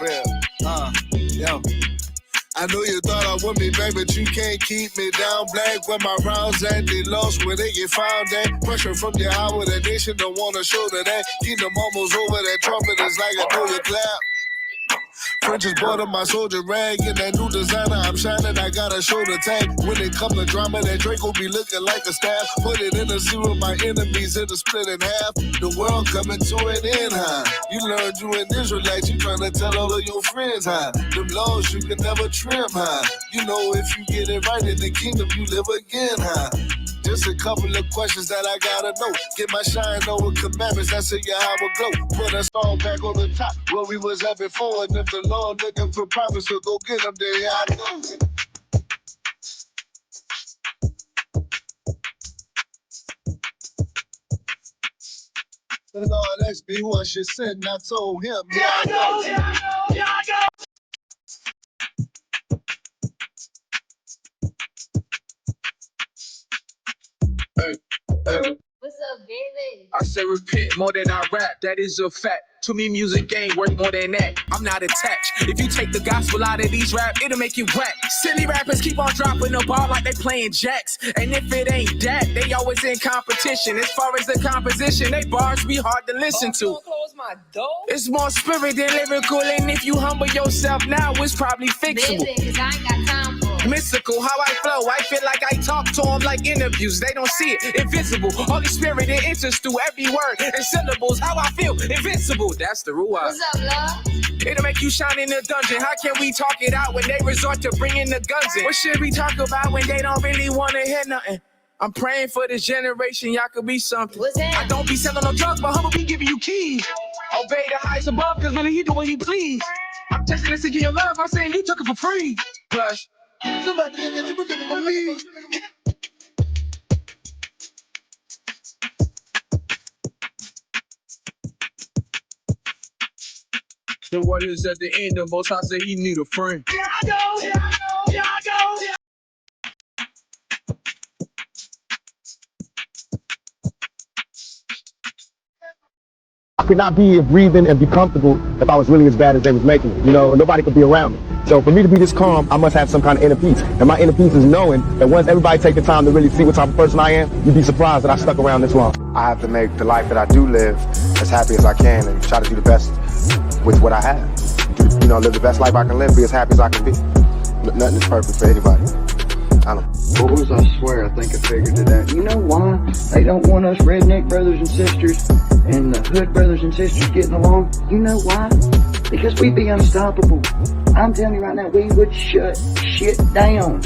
real. Yo. I know you thought I would be back, but you can't keep me down. Black where my rounds at, they lost where they get found at. Pressure from your eye with a nation don't wanna show that. Keep them almost over that trumpet is like I know you clap. French is bought up my soldier rag and that new designer. I'm shining, I got a shoulder tag. When it come to drama, that Drake will be looking like a staff. Put it in a sea with my enemies, it'll split in half. The world coming to an end, huh? You learned you an Israelite, you trying to tell all of your friends, huh? Them laws you can never trim, huh? You know if you get it right in the kingdom, you live again, huh? Just a couple of questions that I gotta know. Get my shine over commandments, that's how I glow. Put us all back on the top where we was at before. And if the Lord looking for prophets, so go get them there. I know. The Lord asked me who I should send, I told him. Yeah, I know. Yeah, I know. Yeah, I know. What's up, baby? I say repent more than I rap, that is a fact. To me, music ain't worth more than that. I'm not attached. If you take the gospel out of these rap, it'll make you whack. Silly rappers keep on dropping the ball like they playing jacks. And if it ain't that, they always in competition. As far as the composition, they bars be hard to listen to. Close my door. It's more spirit than lyrical, and if you humble yourself now, it's probably fixable. Baby, 'cause I ain't got time for it. Mystical, how I flow, I feel like I talk to them like interviews. They don't see it, invisible. Holy Spirit, it enters through every word and syllables. How I feel, invincible. That's the ruah. What's up, love? It'll make you shine in the dungeon. How can we talk it out when they resort to bringing the guns in? What should we talk about when they don't really want to hear nothing? I'm praying for this generation, y'all could be something. What's that? I don't be selling no drugs, but humble be giving you keys. Obey the highest above, cause really he do what he please. I'm testing this to get your love, I'm saying he took it for free. Plus, somebody get you for me. So what is at the end of most? I say he need a friend. Here I go, here I go, here I go. Here I could not be breathing and be comfortable if I was really as bad as they was making it. You know, nobody could be around me. So for me to be this calm, I must have some kind of inner peace. And my inner peace is knowing that once everybody take the time to really see what type of person I am, you'd be surprised that I stuck around this long. I have to make the life that I do live as happy as I can and try to do the best with what I have. You know, live the best life I can live, be as happy as I can be. Nothing is perfect for anybody. I don't know. Boys, I swear, I think I figured it out. You know why they don't want us redneck brothers and sisters and the hood brothers and sisters getting along? You know why? Because we'd be unstoppable. I'm telling you right now, we would shut shit down.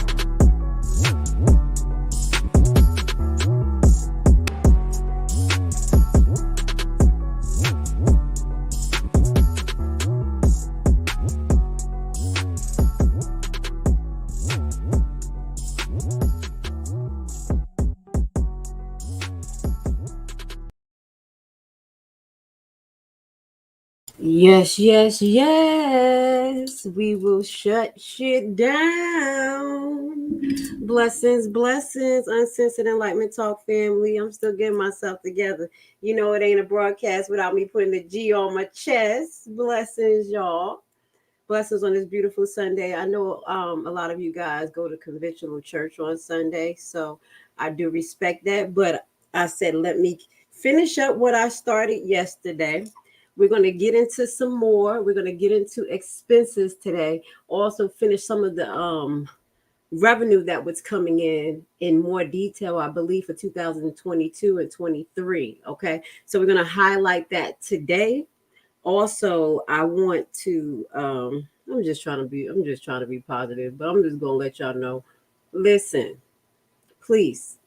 Yes, yes, yes. We will shut shit down. Blessings, blessings, Uncensored Enlightenment Talk family. I'm still getting myself together. You know, it ain't a broadcast without me putting the G on my chest. Blessings, y'all. Blessings on this beautiful Sunday. I know a lot of you guys go to conventional church on Sunday, so I do respect that. But I said, let me finish up what I started yesterday. We're going to get into some more. We're going to get into expenses today. Also finish some of the revenue that was coming in more detail, I believe, for 2022 and 23. Okay, so we're going to highlight that today. Also, I want to I'm just trying to be positive, but I'm just going to let y'all know. Listen, please,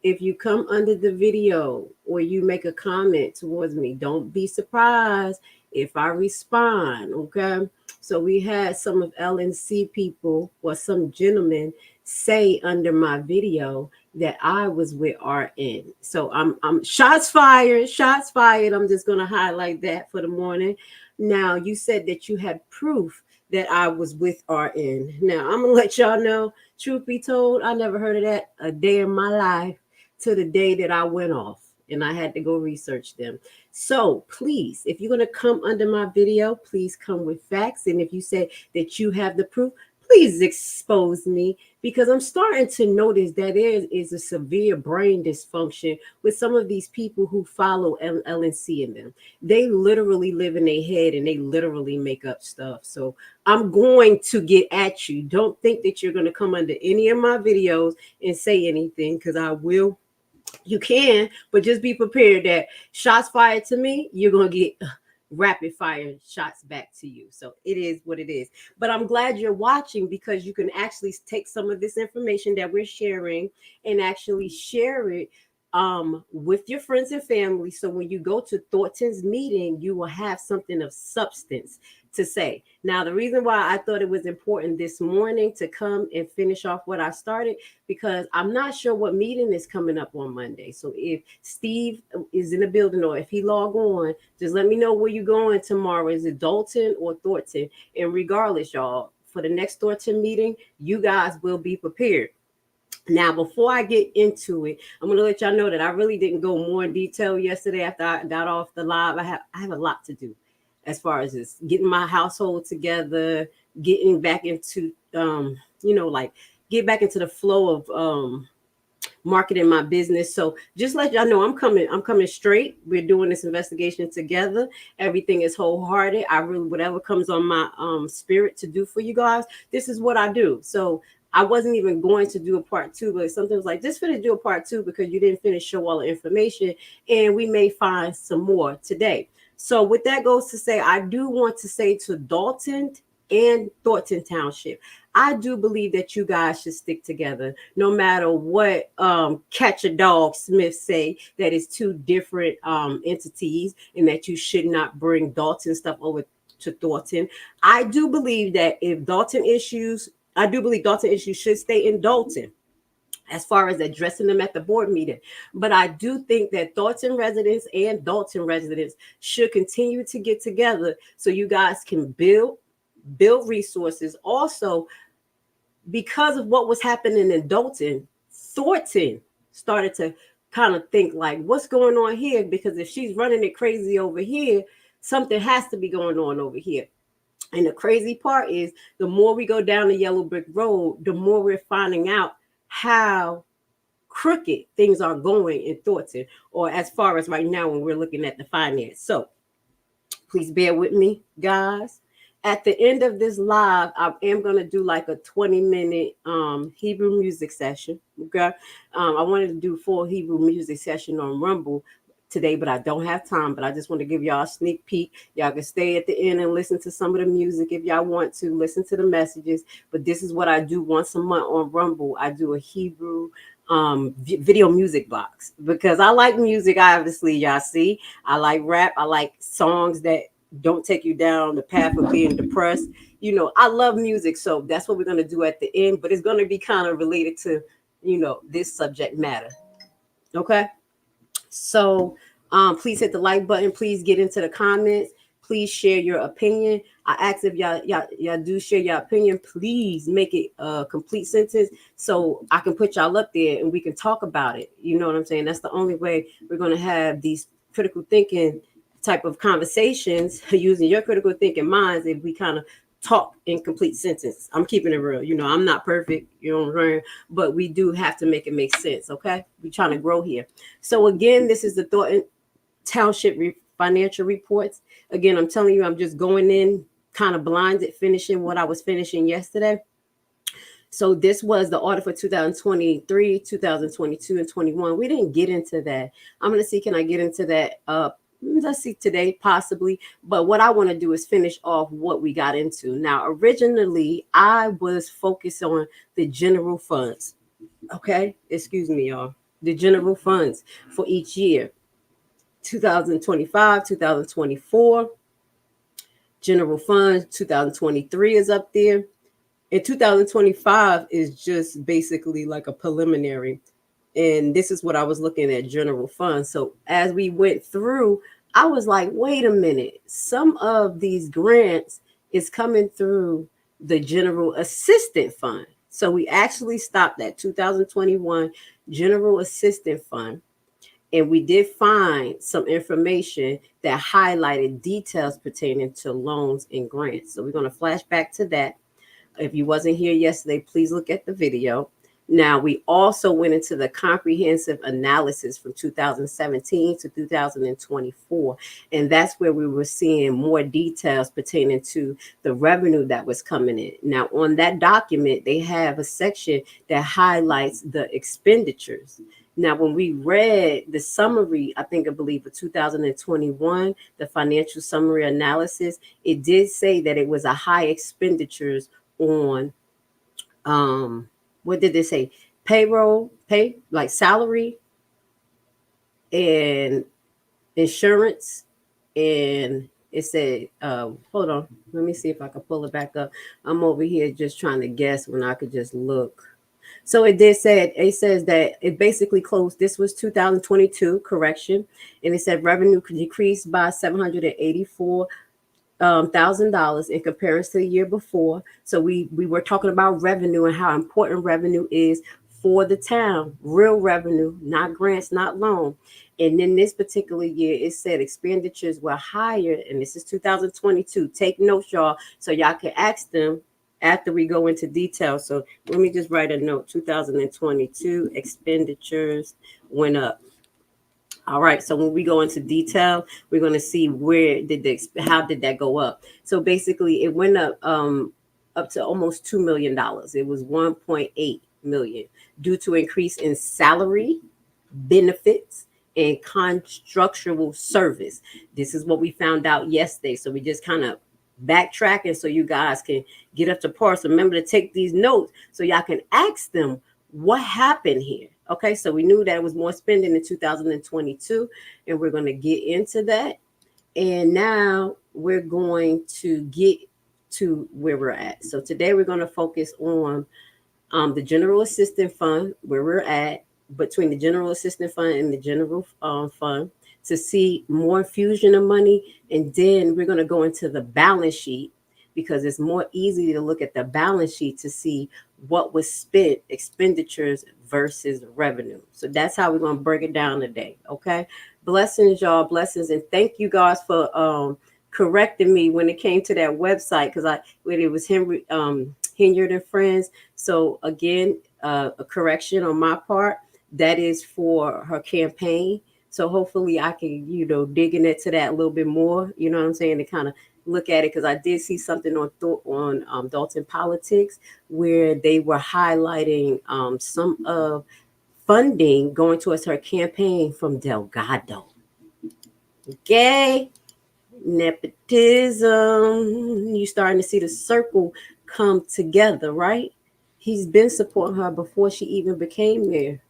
if you come under the video or you make a comment towards me, don't be surprised if I respond, okay? So we had some of LNC people or some gentlemen say under my video that I was with RN. So I'm shots fired. I'm just going to highlight that for the morning. Now, you said that you had proof that I was with RN. Now, I'm going to let y'all know, truth be told, I never heard of that a day in my life. To the day that I went off. and I had to go research them. So please, if you're going to come under my video, please come with facts. And if you say that you have the proof, please expose me, because I'm starting to notice that there is a severe brain dysfunction with some of these people who follow LNC in them. They literally live in their head and they literally make up stuff. So I'm going to get at you. Don't think that you're going to come under any of my videos and say anything, because I will. You can, but just be prepared that shots fired to me, you're going to get rapid fire shots back to you. So it is what it is. But I'm glad you're watching, because you can actually take some of this information that we're sharing and actually share it with your friends and family. So when you go to Thornton's meeting, you will have something of substance to say. Now, the reason why I thought it was important this morning to come and finish off what I started, because I'm not sure what meeting is coming up on Monday. So if Steve is in the building or if he log on, just let me know where you're going tomorrow. Is it Dalton or Thornton? And regardless, y'all, for the next Thornton meeting, you guys will be prepared. Now, before I get into it, I'm going to let y'all know that I really didn't go more in detail yesterday after I got off the live. I have a lot to do as far as this, getting my household together, getting back into, get back into the flow of marketing my business. So just let y'all know I'm coming straight. We're doing this investigation together. Everything is wholehearted. I really, whatever comes on my spirit to do for you guys, this is what I do. So I wasn't even going to do a part 2, but something was like, just finish do a part 2 because you didn't finish show all the information, and we may find some more today. So with that goes to say, I do want to say to Dalton and Thornton Township, I do believe that you guys should stick together, no matter what Catch a Dog Smith say, that is two different entities, and that you should not bring Dalton stuff over to Thornton. I do believe that if Dalton issues, I do believe Dalton issues should stay in Dalton, as far as addressing them at the board meeting. But I do think that Thornton residents and Dalton residents should continue to get together so you guys can build resources. Also, because of what was happening in Dalton, Thornton started to kind of think like, what's going on here? Because if she's running it crazy over here, something has to be going on over here. And the crazy part is, the more we go down the yellow brick road, the more we're finding out how crooked things are going in Thornton, or as far as right now when we're looking at the finance. So please bear with me, guys. At the end of this live, I am going to do like a 20-minute Hebrew music session. Okay. I wanted to do a full Hebrew music session on Rumble today, but I don't have time. But I just want to give y'all a sneak peek. Y'all can stay at the end and listen to some of the music if y'all want to, listen to the messages. But this is what I do once a month on Rumble. I do a Hebrew video music box, because I like music. Obviously, y'all see, I like rap. I like songs that don't take you down the path of being depressed. You know, I love music. So that's what we're going to do at the end, but it's going to be kind of related to, this subject matter. Okay. So please hit the like button. Please get into the comments. Please share your opinion. I ask if y'all do share your opinion, please make it a complete sentence so I can put y'all up there and we can talk about it. You know what I'm saying? That's the only way we're going to have these critical thinking type of conversations using your critical thinking minds, if we kind of talk in complete sentence. I'm keeping it real. I'm not perfect, but we do have to make it make sense. Okay. We're trying to grow here. So again, this is the Thornton Township financial reports. Again, I'm telling you, I'm just going in kind of blinded, finishing what I was finishing yesterday. So this was the audit for 2023, 2022, and 21. We didn't get into that. I'm going to see, can I get into that? Let's see, today, possibly. But what I want to do is finish off what we got into. Now, originally, I was focused on the general funds. Okay. Excuse me, y'all. The general funds for each year. 2025, 2024. General funds, 2023 is up there. And 2025 is just basically like a preliminary. And this is what I was looking at, general funds. So as we went through, I was like, wait a minute. Some of these grants is coming through the general assistant fund. So we actually stopped at 2021 general assistant fund. And we did find some information that highlighted details pertaining to loans and grants. So we're going to flash back to that. If you wasn't here yesterday, please look at the video. Now, we also went into the comprehensive analysis from 2017 to 2024. And that's where we were seeing more details pertaining to the revenue that was coming in. Now, on that document, they have a section that highlights the expenditures. Now, when we read the summary, I believe of 2021, the financial summary analysis, it did say that it was a high expenditures on what did they say? Payroll, like salary and insurance. And it said, hold on, let me see if I can pull it back up. I'm over here just trying to guess when I could just look. So it says that it basically closed. This was 2022, correction. And it said revenue could decrease by $784,000 in comparison to the year before. So we were talking about revenue and how important revenue is for the town. Real revenue, not grants, not loan. And in this particular year, it said expenditures were higher, and this is 2022. Take notes, y'all, so y'all can ask them after we go into detail. So let me just write a note. 2022 expenditures went up. All right, so when we go into detail, we're going to see how did that go up. So basically, it went up to almost $2 million. It was 1.8 million due to increase in salary, benefits, and contractual service. This is what we found out yesterday. So we just kind of backtracking so you guys can get up to par. So remember to take these notes so y'all can ask them what happened here. Okay, so we knew that it was more spending in 2022, and we're going to get into that. And now we're going to get to where we're at. So today we're going to focus on the General Assistance Fund, where we're at between the General Assistance Fund and the General Fund to see more infusion of money. And then we're going to go into the balance sheet because it's more easy to look at the balance sheet to see what was spent, expenditures versus revenue. So that's how we're going to break it down today. Okay. Blessings, y'all. Blessings. And thank you guys for correcting me when it came to that website, because it was Henyard and Friends. So again, a correction on my part. That is for her campaign. So hopefully I can, dig into that a little bit more, you know what I'm saying, to kind of look at it, because I did see something on Dalton Politics where they were highlighting some of funding going towards her campaign from Delgado. Okay, nepotism. You starting to see the circle come together, right? He's been supporting her before she even became mayor.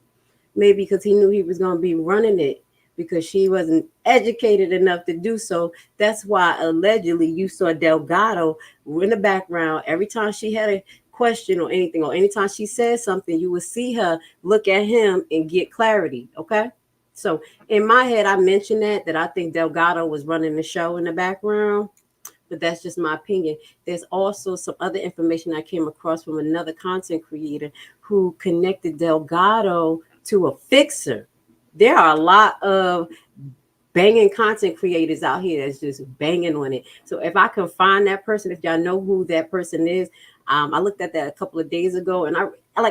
Maybe because he knew he was going to be running it, because she wasn't educated enough to do so. That's why allegedly you saw Delgado in the background every time she had a question or anything, or anytime she said something, you would see her look at him and get clarity. Okay. So in my head, I mentioned that I think Delgado was running the show in the background, but that's just my opinion. There's also some other information I came across from another content creator who connected Delgado to a fixer. There are a lot of banging content creators out here that's just banging on it. So if I can find that person, if y'all know who that person is, I looked at that a couple of days ago, and I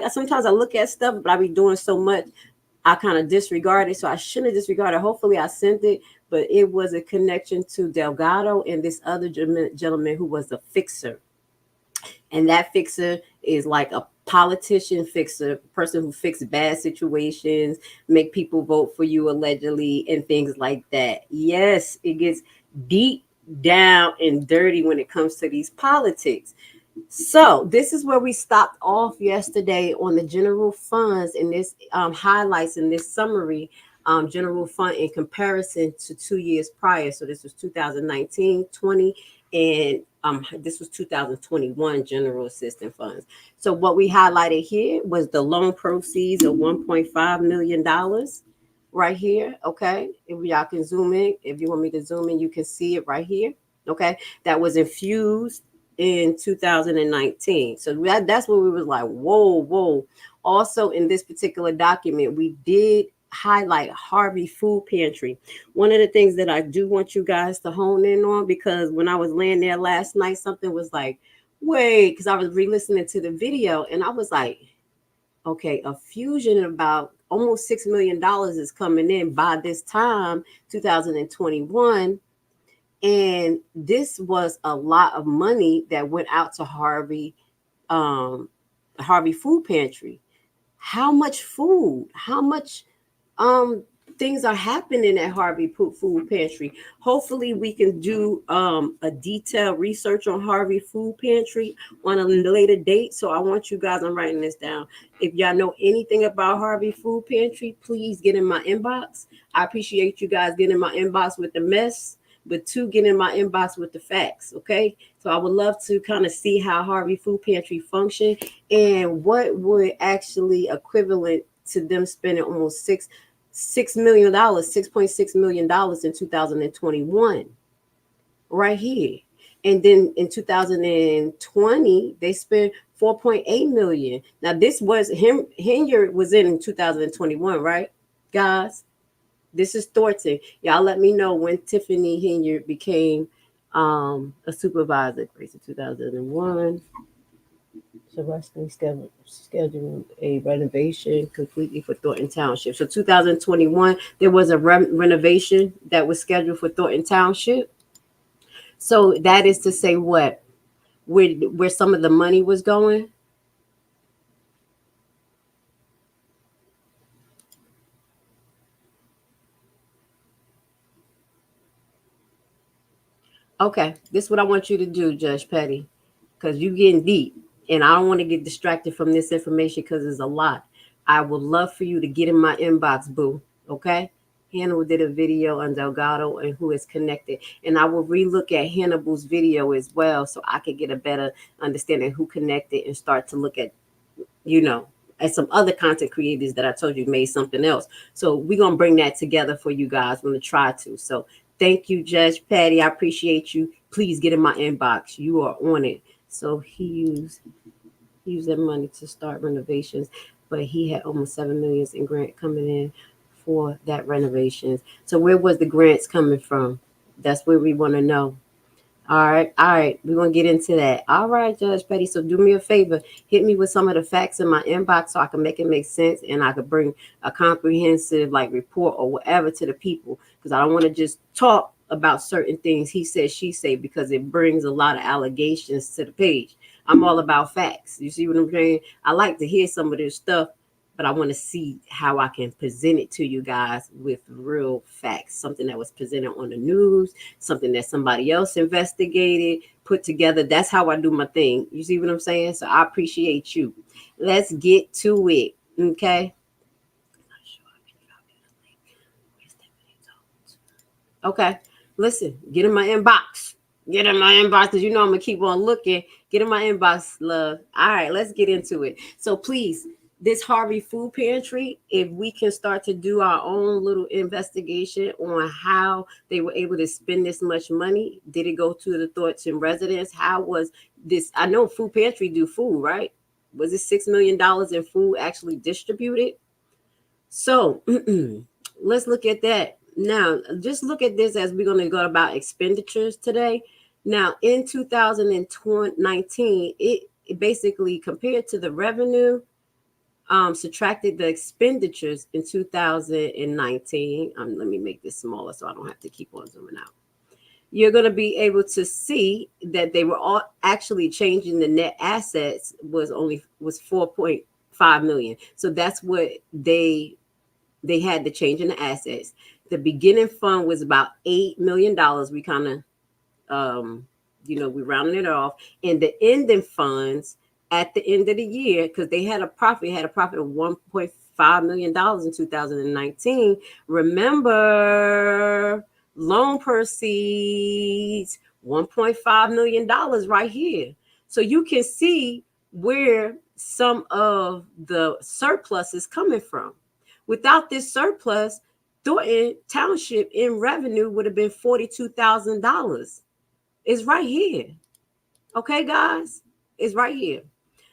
sometimes I look at stuff, but I be doing so much, I kind of disregard it. So I shouldn't have disregarded. Hopefully I sent it, but it was a connection to Delgado and this other gentleman who was a fixer. And that fixer is like a politician fixer, person who fixes bad situations, make people vote for you allegedly, and things like that. Yes, it gets deep down and dirty when it comes to these politics. So this is where we stopped off yesterday on the general funds, and this highlights in this summary general fund in comparison to 2 years prior. So this was 2019, 20, and this was 2021 general assistance funds. So what we highlighted here was the loan proceeds of $1.5 million right here. Okay, if y'all can zoom in, if you want me to zoom in, you can see it right here. Okay, that was infused in 2019. So that's where we was like, whoa. Also in this particular document, we did highlight Harvey Food Pantry. One of the things that I do want you guys to hone in on, because when I was laying there last night, something was like, wait, because I was re-listening to the video and I was like, okay, a fusion of about almost $6 million is coming in by this time, 2021. And this was a lot of money that went out to Harvey Food Pantry. How much food? How much things are happening at Harvey Food Pantry? Hopefully we can do a detailed research on Harvey Food Pantry on a later date. So I want you guys, I'm writing this down. If y'all know anything about Harvey Food Pantry, please get in my inbox. I appreciate you guys getting in my inbox with the mess, but two, get in my inbox with the facts, okay? So I would love to kind of see how Harvey Food Pantry function and what would actually equivalent to them spending almost $6 million, $6.6 million in 2021, right here. And then in 2020, they spent 4.8 million. Now this was Henyard was in 2021, right, guys? This is Thornton. Y'all let me know when Tiffany Henyard became a supervisor. Grace in 2001. So Rusty scheduled a renovation completely for Thornton Township. So 2021, there was a renovation that was scheduled for Thornton Township. So that is to say what? Where some of the money was going? Okay, this is what I want you to do, Judge Petty, because you're getting deep. And I don't want to get distracted from this information because there's a lot. I would love for you to get in my inbox, boo. Okay? Hannibal did a video on Delgado and who is connected. And I will relook at Hannibal's video as well so I could get a better understanding who connected and start to look at, at some other content creators that I told you made something else. So we're going to bring that together for you guys. We're going to try to. So thank you, Judge Patty. I appreciate you. Please get in my inbox. You are on it. So he used that money to start renovations, but he had almost $7 million in grant coming in for that renovations. So where was the grants coming from? That's where we want to know. All right. We're going to get into that. All right, Judge Petty. So do me a favor. Hit me with some of the facts in my inbox so I can make it make sense and I could bring a comprehensive report or whatever to the people, because I don't want to just talk about certain things he said, she said, because it brings a lot of allegations to the page. I'm all about facts. You see what I'm saying? I like to hear some of this stuff, but I want to see how I can present it to you guys with real facts, something that was presented on the news, something that somebody else investigated, put together. That's how I do my thing. You see what I'm saying? So I appreciate you. Let's get to it. Okay. Okay. Listen, get in my inbox. Get in my inbox because I'm going to keep on looking. Get in my inbox, love. All right, let's get into it. So please, this Harvey Food Pantry, if we can start to do our own little investigation on how they were able to spend this much money. Did it go to the Thornton residents? How was this? I know Food Pantry do food, right? Was it $6 million in food actually distributed? So let's look at that. Now, just look at this as we're going to go about expenditures today. Now, in 2019, it basically compared to the revenue, subtracted the expenditures in 2019. Let me make this smaller so I don't have to keep on zooming out. You're going to be able to see that they were all actually changing the net assets was 4.5 million. So that's what they had to change in the assets. The beginning fund was about $8 million. We kind of, we rounded it off. And the ending funds at the end of the year, because they had a profit of $1.5 million in 2019. Remember, loan proceeds, $1.5 million right here. So you can see where some of the surplus is coming from. Without this surplus, Thornton Township in revenue would have been $42,000. It's right here. Okay, guys? It's right here.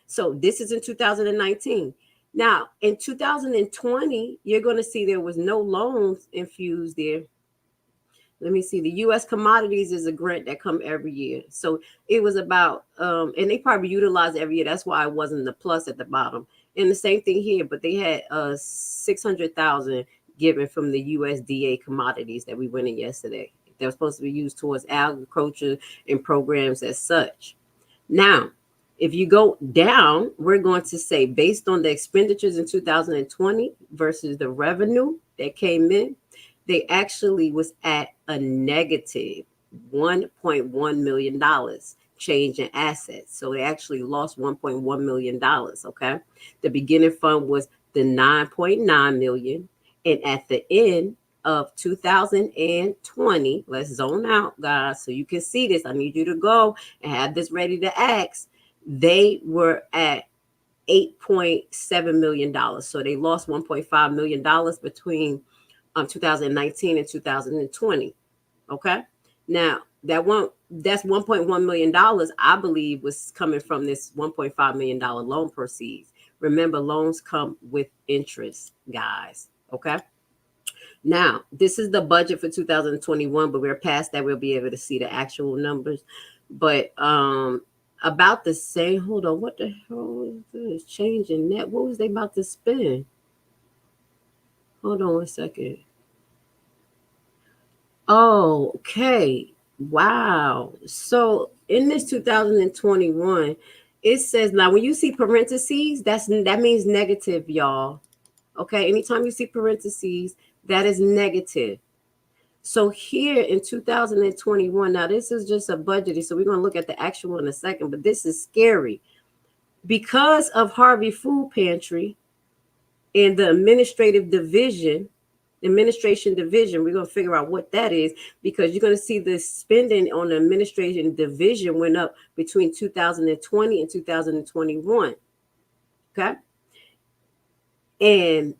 So this is in 2019. Now, in 2020, you're going to see there was no loans infused there. Let me see. The U.S. commodities is a grant that come every year. So it was about, and they probably utilize it every year. That's why it wasn't the plus at the bottom. And the same thing here, but they had 600,000 given from the USDA commodities that we went in yesterday. They were supposed to be used towards agriculture and programs as such. Now, if you go down, we're going to say based on the expenditures in 2020 versus the revenue that came in, they actually was at a negative $1.1 million change in assets. So they actually lost $1.1 million. Okay. The beginning fund was the 9.9 million. And at the end of 2020, let's zone out, guys, so you can see this. I need you to go and have this ready to ask. They were at $8.7 million. So they lost $1.5 million between 2019 and 2020. Okay. Now that's $1.1 million, I believe, was coming from this $1.5 million loan proceeds. Remember, loans come with interest, guys. Okay. Now, this is the budget for 2021, but we're past that. We'll be able to see the actual numbers. But about the same. Hold on. What the hell is this? Changing net. What was they about to spend? Hold on one second. Oh, okay. Wow. So in this 2021, it says now when you see parentheses, that means negative, y'all. Okay. Anytime you see parentheses, that is negative. So here in 2021, now this is just a budget. So we're going to look at the actual in a second, but this is scary. Because of Harvey Food Pantry and the administration division, we're going to figure out what that is, because you're going to see the spending on the administration division went up between 2020 and 2021. Okay. And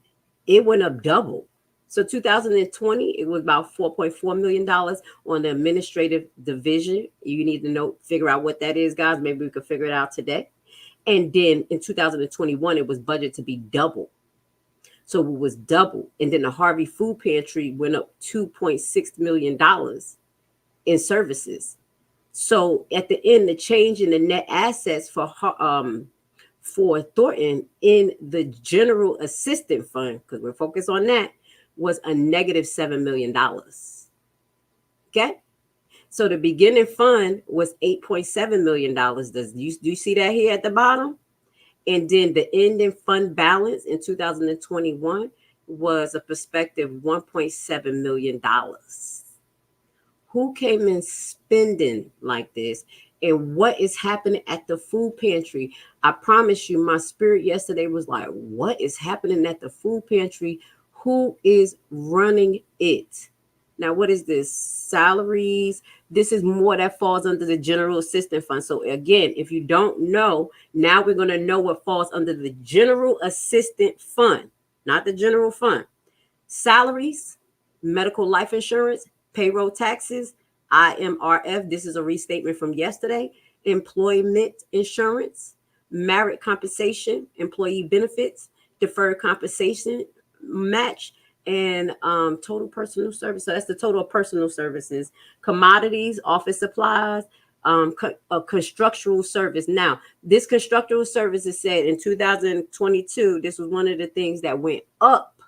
it went up double. So 2020, it was about $4.4 million on the administrative division. You need to figure out what that is, guys. Maybe we could figure it out today. And then in 2021, it was budgeted to be double. So it was double. And then the Harvey Food Pantry went up $2.6 million in services. So at the end, the change in the net assets for Thornton in the general assistance fund, because we're focused on that, was a negative $7 million. Okay. So the beginning fund was $8.7 million. Do you see that here at the bottom? And then the ending fund balance in 2021 was a prospective $1.7 million. Who came in spending like this? And what is happening at the food pantry? I promise you, my spirit yesterday was like, what is happening at the food pantry? Who is running it? Now, what is this? Salaries. This is more that falls under the general assistance fund. So again, if you don't know, now we're going to know what falls under the general assistance fund, not the general fund. Salaries, medical life insurance, payroll taxes, IMRF. This is a restatement from yesterday. Employment insurance, merit compensation, employee benefits, deferred compensation match, and total personal service. So that's the total of personal services, commodities, office supplies, constructural service. Now, this constructural service is said in 2022, this was one of the things that went up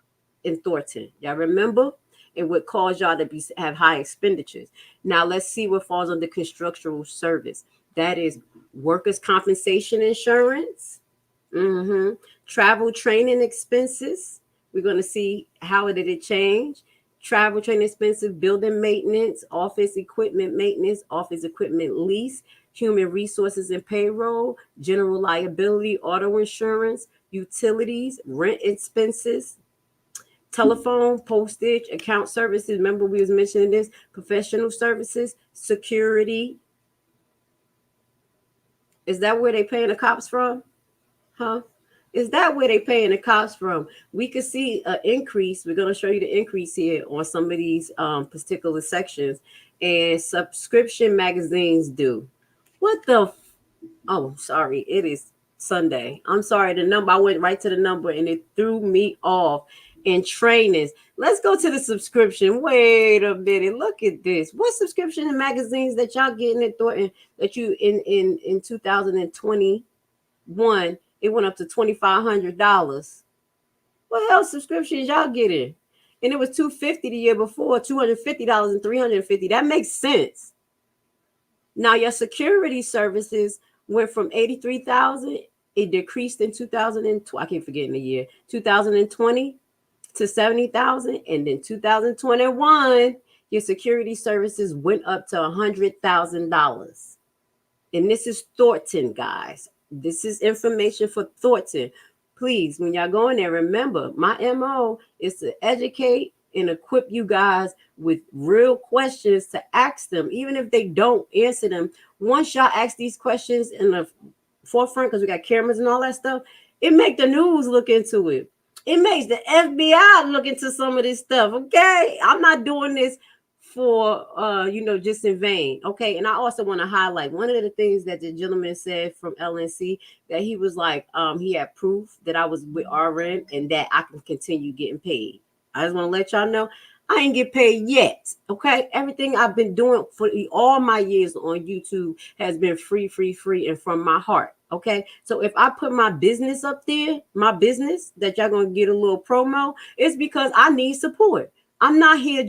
in Thornton. Y'all remember? It would cause y'all to have high expenditures. Now, let's see what falls under constructural service. That is workers' compensation insurance, travel training expenses. We're going to see how did it change. Travel training expenses, building maintenance, office equipment maintenance, office equipment lease, human resources and payroll, general liability, auto insurance, utilities, rent expenses, telephone, postage, account services. Remember we was mentioning this, professional services, security. Is that where they paying the cops from? Huh? Is that where they paying the cops from? We could see an increase. We're going to show you the increase here on some of these particular sections. And subscription magazines do. What the? Oh, sorry. It is Sunday. I'm sorry, the number, I went right to the number and it threw me off. In trainings. Let's go to the subscription. Wait a minute. Look at this. What subscription and magazines that y'all getting at Thornton that you in 2021, it went up to $2,500. What else subscriptions y'all getting? And it was $250 the year before, $250 and $350. That makes sense. Now your security services went from $83,000. It decreased in 2020. I keep forgetting the year. 2020 to 70,000, and then 2021, your security services went up to $100,000. And this is Thornton, guys. This is information for Thornton. Please, when y'all go in there, remember my MO is to educate and equip you guys with real questions to ask them, even if they don't answer them. Once y'all ask these questions in the forefront, because we got cameras and all that stuff, it make the news look into it. It makes the FBI look into some of this stuff. Okay, I'm not doing this for just in vain. Okay, and I also want to highlight one of the things that the gentleman said from LNC, that he was like, he had proof that I was with RN and that I can continue getting paid. I just want to let y'all know I ain't get paid yet. Okay, everything I've been doing for all my years on YouTube has been free, and from my heart. Okay, so if I put my business up there, my business that y'all gonna get a little promo, it's because I need support. I'm not here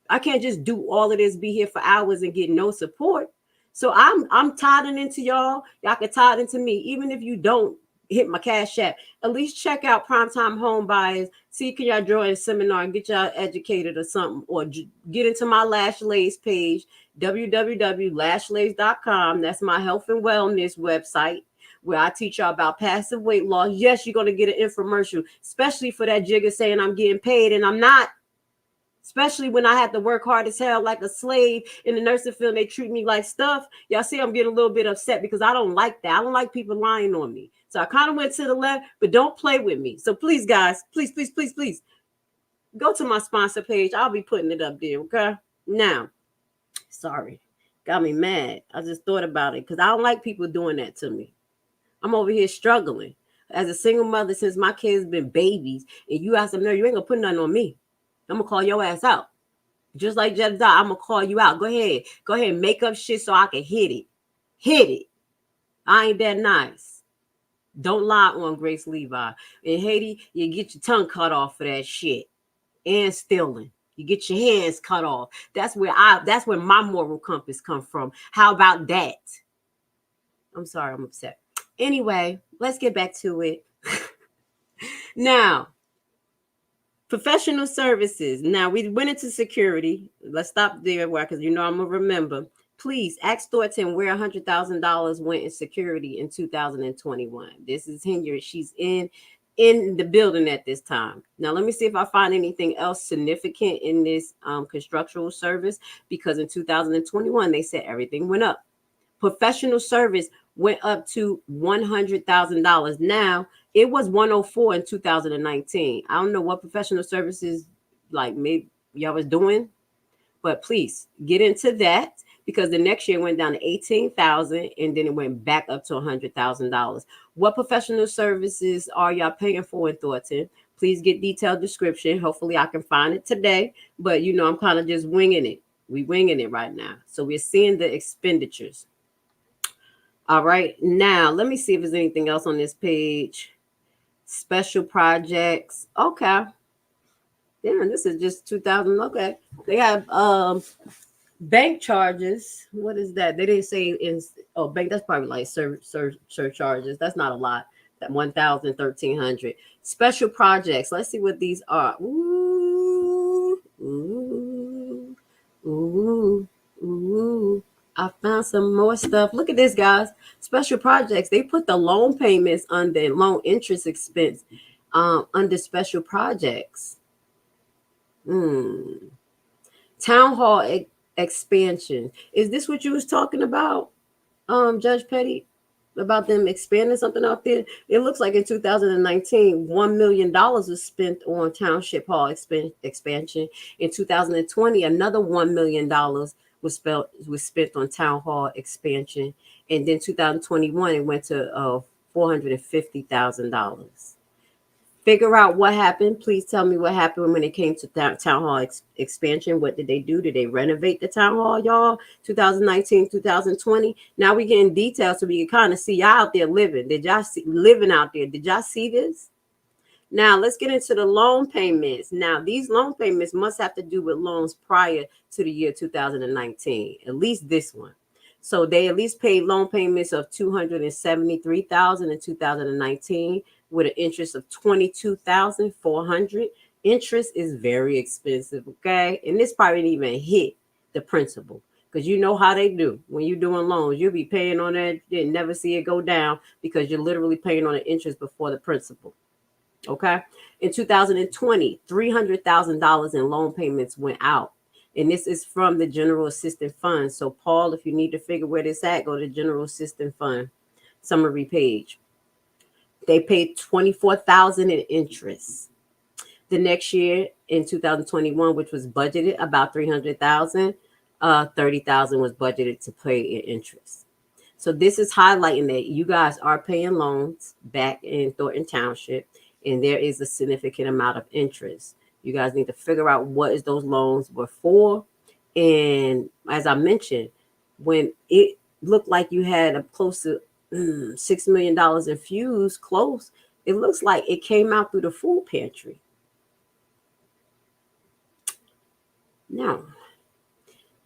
I can't just do all of this, be here for hours and get no support. So I'm tithing into y'all. Y'all can tithe into me, even if you don't hit my Cash App. At least check out Primetime Home Buyers. See, can y'all join a seminar and get y'all educated or something, or get into my Lash Lays page, www.lashlays.com. That's my health and wellness website, where I teach y'all about passive weight loss. Yes, you're going to get an infomercial, especially for that jigger saying I'm getting paid and I'm not. Especially when I had to work hard as hell like a slave in the nursing field. They treat me like stuff. Y'all see I'm getting a little bit upset because I don't like that. I don't like people lying on me. So I kind of went to the left, but don't play with me. So please, guys, please, go to my sponsor page. I'll be putting it up there, okay? Now, sorry, got me mad. I just thought about it because I don't like people doing that to me. I'm over here struggling as a single mother since my kids been babies, and you ask them, no, you ain't gonna put nothing on me. I'm gonna call your ass out. Just like Jedediah, I'm gonna call you out. Go ahead and make up shit so I can hit it. I ain't that nice. Don't lie on Grace Levi. In Haiti, you get your tongue cut off for that shit. And stealing. You get your hands cut off. That's where my moral compass come from. How about that? I'm sorry, I'm upset. Anyway, let's get back to it. Now, professional services. Now, we went into security. Let's stop there, because I'm going to remember. Please ask Thornton where $100,000 went in security in 2021. This is Henyard. She's in the building at this time. Now, let me see if I find anything else significant in this constructional service, because in 2021, they said everything went up. Professional service went up to $100,000. Now, it was 104 in 2019. I don't know what professional services like maybe y'all was doing, but please get into that, because the next year it went down to 18,000 and then it went back up to $100,000. What professional services are y'all paying for in Thornton? Please get detailed description. Hopefully I can find it today, but I'm kind of just winging it. We winging it right now. So we're seeing the expenditures. All right, now let me see if there's anything else on this page. Special projects. Okay. Damn, this is just 2000. Okay. They have bank charges. What is that? They didn't say bank. That's probably like surcharges. That's not a lot. That 1,000, 1,300. Special projects. Let's see what these are. Ooh. I found some more stuff. Look at this, guys. Special projects. They put the loan payments under loan interest expense under special projects. Town hall expansion. Is this what you was talking about, Judge Petty? About them expanding something out there? It looks like in 2019, $1 million was spent on township hall expansion. In 2020, another $1 million was spent on town hall expansion. And then 2021, it went to $450,000. Figure out what happened. Please tell me what happened when it came to town hall expansion. What did they do? Did they renovate the town hall, y'all? 2019, 2020. Now we get in detail so we can kind of see y'all out there living. Did y'all see living out there? Did y'all see this? Now let's get into the loan payments. Now these loan payments must have to do with loans prior to the year 2019, at least this one. So they at least paid loan payments of $273,000 in 2019 with an interest of $22,400. Interest is very expensive, okay? And this probably didn't even hit the principal because you know how they do. When you're doing loans, you'll be paying on that. You never see it go down because you're literally paying on the interest before the principal. Okay. In 2020, $300,000 in loan payments went out. And this is from the General Assistance Fund. So, Paul, if you need to figure where this at, go to General Assistance Fund summary page. They paid $24,000 in interest. The next year, in 2021, which was budgeted about $300,000, $30,000 was budgeted to pay in interest. So this is highlighting that you guys are paying loans back in Thornton Township, and there is a significant amount of interest. You guys need to figure out what is those loans were for. And as I mentioned, when it looked like you had a close to $6 million infused close, it looks like it came out through the food pantry. Now,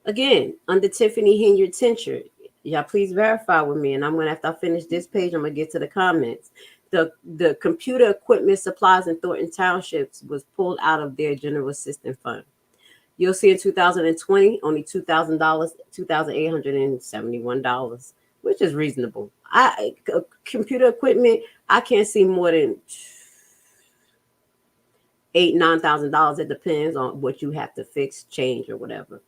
again, under Tiffany Henyard censure, y'all please verify with me. And I'm going to, after I finish this page, I'm going to get to the comments. The computer equipment supplies in Thornton Townships was pulled out of their General Assistance Fund. You'll see in 2020, only $2,000, $2,871, which is reasonable. Computer equipment, I can't see more than $8,000, $9,000. It depends on what you have to fix, change, or whatever.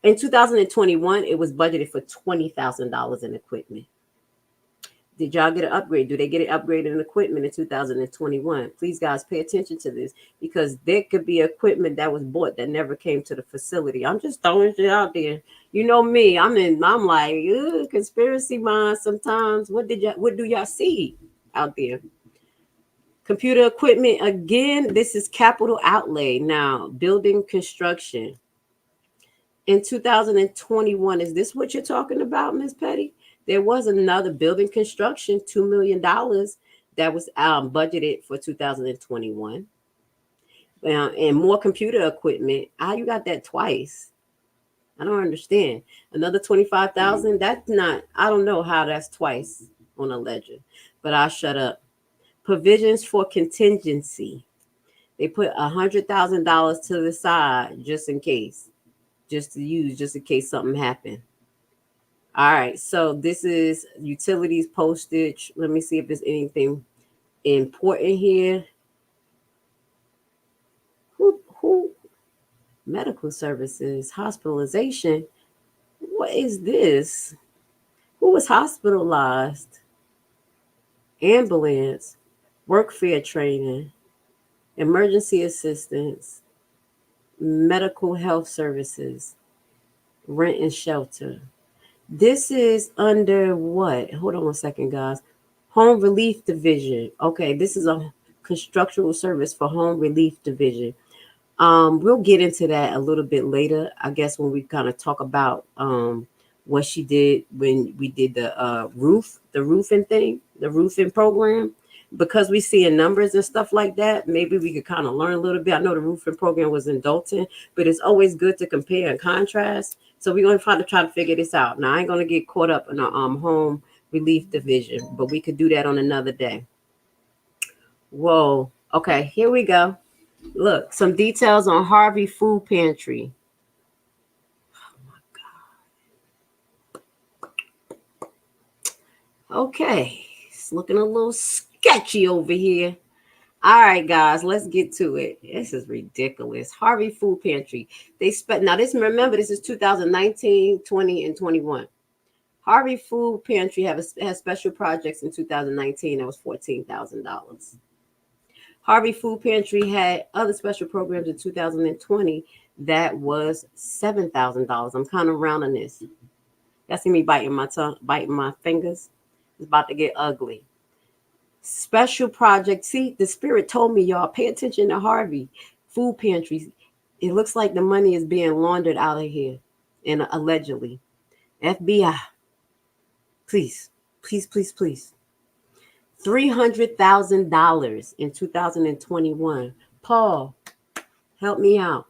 In 2021, it was budgeted for $20,000 in equipment. Did y'all get an upgrade? Do they get an upgrade in equipment in 2021? Please, guys, pay attention to this because there could be equipment that was bought that never came to the facility. I'm just throwing shit out there. You know me. I'm like conspiracy mind sometimes. What do y'all see out there? Computer equipment, again, this is capital outlay. Now, building construction. In 2021, is this what you're talking about, Ms. Petty? There was another building construction, $2 million that was budgeted for 2021. And more computer equipment. How you got that twice? I don't understand. Another $25,000. That's not. I don't know how that's twice on a ledger. But I'll shut up. Provisions for contingency. They put $100,000 to the side just in case, just to use, just in case something happened. All right, so this is utilities, postage. Let me see if there's anything important here. Who? Medical services, hospitalization. What is this? Who was hospitalized? Ambulance, workfare training, emergency assistance, medical health services, rent and shelter. This is under what? Hold on a second, guys. Home Relief Division. Okay, this is a constructional service for Home Relief Division. We'll get into that a little bit later, I guess, when we kind of talk about what she did when we did the roofing program. Because we see in numbers and stuff like that, maybe we could kind of learn a little bit. I know the roofing program was in Dalton, but it's always good to compare and contrast. So we're going to try to figure this out. Now, I ain't going to get caught up in a Home Relief Division, but we could do that on another day. Whoa. Okay, here we go. Look, some details on Harvey Food Pantry. Oh, my God. Okay, it's looking a little sketchy over here. All right, guys, let's get to it. This is ridiculous. Harvey Food Pantry. Now this, remember, this is 2019, 20, and 21. Harvey Food Pantry has special projects in 2019. That was $14,000. Harvey Food Pantry had other special programs in 2020. That was $7,000. I'm kind of rounding this. Y'all see me biting my tongue, biting my fingers. It's about to get ugly. Special project. See, the spirit told me, y'all, pay attention to Harvey. Food pantries. It looks like the money is being laundered out of here. And allegedly. FBI. Please, please, please, please. $300,000 in 2021. Paul, help me out.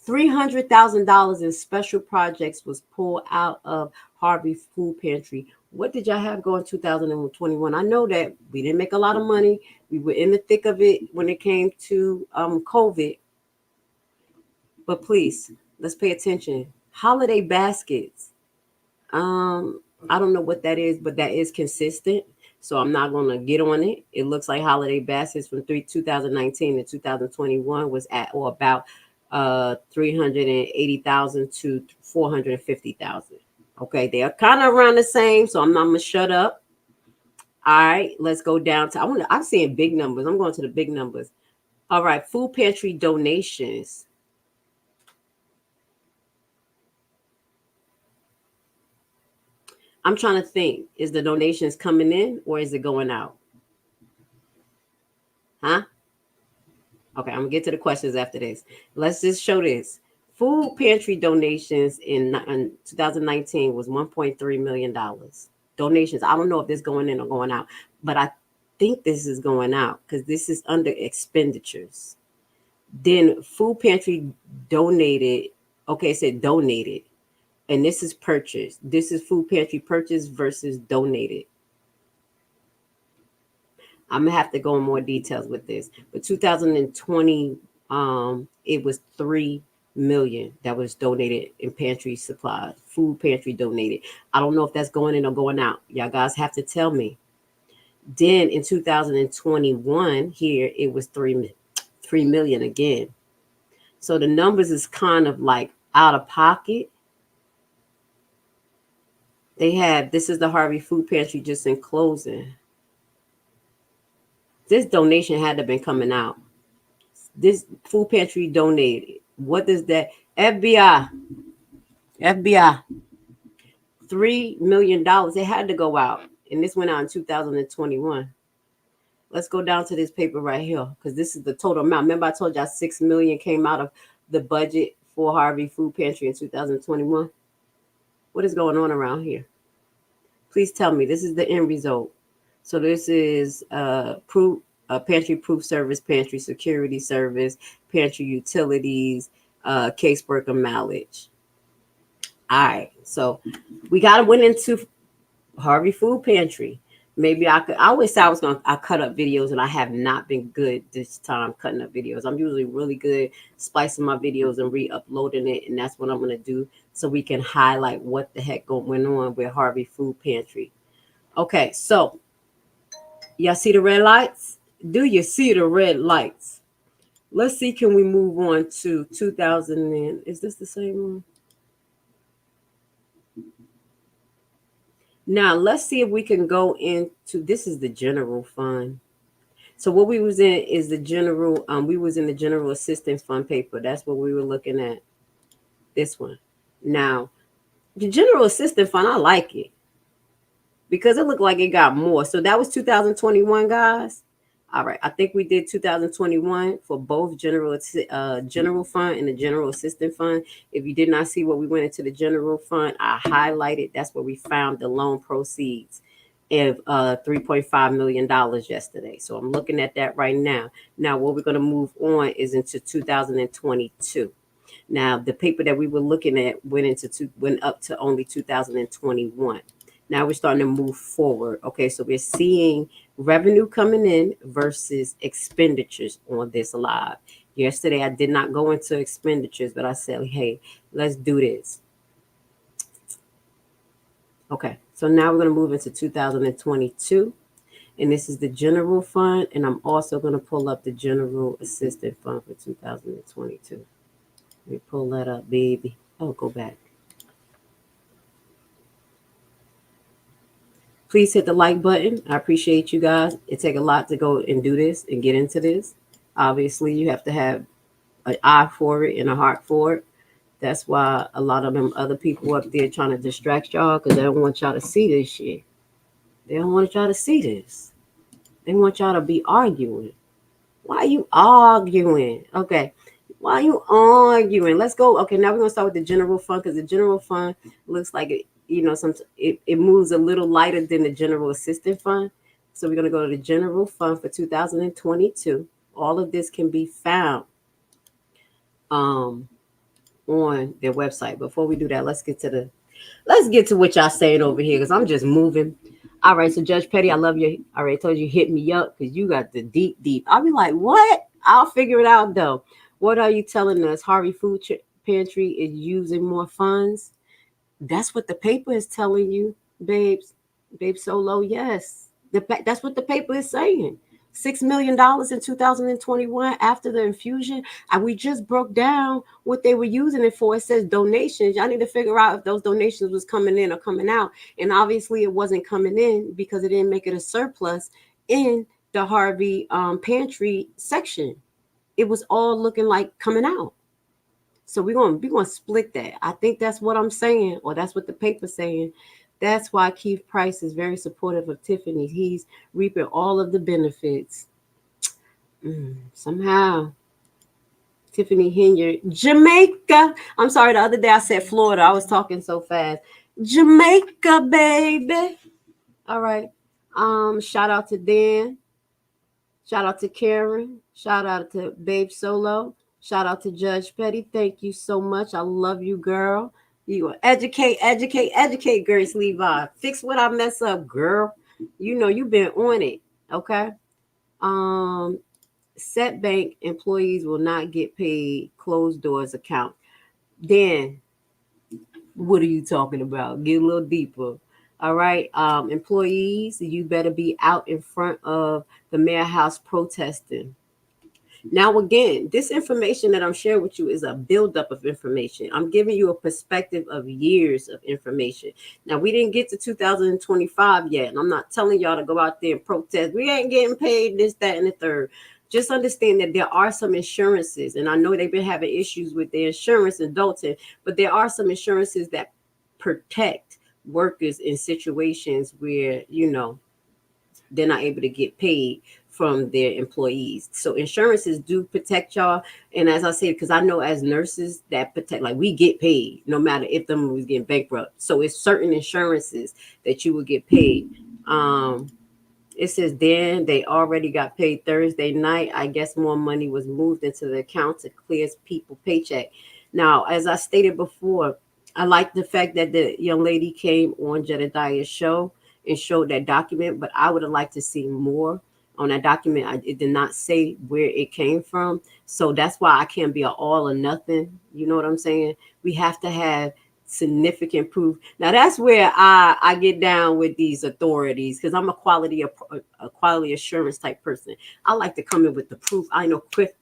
$300,000 in special projects was pulled out of Harvey Food Pantry. What did y'all have going 2021? I know that we didn't make a lot of money. We were in the thick of it when it came to COVID. But please, let's pay attention. Holiday baskets. I don't know what that is, but that is consistent. So I'm not going to get on it. It looks like holiday baskets from 2019 to 2021 was at or about 380,000 to 450,000. Okay, they are kind of around the same, so I'm not gonna shut up. All right, let's go down to I'm seeing big numbers. I'm going to the big numbers. All right, food pantry donations. I'm trying to think, is the donations coming in or is it going out? Huh? Okay, I'm gonna get to the questions after this. Let's just show this. Food pantry donations in 2019 was $1.3 million. Donations. I don't know if this going in or going out, but I think this is going out because this is under expenditures. Then food pantry donated. Okay, it said donated. And this is purchased. This is food pantry purchase versus donated. I'm gonna have to go in more details with this. But 2020, it was 3 million that was donated in pantry supplies. Food pantry donated. I don't know if that's going in or going out. Y'all guys have to tell me. Then in 2021, here it was 3 million again. So the numbers is kind of like out of pocket. This is the Harvey Food Pantry just in closing. This donation had to have been coming out. This food pantry donated. What does that? FBI. $3 million. It had to go out. And this went out in 2021. Let's go down to this paper right here because this is the total amount. Remember I told y'all 6 million came out of the budget for Harvey Food Pantry in 2021. What is going on around here? Please tell me. This is the end result. So this is pantry proof service, pantry security service, pantry utilities, caseworker mileage. All right. So we got to went into Harvey Food Pantry. Maybe I always say I cut up videos and I have not been good this time cutting up videos. I'm usually really good splicing my videos and re-uploading it. And that's what I'm going to do so we can highlight what the heck went on with Harvey Food Pantry. Okay. So y'all see the red lights? Do you see the red lights? Let's see. Can we move on to 2000? Is this the same one? Now, let's see if we can go into, this is the general fund. So what we was in is the general, we was in the general assistance fund paper. That's what we were looking at, this one. Now, the general assistance fund, I like it because it looked like it got more. So that was 2021, guys. All right, I think we did 2021 for both general fund and the general assistance fund. If you did not see what we went into the general fund, I highlighted. That's where we found the loan proceeds of $3.5 million yesterday. So I'm looking at that right now. Now, what we're going to move on is into 2022. Now, the paper that we were looking at went up to only 2021. Now we're starting to move forward. Okay, so we're seeing revenue coming in versus expenditures on this live. Yesterday, I did not go into expenditures, but I said, hey, let's do this. Okay, so now we're going to move into 2022. And this is the general fund. And I'm also going to pull up the general assistance fund for 2022. Let me pull that up, baby. Oh, go back. Please hit the like button. I appreciate you guys. It takes a lot to go and do this and get into this. Obviously, you have to have an eye for it and a heart for it. That's why a lot of them other people up there trying to distract y'all because they don't want y'all to see this shit. They don't want y'all to see this. They want y'all to be arguing. Why are you arguing? Okay. Why are you arguing? Let's go. Okay, now we're gonna start with the general fund because the general fund looks like it moves a little lighter than the general assistance fund. So we're gonna go to the general fund for 2022. All of this can be found um on their website. Before we do that, let's get to what y'all saying over here because I'm just moving. All right, so Judge Petty, I love you. I already told you hit me up because you got the deep. I'll be like, what? I'll figure it out though. What are you telling us? Harvey Pantry is using more funds. That's what the paper is telling you, babes. Babe Solo, yes. That's what the paper is saying. $6 million in 2021 after the infusion. And we just broke down what they were using it for. It says donations. Y'all need to figure out if those donations was coming in or coming out. And obviously it wasn't coming in because it didn't make it a surplus in the Harvey pantry section. It was all looking like coming out. So we're gonna split that. I think that's what I'm saying, or that's what the paper's saying. That's why Keith Price is very supportive of Tiffany. He's reaping all of the benefits. Somehow. Tiffany Henyard, Jamaica. I'm sorry, the other day I said Florida. I was talking so fast. Jamaica, baby. All right. Shout out to Dan. Shout out to Karen. Shout out to Babe Solo. Shout out to Judge Petty. Thank you so much. I love you, girl. You educate, Grace Levi. Fix what I mess up, girl. You know you've been on it. Okay. Set bank employees will not get paid closed doors account. Then what are you talking about? Get a little deeper. All right. Employees, you better be out in front of the mayor house protesting. Now, again, this information that I'm sharing with you is a buildup of information. I'm giving you a perspective of years of information. Now, we didn't get to 2025 yet, and I'm not telling y'all to go out there and protest. We ain't getting paid this, that, and the third. Just understand that there are some insurances, and I know they've been having issues with their insurance in Dalton, but there are some insurances that protect workers in situations where, they're not able to get paid from their employees. So insurances do protect y'all. And as I said, because I know as nurses that protect, like we get paid no matter if them was getting bankrupt. So it's certain insurances that you will get paid. It says then they already got paid Thursday night. I guess more money was moved into the account to clear people paycheck. Now, as I stated before, I like the fact that the young lady came on Jedediah's show and showed that document, but I would have liked to see more on that document. It did not say where it came from. So that's why I can't be an all or nothing. You know what I'm saying? We have to have significant proof. Now that's where I get down with these authorities because I'm a quality assurance type person. I like to come in with the proof. I know quick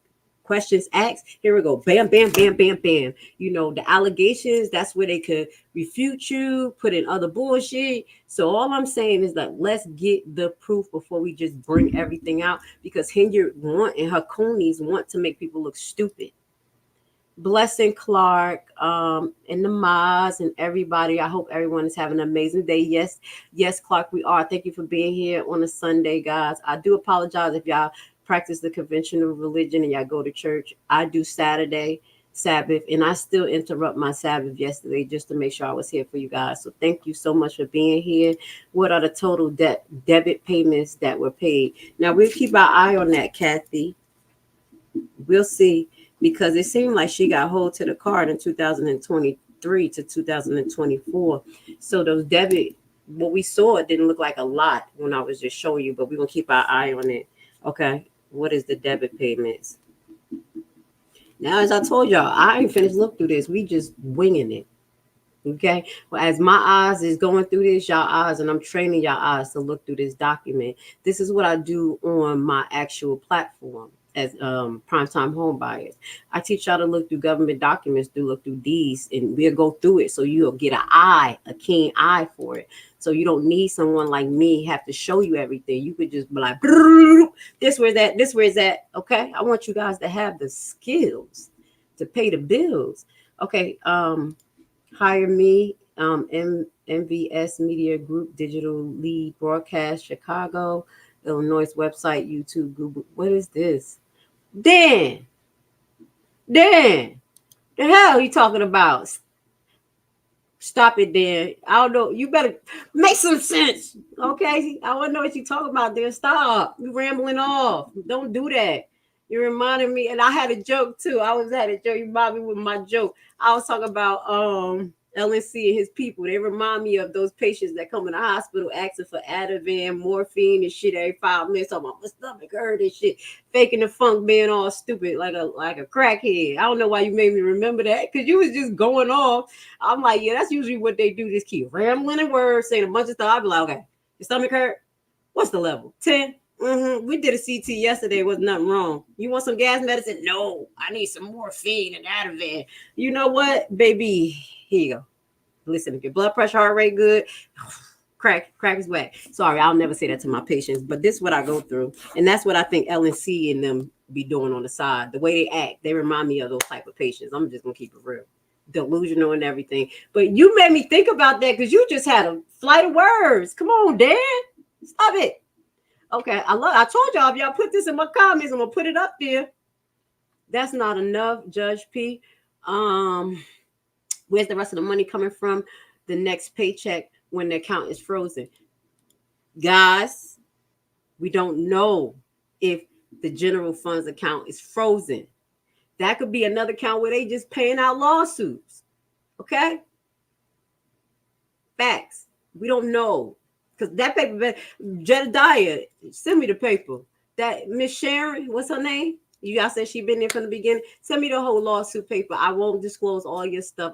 questions asked. Here we go. Bam, bam, bam, bam, bam. The allegations, that's where they could refute you, put in other bullshit. So all I'm saying is that let's get the proof before we just bring everything out because Henyard and her coonies want to make people look stupid. Blessing Clark, and the Maz and everybody. I hope everyone is having an amazing day. Yes, Clark, we are. Thank you for being here on a Sunday, guys. I do apologize if y'all practice the conventional religion and y'all go to church. I do Sabbath, and I still interrupt my Sabbath yesterday just to make sure I was here for you guys. So thank you so much for being here. What are the total debit payments that were paid? Now we'll keep our eye on that, Kathy. We'll see. Because it seemed like she got hold to the card in 2023 to 2024. So those debit, what we saw, it didn't look like a lot when I was just showing you, but we're going to keep our eye on it. Okay. What is the debit payments? Now, as I told y'all, I ain't finished looking through this. We just winging it. Okay. Well, as my eyes is going through this, y'all eyes, and I'm training y'all eyes to look through this document. This is what I do on my actual platform. As primetime home buyers, I teach y'all to look through government documents, to look through these, and we'll go through it so you'll get a keen eye for it. So you don't need someone like me have to show you everything. You could just be like, this where's that. Okay, I want you guys to have the skills to pay the bills. Okay, hire me, MVS Media Group, Digital Lead Broadcast, Chicago. Illinois website, YouTube, Google. What is this? Dan, the hell you talking about? Stop it, Dan. I don't know. You better make some sense, okay? I want to know what you talking about, Dan. Stop. You rambling off. Don't do that. You reminded me, and I had a joke too. Had a joke. You reminded me with my joke. I was talking about LNC and his people. They remind me of those patients that come in the hospital asking for Ativan, morphine, and shit every 5 minutes. Talking about my stomach hurt and shit, faking the funk, being all stupid like a crackhead. I don't know why you made me remember that, because you was just going off. I'm like, yeah, that's usually what they do. Just keep rambling in words, saying a bunch of stuff. I'll be like, okay, your stomach hurt? What's the level? 10? Mm-hmm. We did a CT yesterday. Was nothing wrong. You want some gas medicine? No, I need some morphine and Ativan. You know what, baby? Here you go. Listen, if your blood pressure, heart rate good, crack is whack. Sorry, I'll never say that to my patients, but this is what I go through, and that's what I think LNC and them be doing on the side. The way they act, they remind me of those type of patients. I'm just gonna keep it real. Delusional and everything. But you made me think about that because you just had a flight of words. Come on, Dan. Stop it. Okay, I told y'all, if y'all put this in my comments, I'm gonna put it up there. That's not enough, Judge P. Where's the rest of the money coming from? The next paycheck when the account is frozen. Guys, we don't know if the general funds account is frozen. That could be another account where they just paying out lawsuits. Okay? Facts. We don't know. Because that paper, Jedediah, send me the paper. That Miss Sharon, what's her name? You guys said she been there from the beginning. Send me the whole lawsuit paper. I won't disclose all your stuff.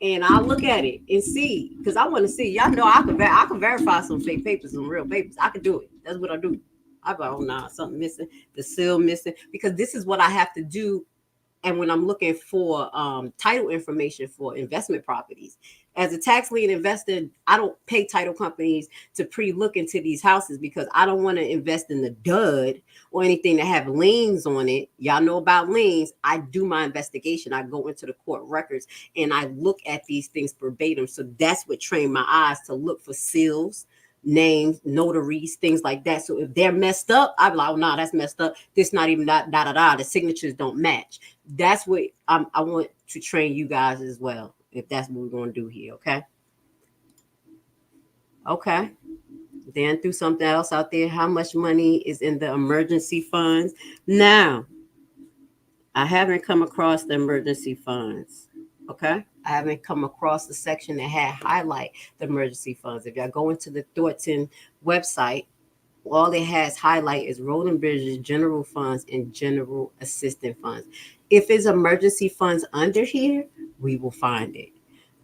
And I'll look at it and see, because I want to see. Y'all know I can verify some fake papers, some real papers. I can do it. That's what I do. I go, oh nah, something missing, the seal missing, because this is what I have to do. And when I'm looking for title information for investment properties, as a tax lien investor, I don't pay title companies to pre-look into these houses because I don't want to invest in the dud or anything that have liens on it. Y'all know about liens. I do my investigation. I go into the court records and I look at these things verbatim. So that's what trained my eyes to look for seals, names, notaries, things like that. So if they're messed up, I'm like, oh, no, that's messed up. This not even the signatures don't match. That's what I want to train you guys as well, if that's what we're going to do here. Okay. Then threw something else out there. How much money is in the emergency funds? Now, I haven't come across the emergency funds. Okay. I haven't come across the section that had highlight the emergency funds. If y'all go into the Thornton website, all it has highlight is road and bridges, general funds, and general assistance funds. If it's emergency funds under here, we will find it.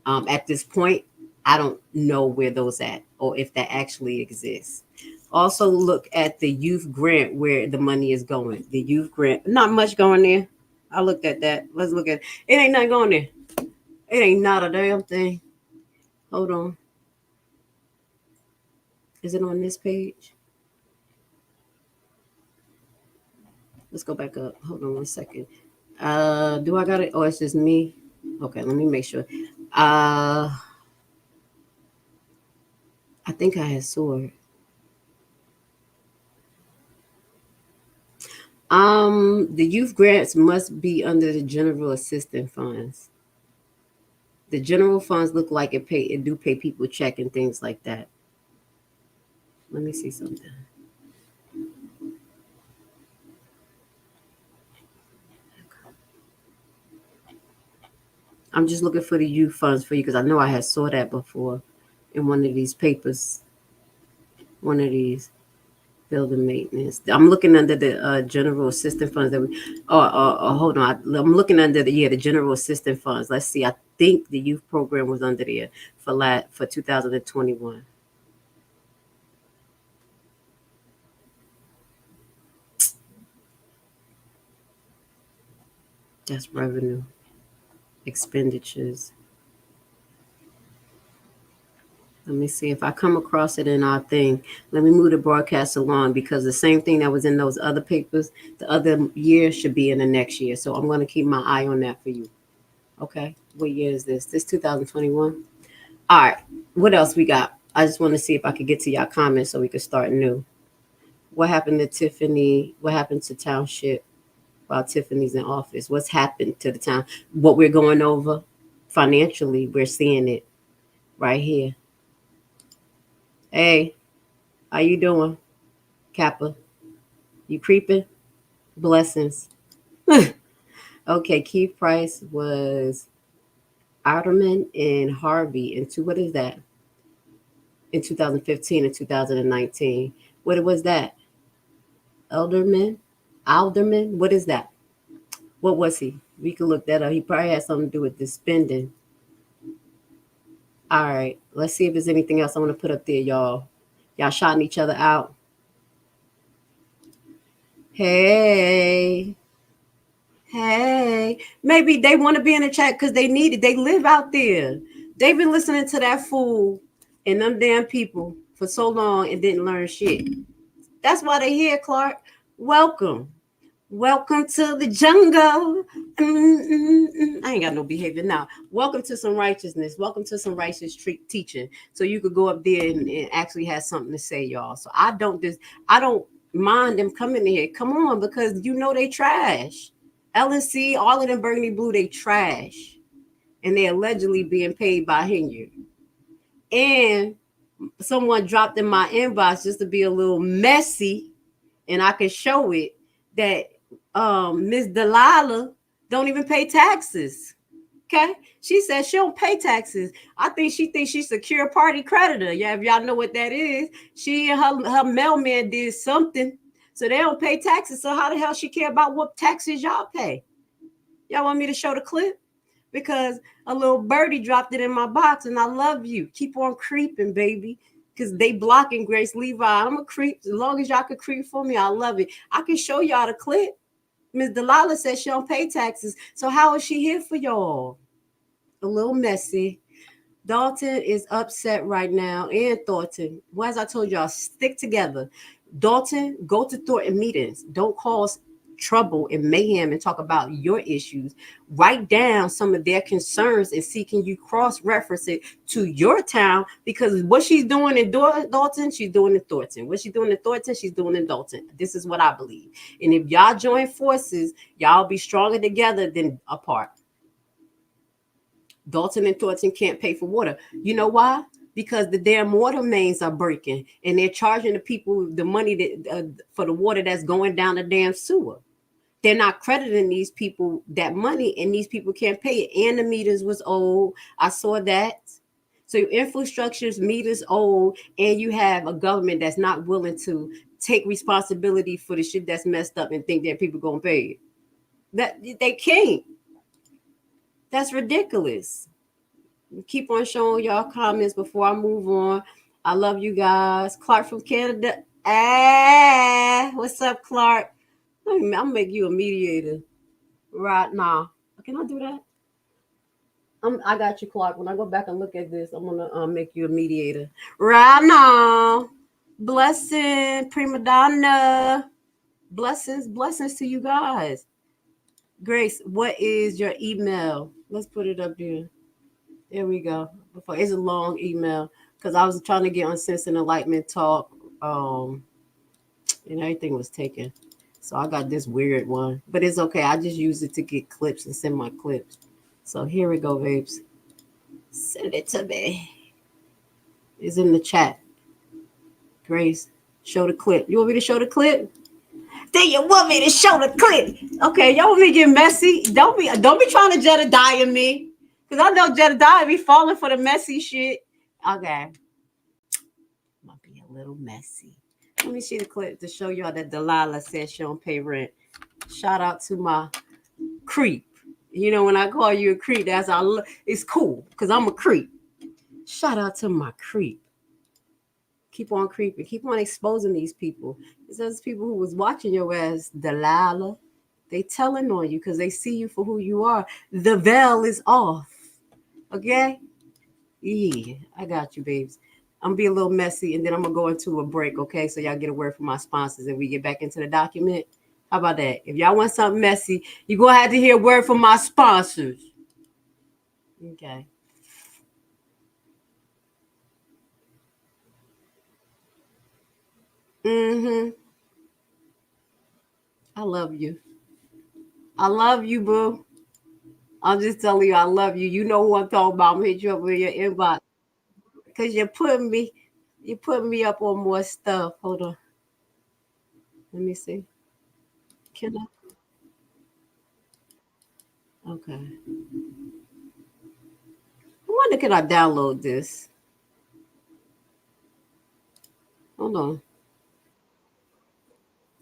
At this point, I don't know where those at or if that actually exists. Also look at the youth grant where the money is going. The youth grant, not much going there. I looked at that. Let's look at it. It ain't nothing going there. It ain't not a damn thing. Hold on. Is it on this page? Let's go back up. Hold on 1 second. Do I got it? Oh, it's just me. Okay, let me make sure. I think I had saw it. The youth grants must be under the general assistance funds. The general funds look like it do pay people check and things like that. Let me see something. I'm just looking for the youth funds for you because I know I had saw that before in one of these papers. One of these building maintenance. I'm looking under the general assistance funds that hold on. I'm looking under the general assistance funds. Let's see. I think the youth program was under there for 2021. That's revenue. Expenditures. Let me see if I come across it in our thing. Let me move the broadcast along because the same thing that was in those other papers the other year should be in the next year. So I'm going to keep my eye on that for you. Okay. What year is this? This 2021. All right. What else we got? I just want to see if I could get to y'all comments so we could start new. What happened to Tiffany? What happened to Township while Tiffany's in office? What's happened to the town? What we're going over financially, we're seeing it right here. Hey, how you doing, Kappa? You creeping? Blessings. Okay, Keith Price was Otterman and Harvey into what is that? In 2015 and 2019. What was that? Alderman? What is that? What was he? We could look that up. He probably had something to do with the spending. All right, let's see if there's anything else I want to put up there, y'all. Y'all shouting each other out. Hey. Maybe they want to be in the chat because they need it. They live out there. They've been listening to that fool and them damn people for so long and didn't learn shit. That's why they're here, Clark. Welcome to the jungle. I ain't got no behavior now. Welcome to some righteousness. Welcome to some righteous teaching. So you could go up there and actually have something to say, y'all. So I don't mind them coming here. Come on, because you know they trash. LNC, all of them Burgundy Blue, they trash. And they allegedly being paid by Henyard. And someone dropped in my inbox just to be a little messy, and I can show it, that Miss Delilah don't even pay taxes. Okay? She said she don't pay taxes. I think she thinks she's a secure party creditor. Yeah, if y'all know what that is. She and her mailman did something. So they don't pay taxes. So how the hell she care about what taxes y'all pay? Y'all want me to show the clip? Because a little birdie dropped it in my box, and I love you. Keep on creeping, baby. Because they blocking Grace Levi. I'm a creep. As long as y'all can creep for me, I love it. I can show y'all the clip. Miss Delilah says she don't pay taxes. So how is she here for y'all? A little messy. Dalton is upset right now. And Thornton. Well, as I told y'all, stick together. Dalton, go to Thornton meetings. Don't cause trouble and mayhem and talk about your issues. Write down some of their concerns and see can you cross-reference it to your town, because what she's doing in Dalton, she's doing in Thornton. What she's doing in Thornton, she's doing in Dalton. This is what I believe. And if y'all join forces, y'all be stronger together than apart. Dalton and Thornton can't pay for water. You know why? Because the damn water mains are breaking and they're charging the people the money that, for the water that's going down the damn sewer. They're not crediting these people that money, and these people can't pay it. And the meters was old. I saw that. So your infrastructure's meters old, and you have a government that's not willing to take responsibility for the shit that's messed up and think that people gonna pay it. That they can't. That's ridiculous. Keep on showing y'all comments before I move on. I love you guys. Clark from Canada. What's up, Clark? I'll make you a mediator right now. Can I do that? I got you, Clark. When I go back and look at this, I'm gonna make you a mediator right now. Blessing, prima donna. Blessings to you guys. Grace, what is your email? Let's put it up there. There we go. It's a long email because I was trying to get on Sense and Enlightenment Talk, and everything was taken. So I got this weird one, but it's okay. I just use it to get clips and send my clips. So here we go, babes. Send it to me. It's in the chat. Grace, show the clip. You want me to show the clip? Do you want me to show the clip? Okay, y'all want me to get messy? Don't be trying to Jedediah me. Because I know Jedediah be falling for the messy shit. Okay. Might be a little messy. Let me see the clip to show y'all that Delilah says she don't pay rent. Shout out to my creep. You know, when I call you a creep, it's cool because I'm a creep. Shout out to my creep. Keep on creeping. Keep on exposing these people. It's those people who was watching your ass, Delilah. They telling on you because they see you for who you are. The veil is off. Okay? Yeah, I got you, babes. I'm gonna be a little messy and then I'm gonna go into a break, okay? So y'all get a word from my sponsors and we get back into the document. How about that? If y'all want something messy, you're gonna have to hear a word from my sponsors. Okay. I love you. I love you, boo. I'm just telling you, I love you. You know who I'm talking about. I'm gonna hit you up in your inbox because you're putting me up on more stuff. Hold on. Let me see. Can I? Okay. I wonder, can I download this? Hold on.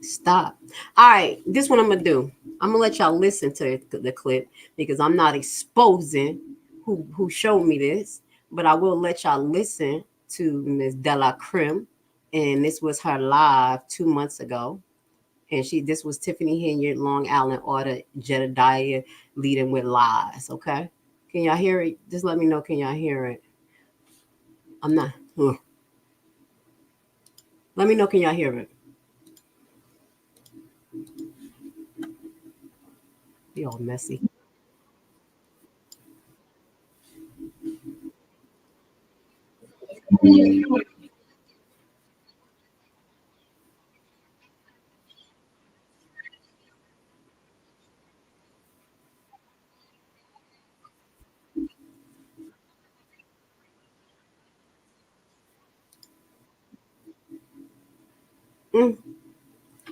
Stop. All right. This one I'm gonna do. I'm gonna let y'all listen to the clip because I'm not exposing who showed me this, but I will let y'all listen to Miss Della Creme, and this was her live 2 months ago. And this was Tiffany Henyard, Long Island Order, Jedediah leading with lies. Okay, can y'all hear it? Just let me know. Can y'all hear it? I'm not. Let me know. Can y'all hear it? Be all messy.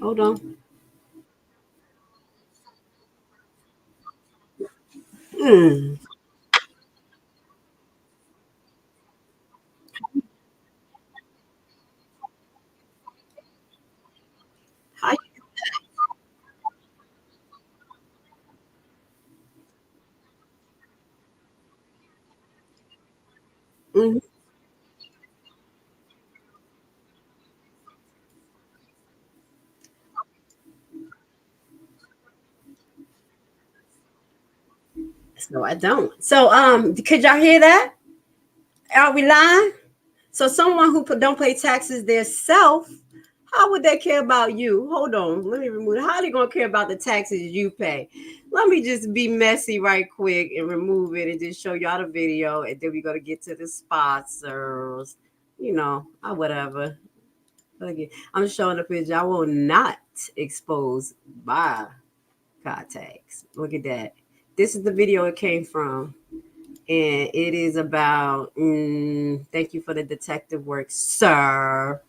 Hold on. Mm. How you, So I don't. So could y'all hear that? Are we lying? So someone who don't pay taxes their self, how would they care about you? Hold on, let me remove it. How are they gonna care about the taxes you pay? Let me just be messy right quick and remove it and just show y'all the video, and then we're gonna get to the sponsors. Whatever. Again, I'm showing the picture. I will not expose my contacts. Look at that. This is the video it came from. And it is about, thank you for the detective work, sir.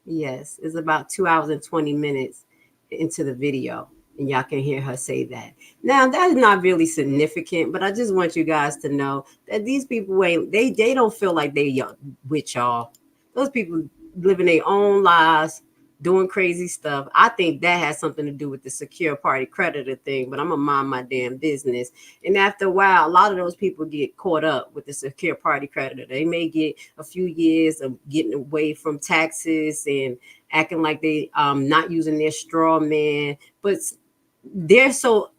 Yes, it's about 2 hours and 20 minutes into the video. And y'all can hear her say that. Now, that's not really significant, but I just want you guys to know that these people they don't feel like they with y'all. Those people living their own lives, doing crazy stuff. I think that has something to do with the secure party creditor thing, but I'm gonna mind my damn business. And after a while, a lot of those people get caught up with the secure party creditor. They may get a few years of getting away from taxes and acting like they not using their straw man, but they're so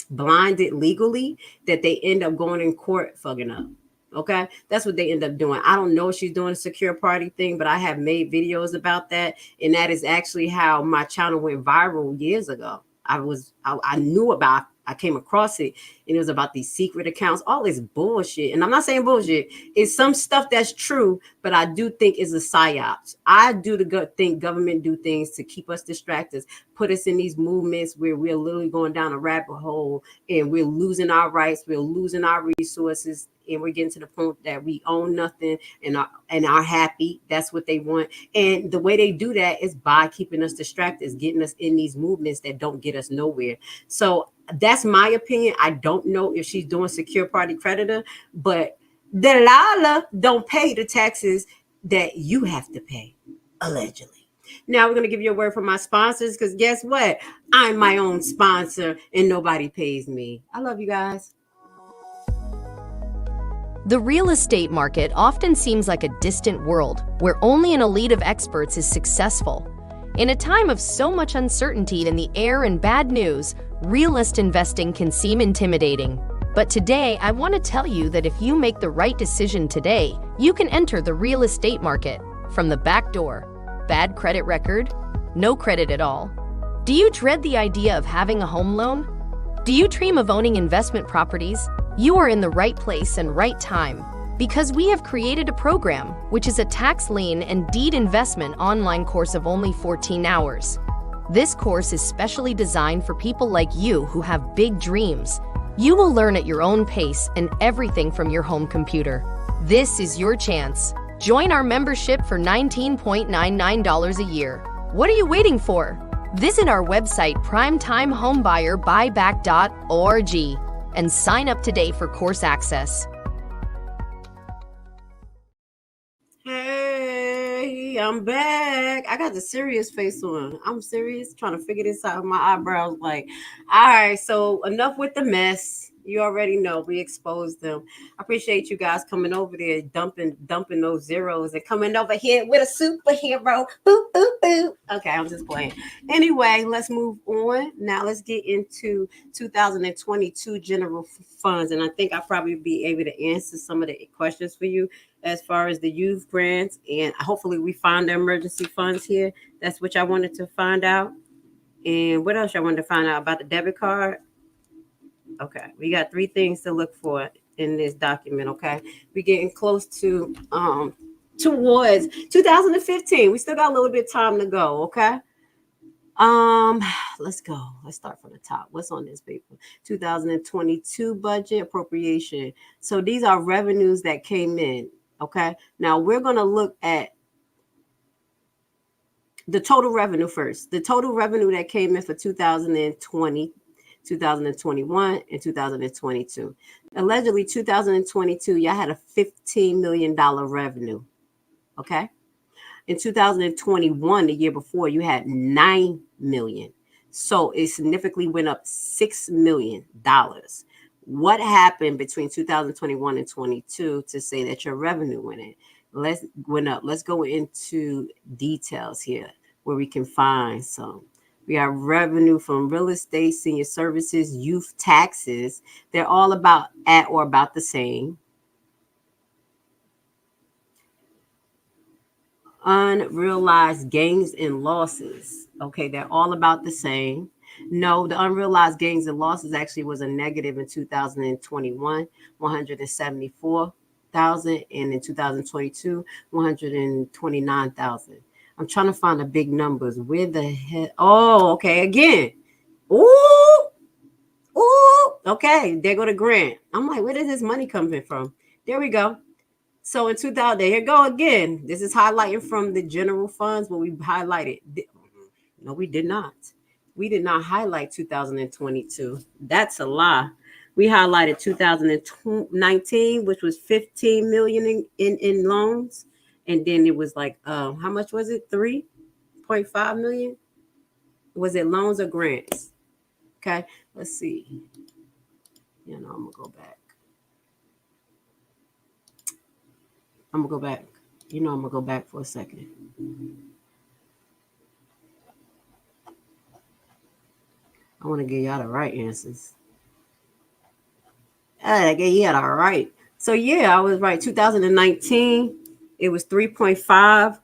blinded legally that they end up going in court fucking up. Okay, that's what they end up doing. I don't know if she's doing a secure party thing, but I have made videos about that, and that is actually how my channel went viral years ago. I knew about. I came across it, and it was about these secret accounts, all this bullshit. And I'm not saying bullshit. It's some stuff that's true, but I do think it's a psyops. I do think government do things to keep us distracted, put us in these movements where we're literally going down a rabbit hole, and we're losing our rights, we're losing our resources, and we're getting to the point that we own nothing and are happy. That's what they want. And the way they do that is by keeping us distracted, is getting us in these movements that don't get us nowhere. So that's my opinion. I don't know if she's doing secure party creditor, but Delilah don't pay the taxes that you have to pay, allegedly. Now we're going to give you a word from my sponsors, because guess what? I'm my own sponsor and nobody pays me. I love you guys. The real estate market often seems like a distant world where only an elite of experts is successful. In a time of so much uncertainty in the air and bad news, realist investing can seem intimidating. But today, I want to tell you that if you make the right decision today, you can enter the real estate market from the back door. Bad credit record? No credit at all? Do you dread the idea of having a home loan? Do you dream of owning investment properties? You are in the right place and right time, because we have created a program which is a tax lien and deed investment online course of only 14 hours. This course is specially designed for people like you who have big dreams. You will learn at your own pace and everything from your home computer. This is your chance. Join our membership for $19.99 a year. What are you waiting for? Visit our website primetimehomebuyerBuyback.org and sign up today for course access. Hey, I'm back. I got the serious face on. I'm serious, trying to figure this out. My eyebrows like, all right, so enough with the mess. You already know we exposed them. I appreciate you guys coming over there, dumping those zeros and coming over here with a superhero. Boop, boop, boop. Okay, I'm just playing. Anyway, let's move on. Now let's get into 2022 general funds. And I think I'll probably be able to answer some of the questions for you as far as the youth grants. And hopefully we find the emergency funds here. That's what I wanted to find out. And what else I wanted to find out about the debit card? Okay, we got 3 things to look for in this document. Okay, we're getting close to towards 2015. We still got a little bit of time to go. Okay, let's go. Let's start from the top. What's on this paper? 2022 budget appropriation. So these are revenues that came in. Okay, now we're gonna look at the total revenue first. The total revenue that came in for 2020. 2021 and 2022. Allegedly, 2022, y'all had a $15 million revenue. Okay. In 2021, the year before, you had $9 million. So it significantly went up $6 million. What happened between 2021 and 22 to say that your revenue went up? Let's go into details here where we can find some. We have revenue from real estate, senior services, youth taxes. They're all about at or about the same. Unrealized gains and losses. Okay, they're all about the same. No, the unrealized gains and losses actually was a negative in 2021, 174,000, and in 2022, 129,000. I'm trying to find the big numbers. Where the hell? Oh, okay. Again. Ooh. Okay. There go the grant. I'm like, where is this money coming from? There we go. So in 2000, here you go again. This is highlighting from the general funds what we highlighted. No, we did not. We did not highlight 2022. That's a lie. We highlighted 2019, which was 15 million in loans. And then it was like, how much was it? 3.5 million? Was it loans or grants? Okay, let's see. I'm gonna go back. I'm gonna go back for a second. I want to give y'all the right answers. I gave you the right. So yeah, I was right. 2019. It was 3.5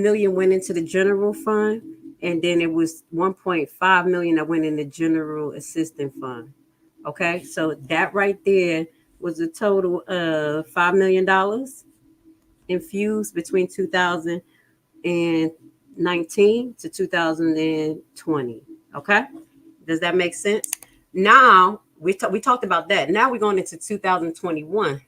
million went into the general fund, and then it was 1.5 million that went in the general assistance fund. Okay, so that right there was a total of $5 million infused between 2019 to 2020. Okay, does that make sense? Now we talked about that. Now we're going into 2021.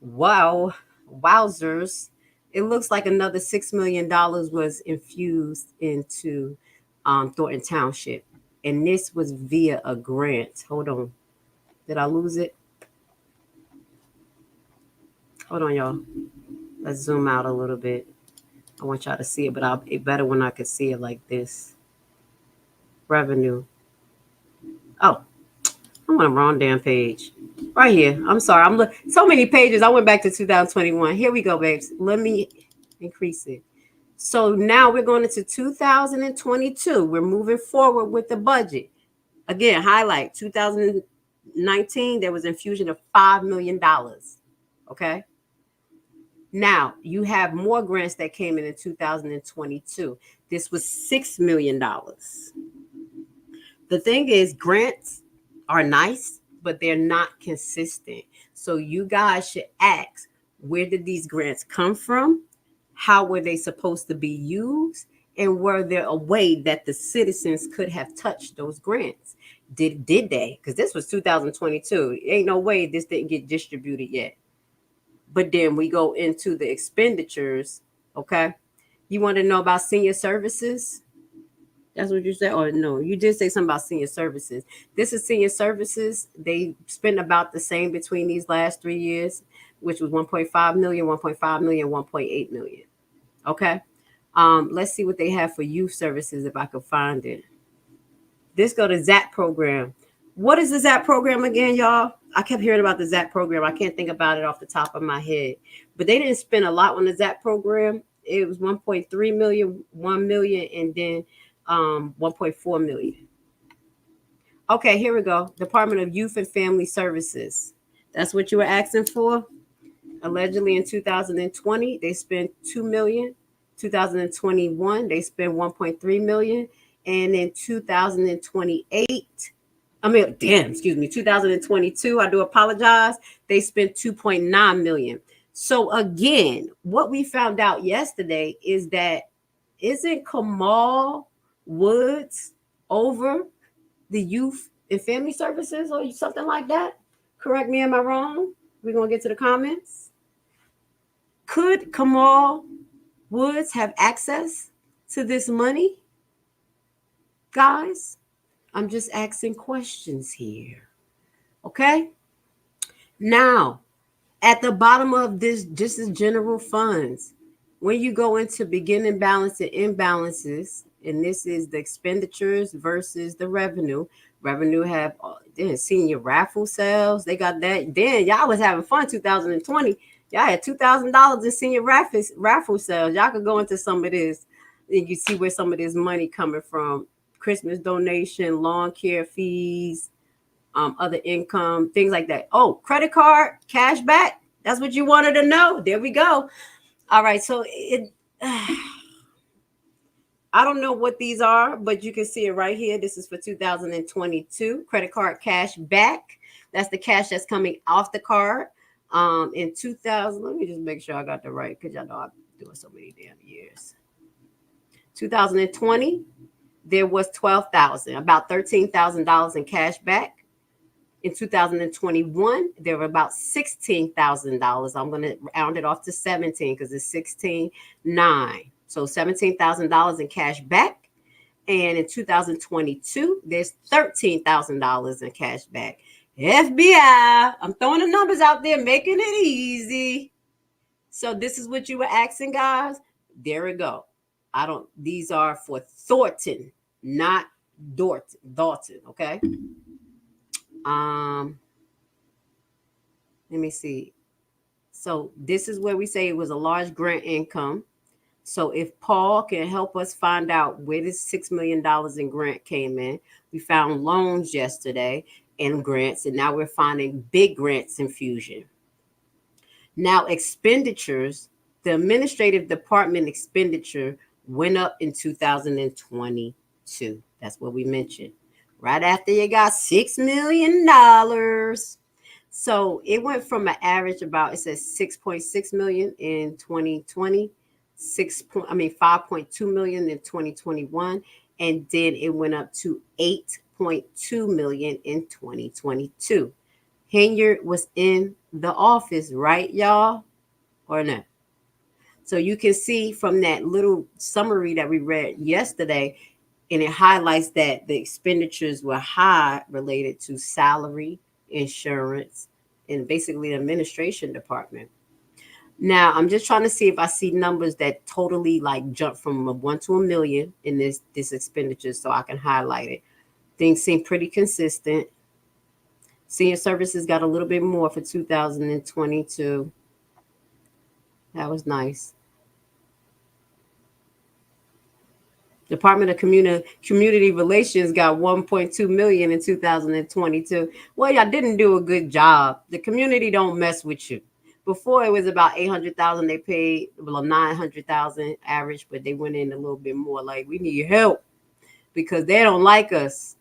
Wow. Wowzers. It looks like another $6 million was infused into Thornton Township. And this was via a grant. Hold on. Did I lose it? Hold on, y'all. Let's zoom out a little bit. I want y'all to see it, but it's better when I can see it like this. Revenue. Oh, I'm on the wrong damn page. Right here. I'm sorry. I'm so many pages. I went back to 2021. Here we go, babes. Let me increase it. So now we're going into 2022. We're moving forward with the budget. Again, highlight 2019. There was infusion of $5 million. Okay. Now you have more grants that came in 2022. This was $6 million. The thing is, grants are nice, but they're not consistent. So you guys should ask, where did these grants come from? How were they supposed to be used? And were there a way that the citizens could have touched those grants? Did they? Because this was 2022. Ain't no way this didn't get distributed yet. But then we go into the expenditures. Okay. You want to know about senior services? That's what you said? Or no, you did say something about senior services. This is senior services. They spent about the same between these last 3 years, which was 1.5 million, 1.5 million, 1.8 million. Okay. Let's see what they have for youth services if I could find it. This go to ZAP program. What is the ZAP program again, y'all? I kept hearing about the ZAP program. I can't think about it off the top of my head. But they didn't spend a lot on the ZAP program. It was 1.3 million, 1 million, and then 1.4 million. Okay, here we go. Department of Youth and Family Services. That's what you were asking for? Allegedly in 2020, they spent 2 million. 2021, they spent 1.3 million. And in 2022, I do apologize, they spent 2.9 million. So again, what we found out yesterday is that isn't Kamal Woods over the youth and family services or something like that? Correct me, am I wrong? We're going to get to the comments. Could Kamal Woods have access to this money? Guys, I'm just asking questions here. Okay? Now, at the bottom of this, just as general funds, when you go into beginning balance and imbalances, and this is the expenditures versus the revenue. Revenue have senior raffle sales. They got that. Then y'all was having fun 2020. Y'all had $2,000 in senior raffle sales. Y'all could go into some of this and you see where some of this money coming from. Christmas donation, lawn care fees, other income, things like that. Oh, credit card, cash back. That's what you wanted to know. There we go. All right. So I don't know what these are, but you can see it right here. This is for 2022. Credit card cash back. That's the cash that's coming off the card. In 2000, let me just make sure I got the right, because y'all know I've been doing so many damn years. 2020, there was $12,000, about $13,000 in cash back. In 2021, there were about $16,000. I'm going to round it off to 17 because it's 16.9. So $17,000 in cash back. And in 2022, there's $13,000 in cash back. FBI, I'm throwing the numbers out there, making it easy. So this is what you were asking, guys. There we go. These are for Thornton, not Dalton, okay? Let me see. So this is where we say it was a large grant income. So if Paul can help us find out where this $6 million in grant came in, we found loans yesterday and grants, and now we're finding big grants Infusion. Now expenditures, the administrative department expenditure went up in 2022. That's what we mentioned. Right after you got $6 million. So it went from an average about, it says 6.6 million in 2020, 5.2 million in 2021, and then it went up to 8.2 million in 2022. Henyard was in the office, right, y'all? Or not? So you can see from that little summary that we read yesterday, and it highlights that the expenditures were high related to salary, insurance, and basically the administration department. Now, I'm just trying to see if I see numbers that totally like jump from 1 to 1 million in this expenditure so I can highlight it. Things seem pretty consistent. Senior services got a little bit more for 2022. That was nice. Department of Community Relations got 1.2 million in 2022. Well, y'all didn't do a good job. The community don't mess with you. Before it was about 800,000 they paid, well 900,000 average, but they went in a little bit more like we need help because they don't like us.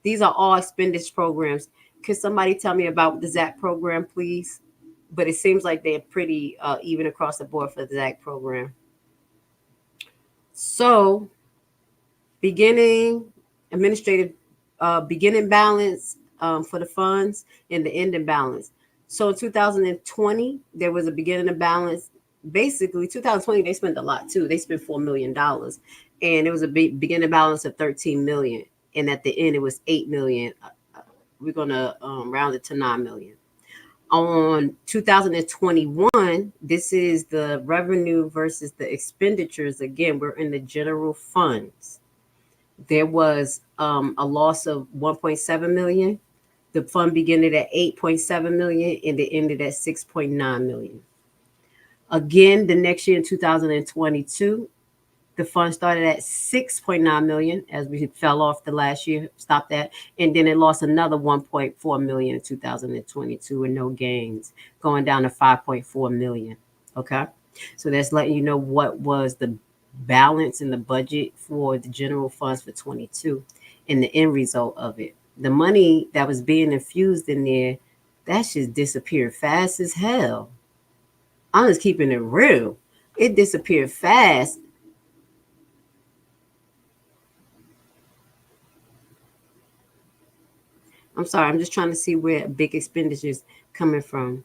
These are all expenditure programs. Could somebody tell me about the ZAC program, please? But it seems like they're pretty even across the board for the ZAC program. So beginning administrative, beginning balance for the funds and the ending balance. So in 2020, there was a beginning of balance. Basically, 2020 they spent a lot too. They spent $4 million, and it was a beginning balance of 13 million, and at the end it was 8 million. We're gonna round it to 9 million. On 2021, this is the revenue versus the expenditures. Again, we're in the general funds. There was a loss of 1.7 million. The fund began at 8.7 million and it ended at 6.9 million. Again, the next year in 2022, the fund started at 6.9 million as we fell off the last year, stopped that, and then it lost another 1.4 million in 2022 with no gains, going down to 5.4 million. Okay, so that's letting you know what was the balance in the budget for the general funds for 22 and the end result of it. The money that was being infused in there, that just disappeared fast as hell. I'm just keeping it real. It disappeared fast. I'm sorry, I'm just trying to see where big expenditures coming from.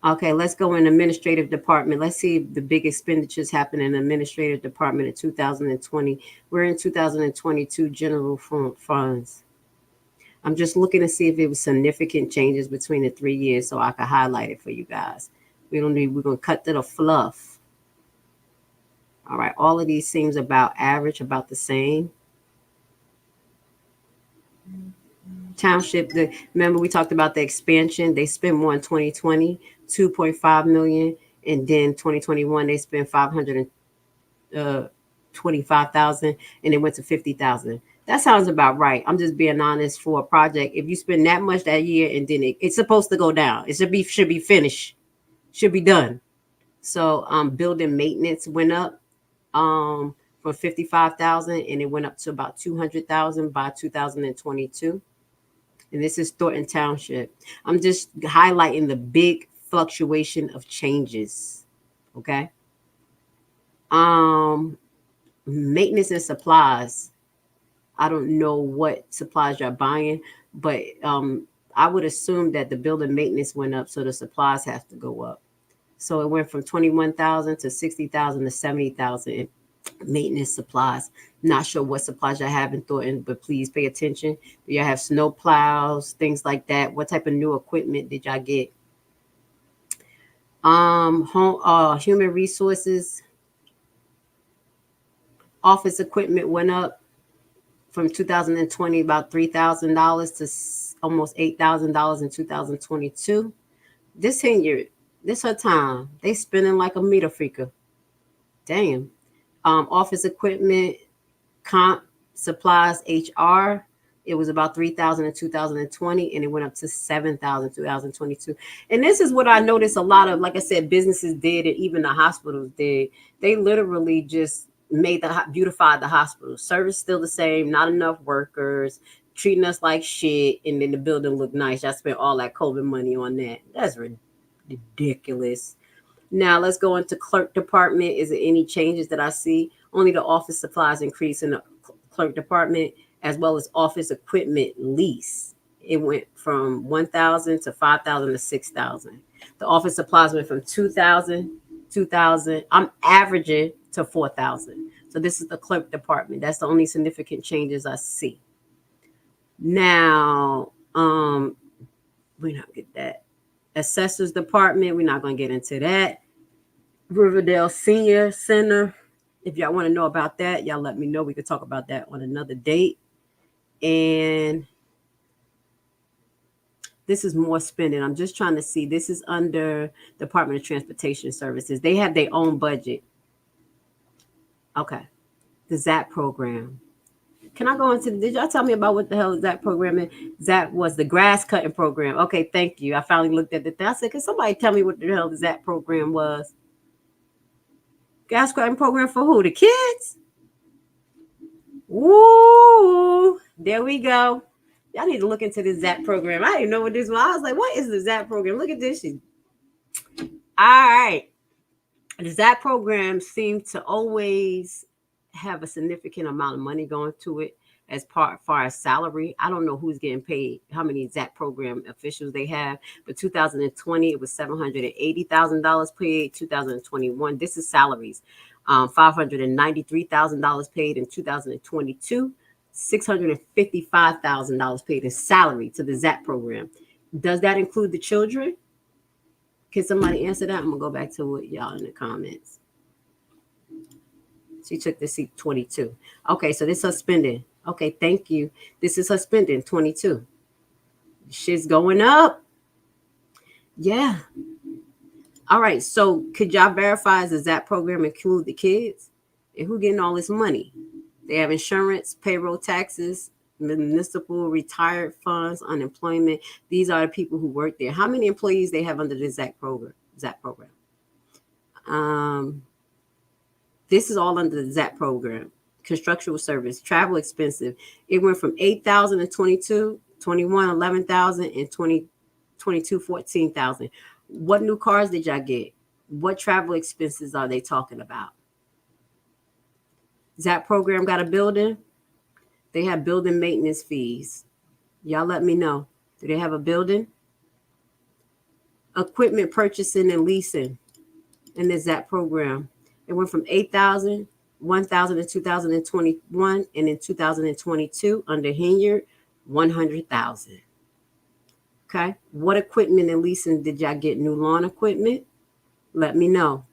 Okay, let's go in administrative department. Let's see if the big expenditures happen in administrative department in 2020. We're in 2022 general funds. I'm just looking to see if it was significant changes between the 3 years so I can highlight it for you guys. We're gonna cut to the fluff. All right, all of these seems about average, about the same. Township, remember we talked about the expansion. They spent more in 2020, 2.5 million, and then 2021 they spent 525,000, and it went to 50,000. That sounds about right. I'm just being honest. For a project, if you spend that much that year and then it's supposed to go down, it should be finished, should be done. So building maintenance went up from 55,000 and it went up to about 200,000 by 2022. And this is Thornton Township. I'm just highlighting the big fluctuation of changes. Okay. Maintenance and supplies. I don't know what supplies you're buying, but I would assume that the building maintenance went up, so the supplies have to go up. So it went from 21,000 to 60,000 to 70,000 maintenance supplies. Not sure what supplies you have in Thornton, but please pay attention. Do you have snow plows, things like that? What type of new equipment did y'all get? Human resources, office equipment went up from 2020 about $3,000 to almost $8,000 in 2022. This tenure, this her time. They spending like a meter freaker. Damn. Office equipment, comp, supplies, HR. It was about 3,000 in 2020, and it went up to 7,000 in 2022. And this is what I noticed a lot of, like I said, businesses did, and even the hospitals did. They literally just beautified the hospital. Service still the same, not enough workers, treating us like shit, and then the building looked nice. I spent all that COVID money on that. That's ridiculous. Now let's go into clerk department. Is there any changes that I see? Only the office supplies increase in the clerk department, as well as office equipment lease. It went from 1,000 to 5,000 to 6,000. The office supplies went from 2,000. I'm averaging to 4,000. So this is the clerk department. That's the only significant changes I see. Now, we don't get that. Assessors department, we're not going to get into that. Riverdale Senior Center, if y'all want to know about that, y'all let me know. We could talk about that on another date. And this is more spending. I'm just trying to see. This is under Department of Transportation Services. They have their own budget. Okay. The ZAP program. Can I go into, did y'all tell me about what the hell is that program is? That was the grass cutting program. Okay, thank you. I finally looked at the thing. I said, can somebody tell me what the hell that program was? Grass cutting program for who? The kids? Woo! There we go. Y'all need to look into this ZAP program. I didn't know what this was. I was like, what is the ZAP program? Look at this shit. All right. The ZAP program seemed to always have a significant amount of money going to it as far as salary. I don't know who's getting paid, how many exact program officials they have, but 2020 it was $780,000 paid. 2021, this is salaries, $593,000 paid in 2022. $655,000 paid in salary to the ZAP program. Does that include the children? Can somebody answer that? I'm gonna go back to it, y'all, in the comments. She took the seat 22. Okay, so this her spending. Okay, thank you. This is her spending 22. Shit's going up. Yeah. All right, so could y'all verify does that program include the kids? And who getting all this money? They have insurance, payroll, taxes, municipal, retired funds, unemployment. These are the people who work there. How many employees they have under the ZAP program? This is all under the ZAP program. Construction service, travel expensive. It went from 8,000 in 22, 21, 11,000, and 22, 14,000. What new cars did y'all get? What travel expenses are they talking about? ZAP program got a building? They have building maintenance fees. Y'all let me know. Do they have a building? Equipment purchasing and leasing in the ZAP program. It went from 8,000, 1,000 in 2021, and in 2022 under Henyard, 100,000. Okay. What equipment and leasing did y'all get? New lawn equipment? Let me know.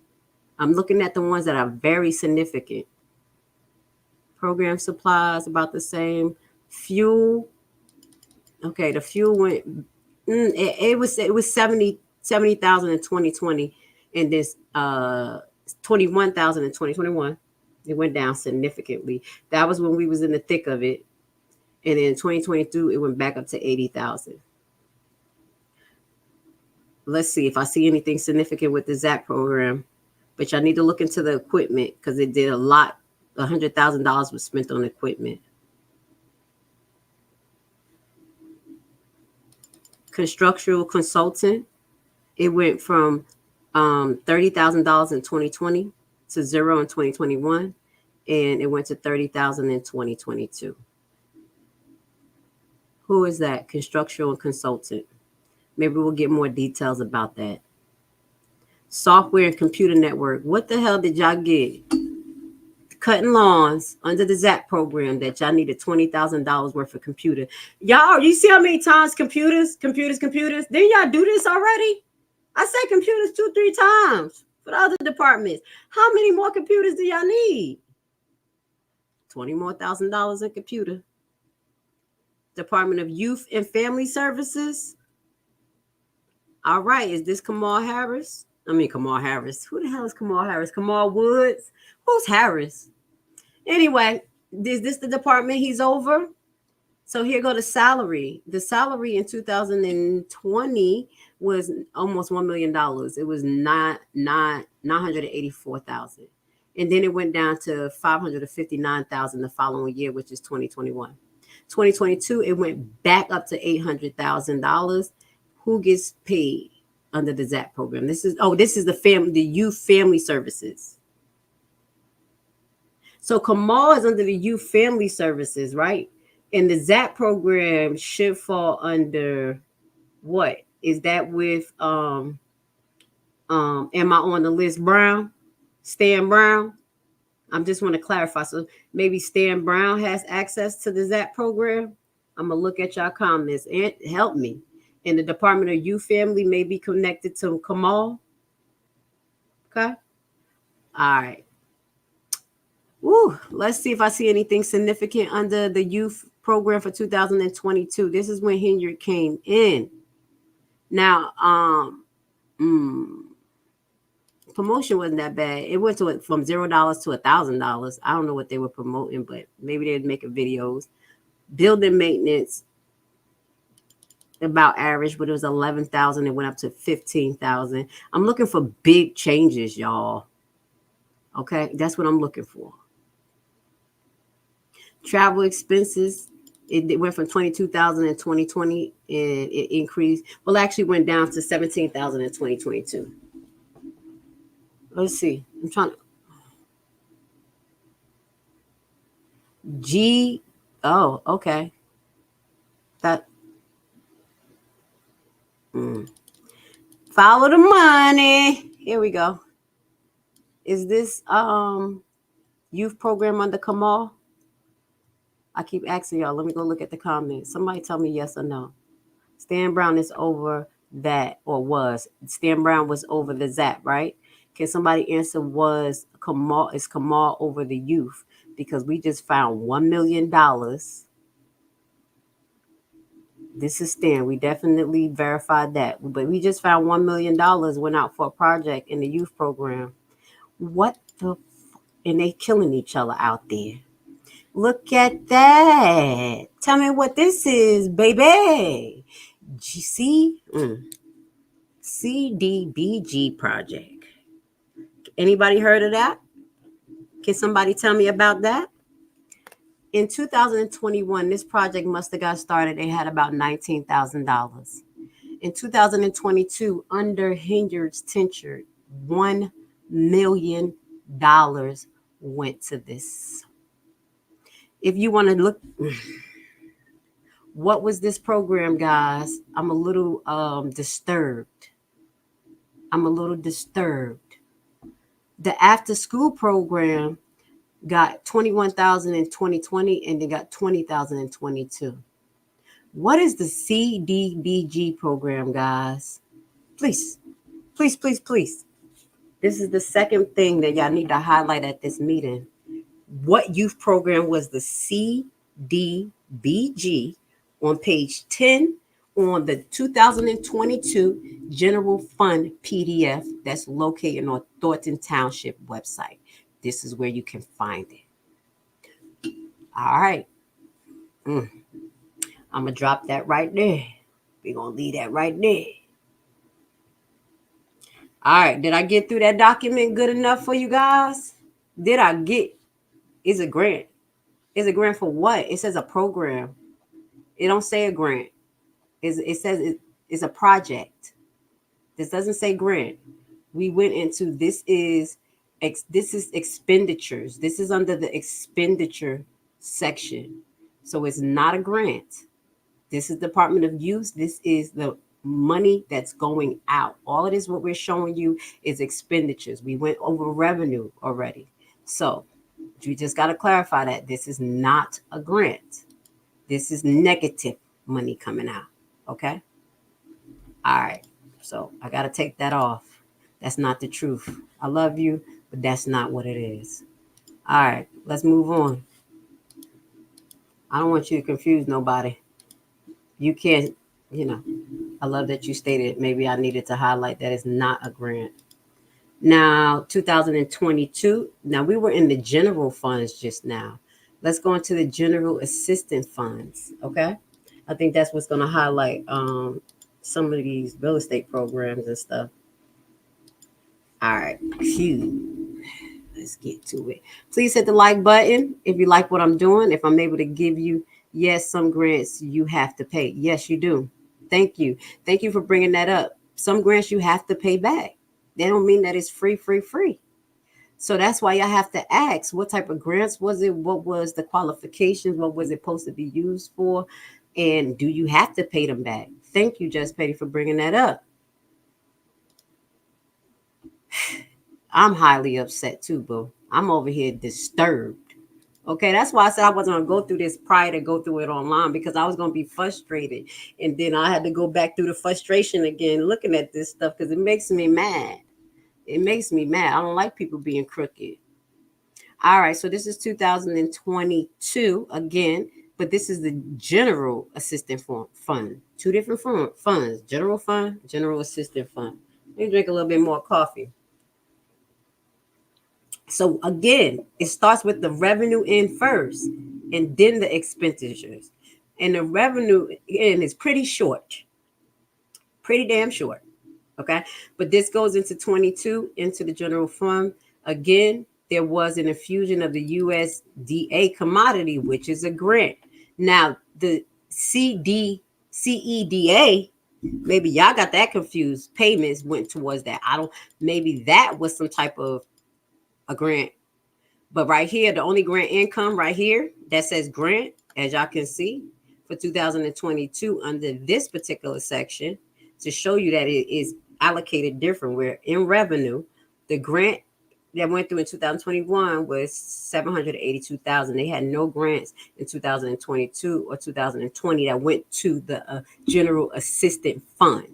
I'm looking at the ones that are very significant. Program supplies about the same. Fuel. Okay, the fuel went. It was 70,000 in 2020, and this 21,000 in 2021. It went down significantly. That was when we was in the thick of it, and in 2022 it went back up to 80,000. Let's see if I see anything significant with the ZAP program, but y'all need to look into the equipment because it did a lot. $100,000 was spent on equipment. Constructional consultant. It went from $30,000 in 2020 to zero in 2021, and it went to $30,000 in 2022. Who is that? Constructional consultant. Maybe we'll get more details about that. Software and computer network. What the hell did y'all get? Cutting lawns under the ZAP program that y'all needed $20,000 worth of computer. Y'all, you see how many times computers? Didn't y'all do this already? I said computers 2-3 times for the other departments. How many more computers do y'all need? $20,000 more in computer. Department of Youth and Family Services. All right, is this Kamal Harris? Kamal Harris. Who the hell is Kamal Harris? Kamal Woods? Who's Harris? Anyway, is this the department he's over? So here go the salary. The salary in 2020 was almost $1 million. It was $984,000. And then it went down to $559,000 the following year, which is 2021. 2022, it went back up to $800,000. Who gets paid under the ZAP program? This is the youth family services. So Kamal is under the youth family services, right? And the ZAP program should fall under what? Is that with am I on the list Brown? Stan Brown? I just want to clarify. So maybe Stan Brown has access to the ZAP program. I'm gonna look at y'all comments and help me. And the Department of Youth Family may be connected to Kamal. Okay. All right. Woo. Let's see if I see anything significant under the youth program for 2022. This is when Henyard came in. Now, promotion wasn't that bad. It went to from $0 to $1,000. I don't know what they were promoting, but maybe they'd make videos. Building maintenance, about average, but it was 11,000. It went up to 15,000. I'm looking for big changes, y'all. Okay, that's what I'm looking for. Travel expenses, it went from 22,000 in 2020, and it increased. Well, actually went down to 17,000 in 2022. Let's see. I'm trying to. G. Oh, okay. That. Follow the money. Here we go. Is this youth program under Kamal? I keep asking y'all. Let me go look at the comments. Somebody tell me yes or no. Stan Brown is over that, or was. Stan Brown was over the ZAP, right? Can somebody answer, is Kamal over the youth? Because we just found $1 million. This is Stan. We definitely verified that. But we just found $1 million went out for a project in the youth program. What the and they killing each other out there. Look at that. Tell me what this is, baby. CDBG project. Anybody heard of that? Can somebody tell me about that? In 2021, this project must have got started. They had about $19,000. In 2022, under Henyard's tenure, $1 million went to this. If you want to look, what was this program, guys? I'm a little disturbed. The after school program got 21,000 in 2020 and they got 20,000 in 22. What is the CDBG program, guys? Please. This is the second thing that y'all need to highlight at this meeting. What youth program was the CDBG on page 10 on the 2022 General Fund PDF that's located on Thornton Township website. This is where you can find it. All right. I'm going to drop that right there. We're going to leave that right there. All right. Did I get through that document good enough for you guys? Is a grant. Is a grant for what? It says a program. It don't say a grant. It says it's a project. This doesn't say grant. We went into this is expenditures. This is under the expenditure section. So it's not a grant. This is Department of Youth. This is the money that's going out. All it is what we're showing you is expenditures. We went over revenue already. So you just got to clarify that this is not a grant. This is negative money coming out. Okay. All right. So I got to take that off. That's not the truth. I love you, but that's not what it is. All right. Let's move on. I don't want you to confuse nobody. You can't, I love that you stated maybe I needed to highlight that it's not a grant. Now, 2022. Now, we were in the general funds just now. Let's go into the general assistance funds. Okay. I think that's what's going to highlight some of these real estate programs and stuff. All right. Phew. Let's get to it. Please hit the like button if you like what I'm doing. If I'm able to give you, yes, some grants you have to pay. Yes, you do. Thank you. Thank you for bringing that up. Some grants you have to pay back. They don't mean that it's free. So that's why y'all have to ask, what type of grants was it? What was the qualifications? What was it supposed to be used for? And do you have to pay them back? Thank you, Just Petty, for bringing that up. I'm highly upset too, boo. I'm over here disturbed. Okay, that's why I said I wasn't going to go through this prior to go through it online, because I was going to be frustrated. And then I had to go back through the frustration again, looking at this stuff, because it makes me mad. It makes me mad. I don't like people being crooked. All right, so this is 2022 again, but this is the general assistant fund. Two different funds, general fund, general assistant fund. Let me drink a little bit more coffee. So again, it starts with the revenue in first and then the expenditures. And the revenue in is pretty short, pretty damn short. Okay. But this goes into 22 into the general fund. Again, there was an infusion of the USDA commodity, which is a grant. Now, the CEDA, maybe y'all got that confused. Payments went towards that. Maybe that was some type of a grant. But right here, the only grant income right here that says grant, as y'all can see, for 2022 under this particular section, to show you that it is allocated different. Where in revenue, the grant that went through in 2021 was 782,000. They had no grants in 2022 or 2020 that went to the General Assistance Fund.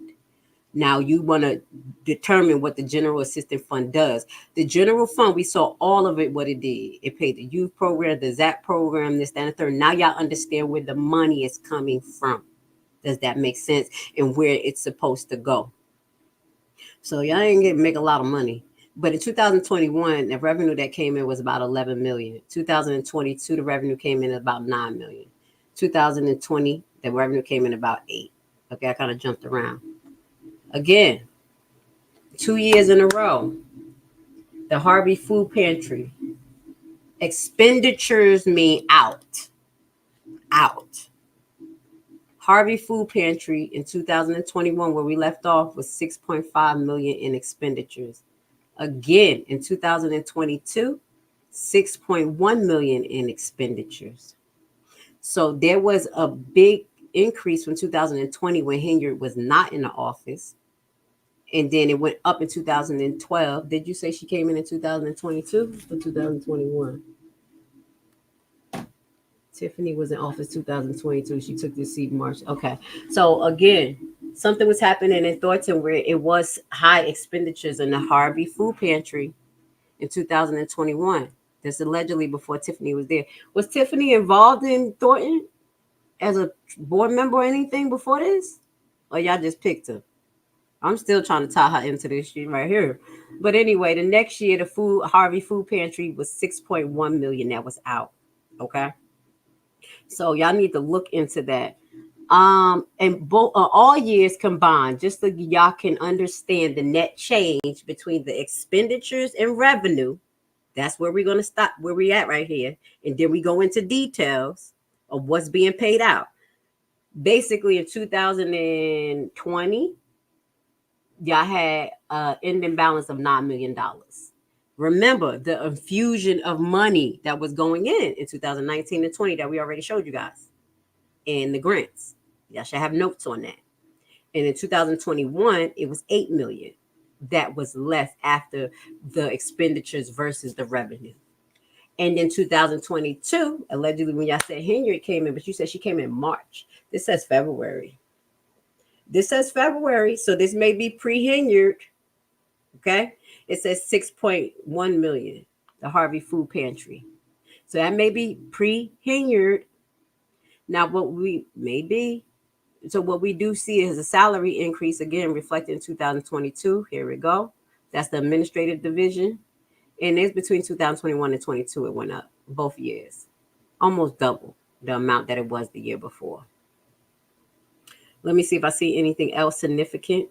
Now you want to determine what the General Assistance Fund does. The General Fund, we saw all of it, what it did. It paid the youth program, the ZAP program, this, that, and the third. Now y'all understand where the money is coming from. Does that make sense? And where it's supposed to go. So y'all ain't gonna make a lot of money. But in 2021, the revenue that came in was about 11 million. 2022, the revenue came in at about 9 million. 2020, the revenue came in about 8. Okay, I kind of jumped around. Again, 2 years in a row, the Harvey Food Pantry. Expenditures mean out. Out. Harvey Food Pantry in 2021, where we left off, was 6.5 million in expenditures. Again, in 2022, 6.1 million in expenditures. So there was a big increase from 2020 when Henyard was not in the office. And then it went up in 2012. Did you say she came in 2022 or 2021? Tiffany was in office 2022. She took this seat in March. Okay. So again, something was happening in Thornton where it was high expenditures in the Harvey Food Pantry in 2021. This allegedly before Tiffany was there. Was Tiffany involved in Thornton as a board member or anything before this? Or y'all just picked her? I'm still trying to tie her into this shit right here. But anyway, the next year, the Harvey Food Pantry was 6.1 million that was out. Okay. So y'all need to look into that. And both all years combined, just so y'all can understand the net change between the expenditures and revenue. That's where we're going to stop, where we at right here. And then we go into details of what's being paid out. Basically, in 2020, y'all had an ending balance of $9 million. Remember the infusion of money that was going in 2019 and 20 that we already showed you guys, and the grants. Y'all should have notes on that. And in 2021, it was 8 million that was left after the expenditures versus the revenue. And in 2022, allegedly, when y'all said Henyard came in, but you said she came in March. This says February. This says February, so this may be pre-Henyard. Okay, it says 6.1 million, the Harvey Food Pantry. So that may be pre-Henyard. Now, what we do see is a salary increase again reflected in 2022. Here we go. That's the administrative division. And it's between 2021 and 22, it went up both years. Almost double the amount that it was the year before. Let me see if I see anything else significant.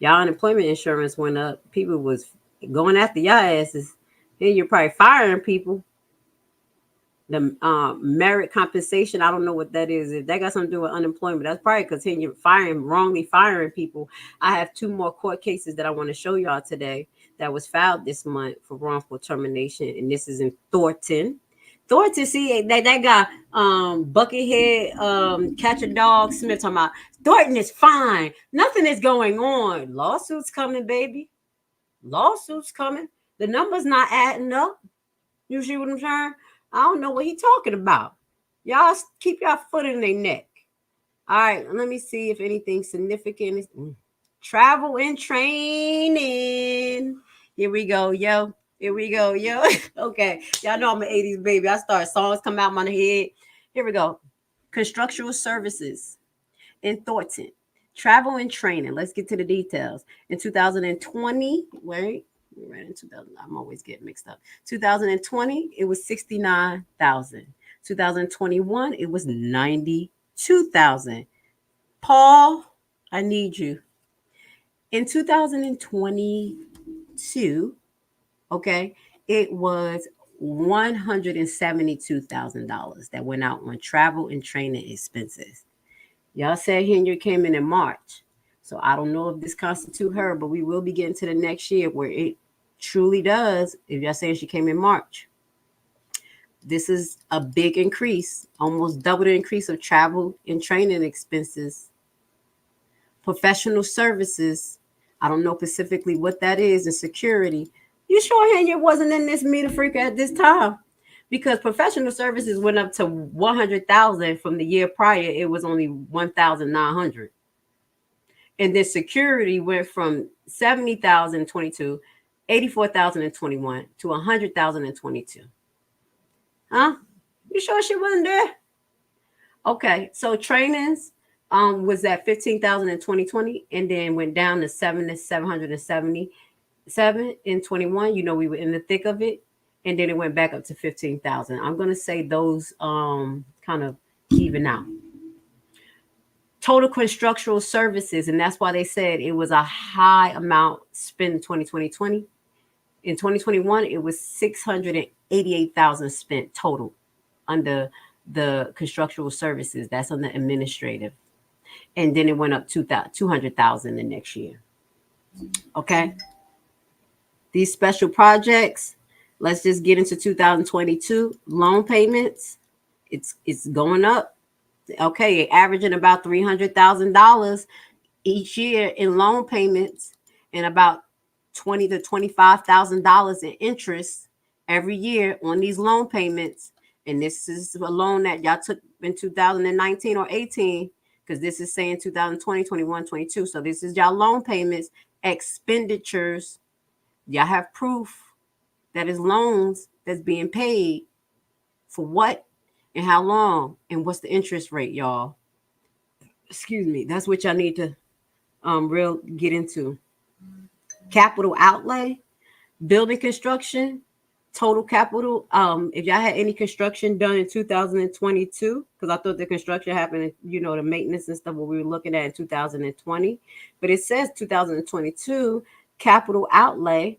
Y'all unemployment insurance went up. People was going after y'all asses. Then you're probably firing people. The merit compensation, I don't know what that is. If that got something to do with unemployment, that's probably because you're wrongly firing people. I have 2 more court cases that I want to show y'all today that was filed this month for wrongful termination, and this is in Thornton. Thornton, see that guy, Buckethead, Catch a Dog Smith talking about Thornton is fine. Nothing is going on. Lawsuits coming, baby. Lawsuits coming. The numbers not adding up. You see what I'm saying? I don't know what he's talking about. Y'all keep your foot in their neck. All right, let me see if anything significant is travel and training. Here we go, yo. Here we go, yo. Okay, y'all know I'm an 80s baby. I start songs come out my head. Here we go. Constructional services in Thornton. Travel and training. Let's get to the details. In 2020, wait. We ran in 2000. I'm always getting mixed up. 2020, it was 69,000. 2021, it was 92,000. Paul, I need you. In 2022, okay, it was $172,000 that went out on travel and training expenses. Y'all said Henyard came in March. So I don't know if this constitutes her, but we will be getting to the next year where truly does, if y'all saying she came in March, this is a big increase, almost double the increase of travel and training expenses. Professional services, I don't know specifically what that is, and security. You sure Henyard wasn't in this meter freak at this time? Because professional services went up to 100,000 from the year prior. It was only 1,900. And then security went from 70,000 in 22, 84,000 in 21 to 100,000 in 22. Huh? You sure she wasn't there? Okay, so trainings was at 15,000 in 2020 and then went down to 777 in 21. You know, we were in the thick of it, and then it went back up to 15,000. I'm gonna say those kind of even out. Total constructional services, and that's why they said it was a high amount spent in 2020. In 2021, it was 688,000 spent total under the constructional services. That's on the administrative. And then it went up 200,000 the next year. Okay. These special projects, let's just get into 2022. Loan payments, it's going up. Okay, averaging about $300,000 each year in loan payments and about $20,000 to $25,000 in interest every year on these loan payments. And this is a loan that y'all took in 2019 or 18, because this is saying 2020, 21, 22. So this is y'all loan payments, expenditures. Y'all have proof that is loans that's being paid for what and how long and what's the interest rate, y'all. Excuse me. That's what y'all need to real get into. Capital outlay, building construction, total capital. If y'all had any construction done in 2022, because I thought the construction happened, you know, the maintenance and stuff what we were looking at in 2020, but it says 2022 capital outlay,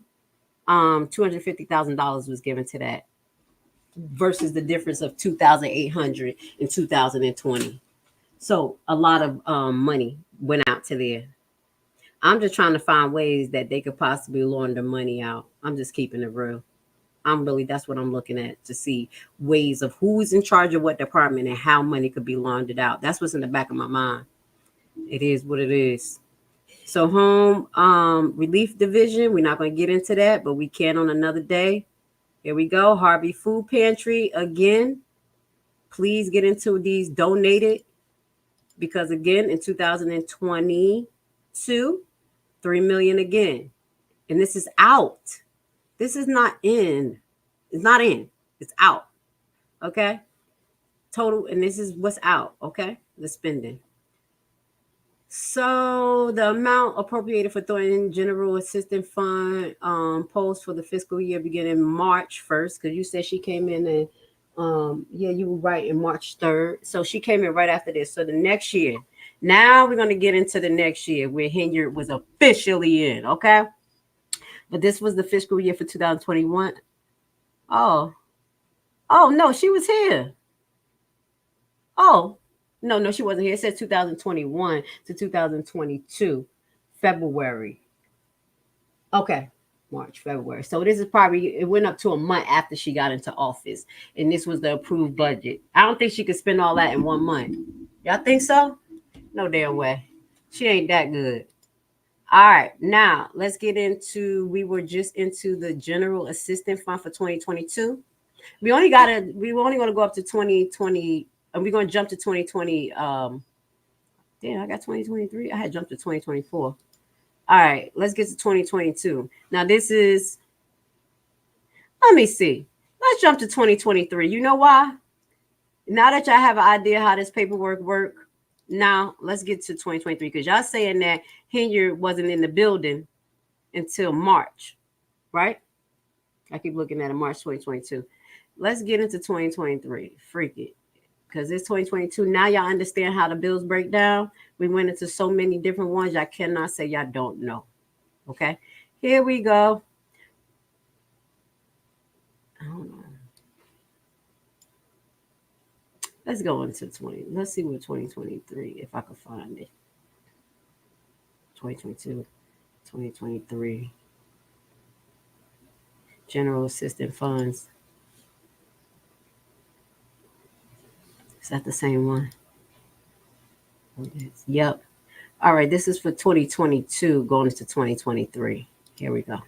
$250,000 was given to that versus the difference of 2,800 in 2020. So a lot of money went out to there. I'm just trying to find ways that they could possibly launder money out. I'm just keeping it real. That's what I'm looking at, to see ways of who's in charge of what department and how money could be laundered out. That's what's in the back of my mind. It is what it is. So home relief division, we're not going to get into that, but we can on another day. Here we go. Harvey Food Pantry again. Please get into these donated, because again in 2022, $3 million again. And this is out. This is not in. It's not in. It's out. Okay. Total. And this is what's out. Okay. The spending. So the amount appropriated for Thornton General Assistance Fund post for the fiscal year beginning March 1st, because you said she came in and yeah, you were right, in March 3rd. So she came in right after this. So the next year. Now we're going to get into the next year where Henyard was officially in. Okay. But this was the fiscal year for 2021. Oh, no, she was here. Oh, no, she wasn't here. It says 2021 to 2022, February. Okay, March, February. So this is probably, it went up to a month after she got into office. And this was the approved budget. I don't think she could spend all that in 1 month. Y'all think so? No damn way. She ain't that good. All right, now let's get into, we were just into the General Assistance Fund for 2022. We only going to go up to 2020, and we're going to jump to 2020. Damn, I got 2023. I had jumped to 2024. All right, let's get to 2022. Now this is, let me see. Let's jump to 2023. You know why? Now that y'all have an idea how this paperwork works, now let's get to 2023, because y'all saying that Henyard wasn't in the building until March, right? I keep looking at it, March 2022. Let's get into 2023. Freak it. Because it's 2022. Now y'all understand how the bills break down. We went into so many different ones. Y'all cannot say y'all don't know. Okay. Here we go. I don't know. Let's go into 20. Let's see what 2023, if I can find it. 2022, 2023. General Assistance Funds. Is that the same one? Yep. All right, this is for 2022 going into 2023. Here we go.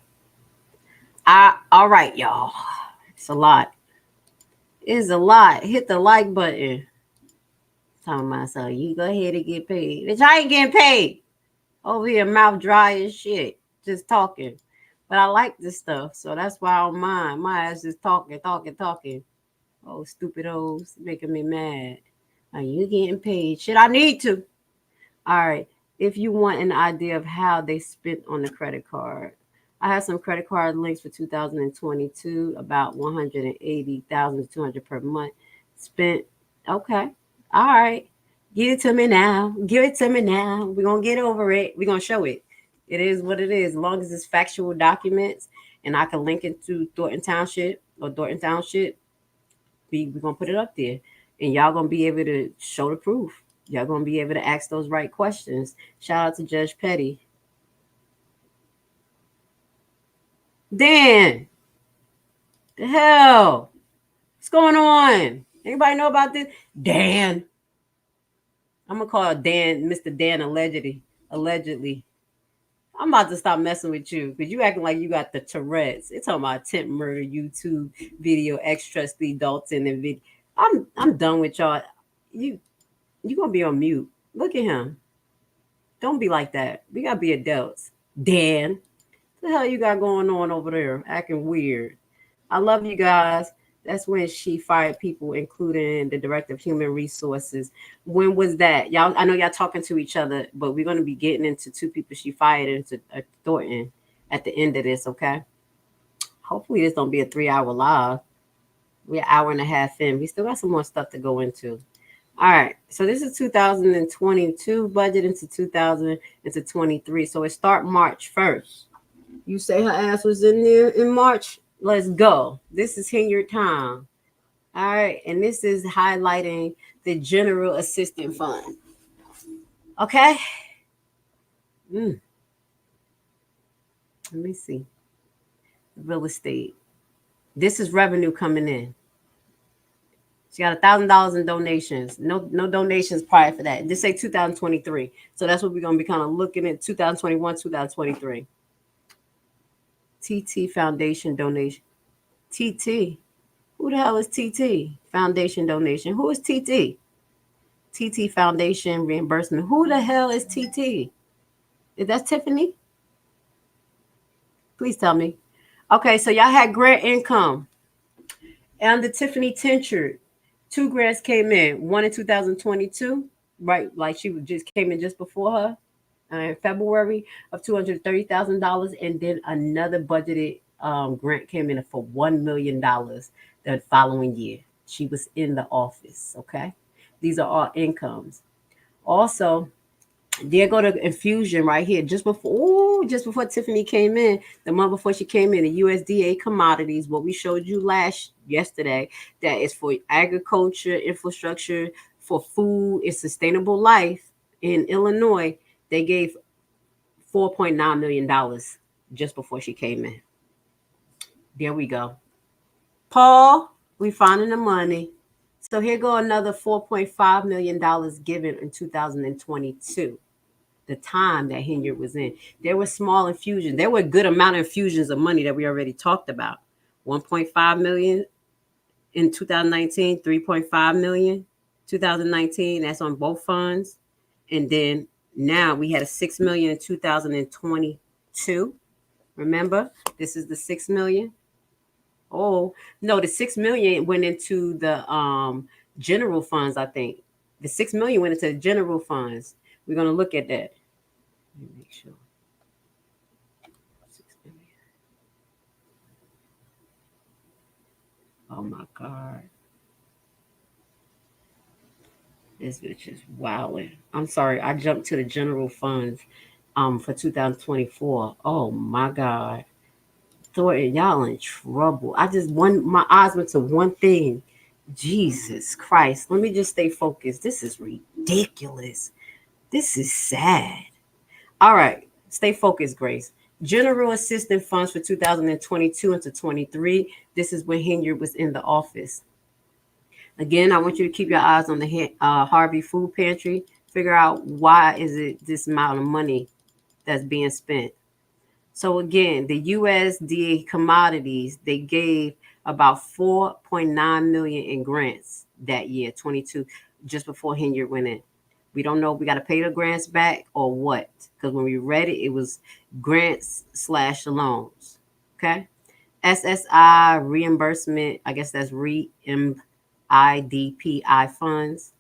All right, y'all. It's a lot. It's a lot. Hit the like button. Telling myself, you go ahead and get paid. Bitch, I ain't getting paid. Over here, mouth dry as shit. Just talking. But I like this stuff, so that's why I don't mind. My ass just talking. Oh, stupid hoes, making me mad. Are you getting paid? Shit, I need to. All right. If you want an idea of how they spent on the credit card, I have some credit card links for 2022, about 180,200 per month spent. Okay. All right. Give it to me now. Give it to me now. We're going to get over it. We're going to show it. It is what it is. As long as it's factual documents and I can link it to Thornton Township, we're going to put it up there. And y'all going to be able to show the proof. Y'all going to be able to ask those right questions. Shout out to Judge Petty. Dan, the hell? What's going on? Anybody know about this? Dan. I'm going to call Dan, Mr. Dan allegedly. I'm about to stop messing with you because you acting like you got the Tourette's. It's talking about attempt murder, YouTube video, ex-trustee Dalton and video. I'm done with y'all. You gonna be on mute. Look at him. Don't be like that. We gotta be adults. Dan, what the hell you got going on over there? Acting weird. I love you guys. That's when she fired people, including the director of human resources. When was that? Y'all, I know y'all talking to each other, but we're gonna be getting into two people she fired into Thornton at the end of this, okay? Hopefully this don't be a 3-hour live. We're an hour and a half in. We still got some more stuff to go into. All right, so this is 2022 budget into 2023. So it start March 1st. You say her ass was in there in March? Let's go. This is Henyard time. All right, and this is highlighting the General Assistance Fund. Okay. Let me see. Real estate. This is revenue coming in. She got $1,000 in donations. No donations prior for that. Just say 2023. So that's what we're gonna be kind of looking at. 2021, 2023. TT Foundation donation. TT. Who the hell is TT? Foundation donation. Who is TT? TT Foundation reimbursement. Who the hell is TT? Is that Tiffany? Please tell me. Okay, so y'all had grant income. And the Tiffany Henyard, 2 grants came in. One in 2022, right? Like she just came in just before her in February of $230,000, and then another budgeted grant came in for $1 million the following year. She was in the office. Okay, these are all incomes. Also, there go to Infusion right here. Just before Tiffany came in, the month before she came in, the USDA commodities, what we showed you yesterday, that is for agriculture, infrastructure, for food and sustainable life in Illinois. They gave $4.9 million just before she came in. There we go. Paul, we finding the money. So here go another $4.5 million given in 2022. The time that Henyard was in. There were small infusions. There were a good amount of infusions of money that we already talked about. 1.5 million in 2019, 3.5 million 2019. That's on both funds. And then now we had a 6 million in 2022. Remember, this is the 6 million. Oh, no, the 6 million went into the general funds, I think. The 6 million went into the general funds. We're going to look at that. Let me make sure. 6 million. Oh my God. This bitch is wilding. I'm sorry. I jumped to the general funds for 2024. Oh my God. Thornton, y'all in trouble. My eyes went to one thing. Jesus Christ. Let me just stay focused. This is ridiculous. This is sad. All right. Stay focused, Grace. General Assistance Funds for 2022 into 23. This is when Henyard was in the office. Again, I want you to keep your eyes on the Harvey Food Pantry. Figure out why is it this amount of money that's being spent. So again, the USDA commodities, they gave about 4.9 million in grants that year, 22, just before Henyard went in. We don't know if we got to pay the grants back or what, because when we read it, it was grants / loans. Okay. SSI reimbursement, I guess that's IDPI funds.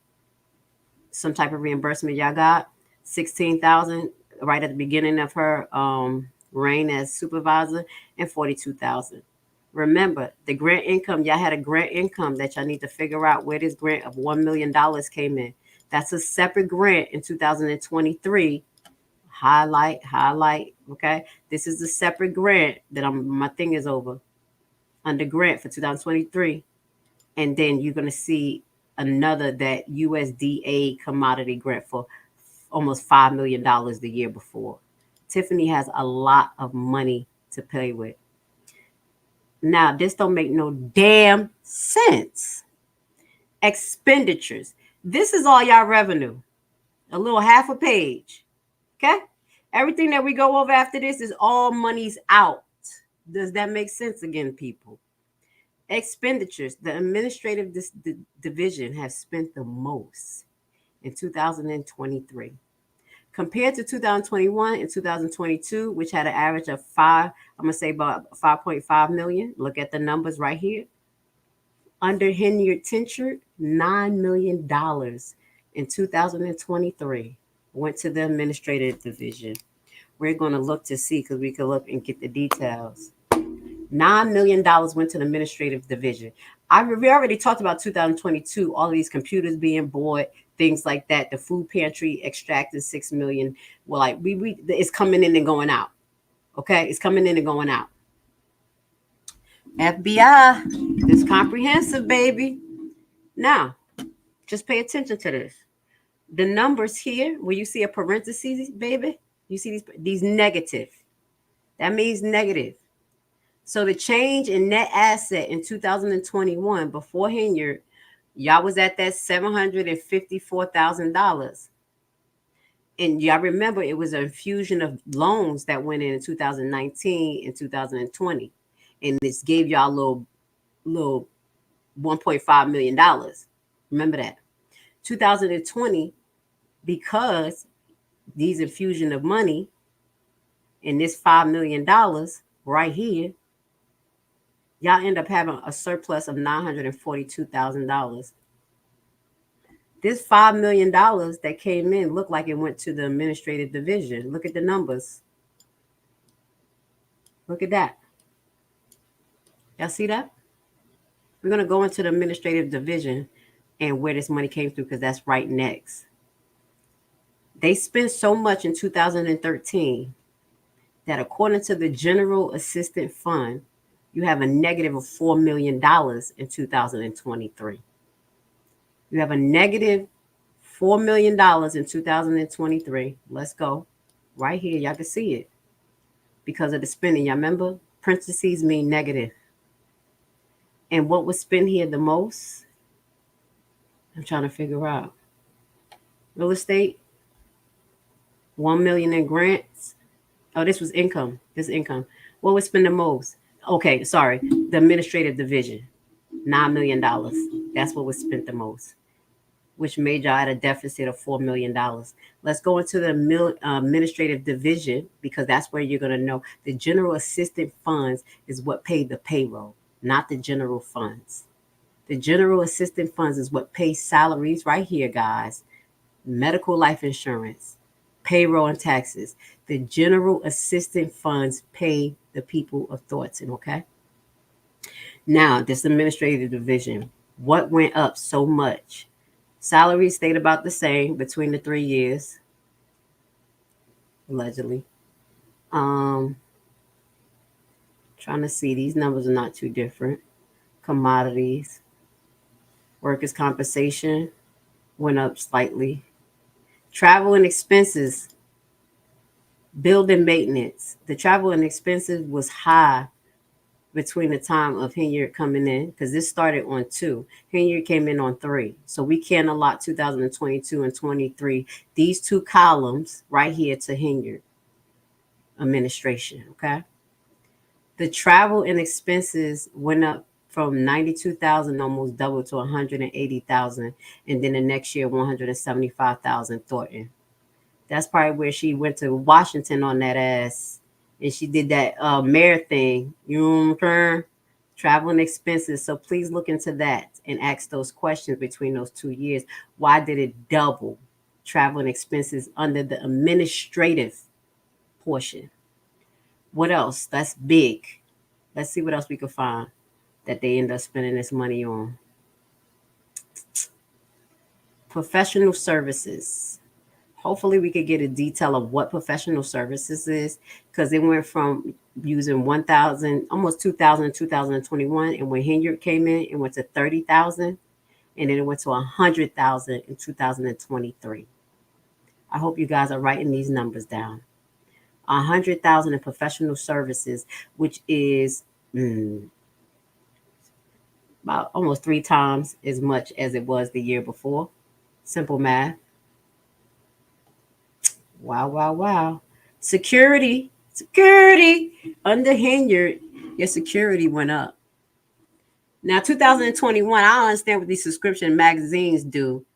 Some type of reimbursement y'all got. 16,000 right at the beginning of her reign as supervisor, and 42,000. Remember, the grant income, y'all had a grant income that y'all need to figure out where this grant of $1 million came in. That's a separate grant in 2023. Highlight. Okay. This is a separate grant that my thing is over under grant for 2023. And then you're going to see another that USDA commodity grant for almost $5 million the year before. Tiffany has a lot of money to play with. Now, this don't make no damn sense. Expenditures. This is all y'all revenue. A little half a page. Okay? Everything that we go over after this is all money's out. Does that make sense again, people? Expenditures. The administrative division has spent the most in 2023. Compared to 2021 and 2022, which had an average of I'm going to say about 5.5 million. Look at the numbers right here. Under Henyard tenure, $9 million in 2023 went to the administrative division. We're going to look to see, because we can look and get the details. $9 million went to the administrative division. We already talked about 2022, all of these computers being bought, things like that. The food pantry extracted $6 million. Well, like it's coming in and going out. Okay, it's coming in and going out. FBI, it's comprehensive, baby. Now, just pay attention to this. The numbers here, where you see a parentheses, baby, you see these negative. That means negative. So the change in net asset in 2021 before Henyard, y'all was at that $754,000. And y'all remember it was an infusion of loans that went in 2019 and 2020. And this gave y'all a little $1.5 million. Remember that. 2020, because these infusion of money and this $5 million right here, y'all end up having a surplus of $942,000. This $5 million that came in looked like it went to the administrative division. Look at the numbers. Look at that. Y'all see that? We're going to go into the administrative division and where this money came through, because that's right next. They spent so much in 2013 that according to the General Assistance Fund, you have a negative of $4 million in 2023. You have a negative $4 million in 2023. Let's go. Right here, y'all can see it. Because of the spending. Y'all remember? Parentheses mean negative. And what was spent here the most? I'm trying to figure out. Real estate. 1 million in grants. Oh, this was income. This income. What was spent the most? Okay, sorry. The administrative division. $9 million. That's what was spent the most, which made y'all at a deficit of $4 million. Let's go into the administrative division, because that's where you're going to know the general assistance funds is what paid the payroll, not the general funds. The general assistance funds is what pays salaries right here, guys. Medical life insurance, payroll and taxes. The general assistance funds pay the people of Thornton, okay? Now, this administrative division, what went up so much? Salary stayed about the same between the 3 years, allegedly. Trying to see, these numbers are not too different. Commodities, workers' compensation went up slightly. Travel and expenses Building maintenance. The travel and expenses was high between the time of Henyard coming in, because this started on 2. Henyard came in on 3. So we can allot 2022 and 23, these 2 columns right here to Henyard administration, okay? The travel and expenses went up from 92,000, almost doubled to 180,000, and then the next year 175,000 Thornton. That's probably where she went to Washington on that ass, and she did that mayor thing. You know what I'm saying? Travel and expenses. So please look into that and ask those questions between those 2 years. Why did it double? Travel and expenses under the administrative portion. What else? That's big. Let's see what else we can find that they end up spending this money on. Professional services. Hopefully we could get a detail of what professional services is, because it went from using 1,000, almost 2,000 in 2021. And when Henyard came in, it went to 30,000. And then it went to 100,000 in 2023. I hope you guys are writing these numbers down. 100,000 in professional services, which is about almost 3 times as much as it was the year before. Simple math. Wow, wow, wow. Security. Under Henyard, your security went up. Now, 2021, I don't understand what these subscription magazines do.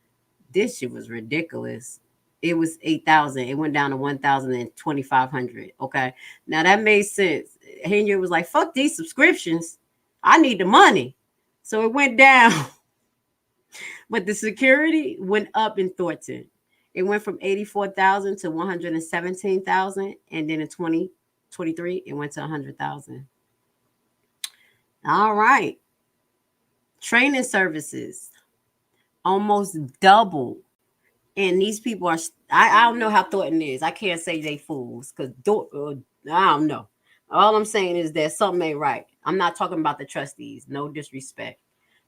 This shit was ridiculous. It was 8,000. It went down to 1,000 and 2,500. Okay. Now that made sense. Henyard was like, fuck these subscriptions. I need the money. So it went down. But the security went up in Thornton. It went from 84,000 to 117,000. And then in 2023, it went to 100,000. All right. Training services almost doubled. And these people are, I don't know how Thornton is. I can't say they fools, because I don't know. All I'm saying is that something ain't right. I'm not talking about the trustees. No disrespect.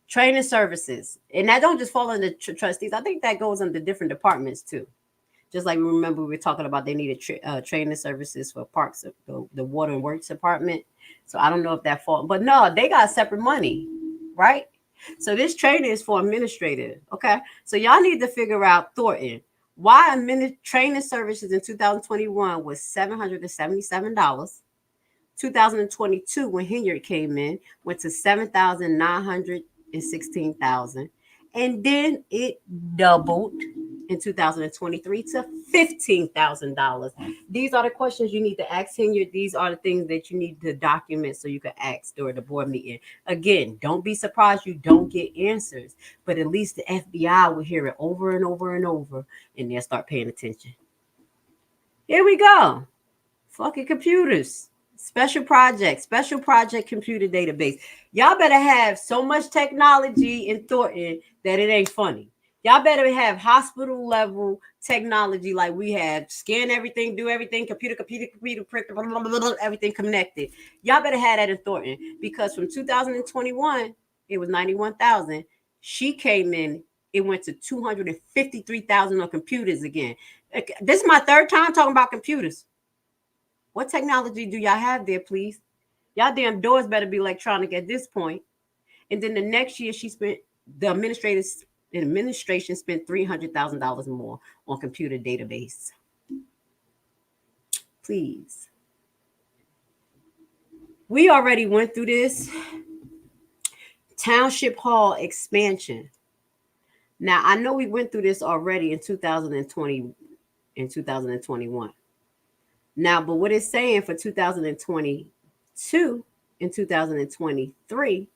Training services. And that don't just fall under trustees. I think that goes under different departments too. Just like we were talking about, they needed training services for parks, the water and works department. So I don't know if that falls. But no, they got separate money, right? So this training is for administrative. Okay. So y'all need to figure out Thornton. Why training services in 2021 was $777. 2022, when Henyard came in, went to 7,916,000. And then it doubled in 2023 to $15,000. These are the questions you need to ask Henyard. These are the things that you need to document so you can ask during the board meeting. Again, don't be surprised you don't get answers, but at least the FBI will hear it over and over and over, and they'll start paying attention. Here we go. Fucking computers. Special project computer database. Y'all better have so much technology in Thornton that it ain't funny. Y'all better have hospital level technology like we have. Scan everything, do everything, computer, print, blah, blah, blah, blah, everything connected. Y'all better have that in Thornton, because from 2021, it was 91,000. She came in, it went to 253,000 on computers again. This is my 3rd time talking about computers. What technology do y'all have there, please? Y'all damn doors better be electronic at this point. And then the next year, the administration spent $300,000 more on computer database. Please. We already went through this. Township Hall expansion. Now, I know we went through this already in 2020 and 2021. Now, but what it's saying for 2022 and 2023,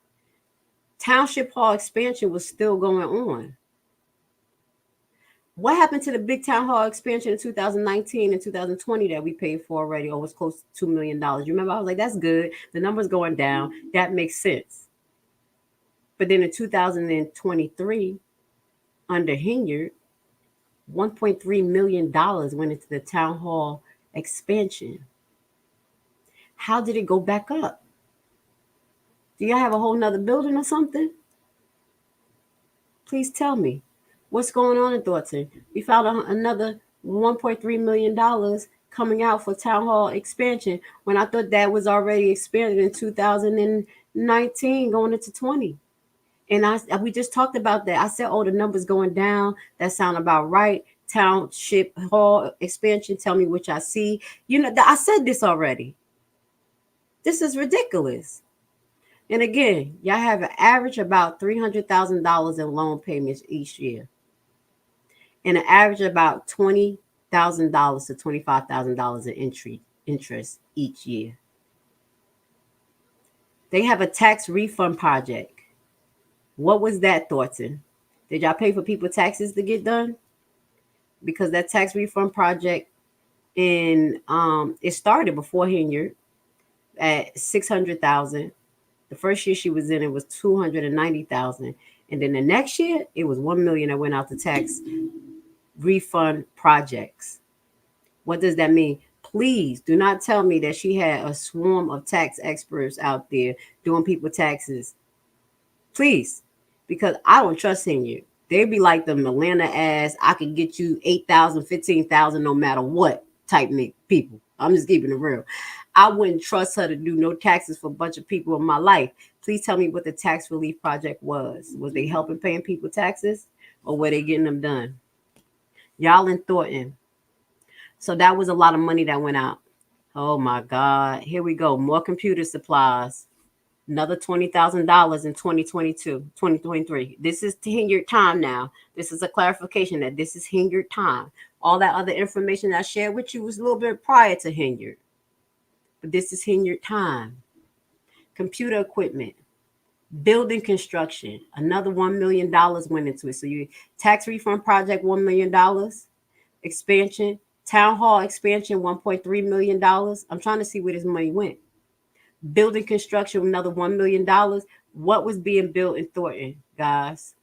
Township Hall expansion was still going on. What happened to the big town hall expansion in 2019 and 2020 that we paid for already? Almost close to $2 million. You remember, I was like, that's good. The number's going down. That makes sense. But then in 2023, under Henyard, $1.3 million went into the town hall expansion. How did it go back up? Do y'all have a whole nother building or something? Please tell me what's going on in Thornton. We found another $1.3 million coming out for town hall expansion when I thought that was already expanded in 2019 going into 20. And we just talked about that. I said, oh, the numbers going down. That sound about right. Township hall expansion. Tell me which I see. You know, I said this already. This is ridiculous. And again, y'all have an average about $300,000 in loan payments each year, and an average about $20,000 to $25,000 in interest each year. They have a tax refund project. What was that, Thornton? Did y'all pay for people taxes to get done? Because that tax refund project it started before Henyard at $600,000. The first year she was in it was $290,000, and then the next year it was $1 million that went out to tax refund projects. What does that mean? Please do not tell me that she had a swarm of tax experts out there doing people taxes. Please, because I don't trust Henyard. They'd be like the Atlanta ass, I could get you 8,000, 15,000 no matter what type people. I'm just keeping it real. I wouldn't trust her to do no taxes for a bunch of people in my life. Please tell me what the tax relief project was. Was they helping paying people taxes, or were they getting them done? Y'all in Thornton. So that was a lot of money that went out. Oh my God. Here we go. More computer supplies. Another $20,000 in 2022, 2023. This is Henyard time now. This is a clarification that this is Henyard time. All that other information I shared with you was a little bit prior to Henyard. But this is Henyard time. Computer equipment, building construction, another $1 million went into it. So you tax refund project, $1 million, expansion, town hall expansion, $1.3 million. I'm trying to see where this money went. Building construction, another $1 million. What was being built in Thornton, guys?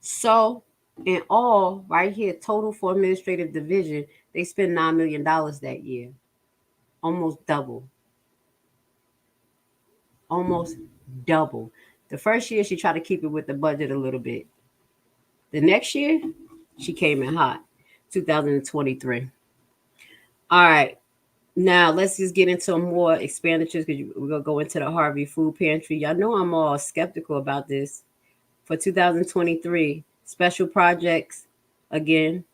So in all, right here, total for administrative division, they spent $9 million that year. Almost double. Almost double. The first year, she tried to keep it with the budget a little bit. The next year, she came in hot, 2023. All right. Now, let's just get into more expenditures because we're going to go into the Harvey Food Pantry. Y'all know I'm all skeptical about this. For 2023, special projects, again,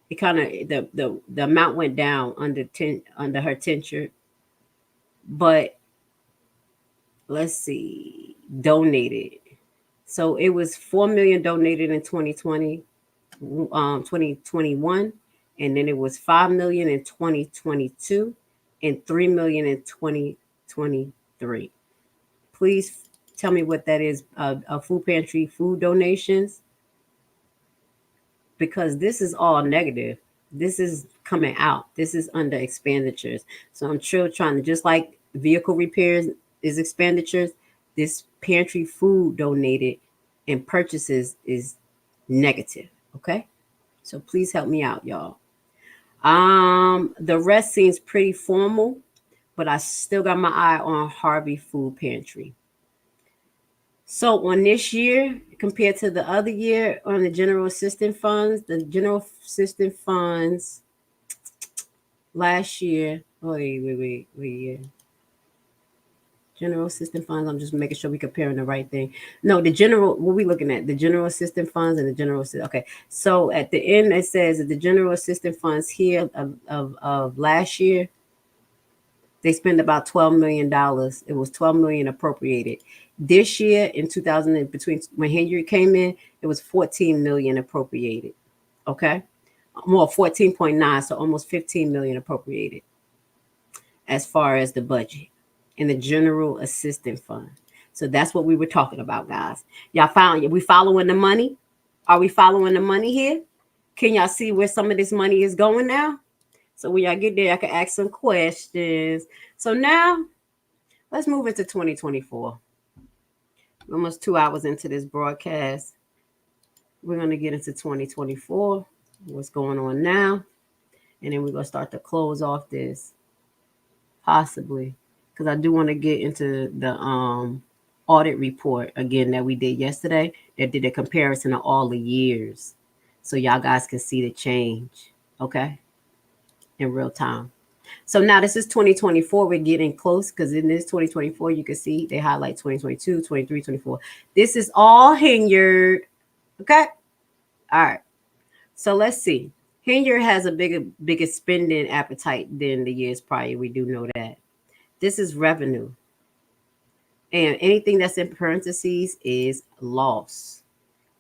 it kind of, the amount went down under her tenure. But let's see, donated. So it was $4 million donated in 2020, 2021. And then it was $5 million in 2022 and $3 million in 2023. Please tell me what that is. A food pantry, food donations, because this is all negative. This is coming out. This is under expenditures. So I'm sure trying to, just like vehicle repairs is expenditures, this pantry food donated and purchases is negative. Okay. So please help me out, y'all. The rest seems pretty formal, but I still got my eye on Harvey Food Pantry. So on this year, compared to the other year on the general assistance funds, last year, wait. General assistance funds, I'm just making sure we're comparing the right thing. No, the general, what are we looking at? The general assistance funds and the general, okay. So at the end, it says that the general assistance funds here of last year, they spent about $12 million. It was $12 million appropriated. This year in 2000, between when Henyard came in, it was $14 million appropriated. Okay. More 14.9, so almost $15 million appropriated as far as the budget in the general assistance fund. So that's what we were talking about, guys. We following the money? Are we following the money here? Can y'all see where some of this money is going now? So when y'all get there, I can ask some questions. So now let's move into 2024. Almost 2 hours into this broadcast. We're going to get into 2024, what's going on now. And then we're going to start to close off this, possibly. Because I do want to get into the audit report again that we did yesterday. That did a comparison of all the years. So y'all guys can see the change. Okay. in real time. So now this is 2024. We're getting close because in this 2024, you can see they highlight 2022, 23, 24. This is all Henyard. Okay. All right. So let's see. Henyard has a bigger spending appetite than the years prior. We do know that. This is revenue. And anything that's in parentheses is loss.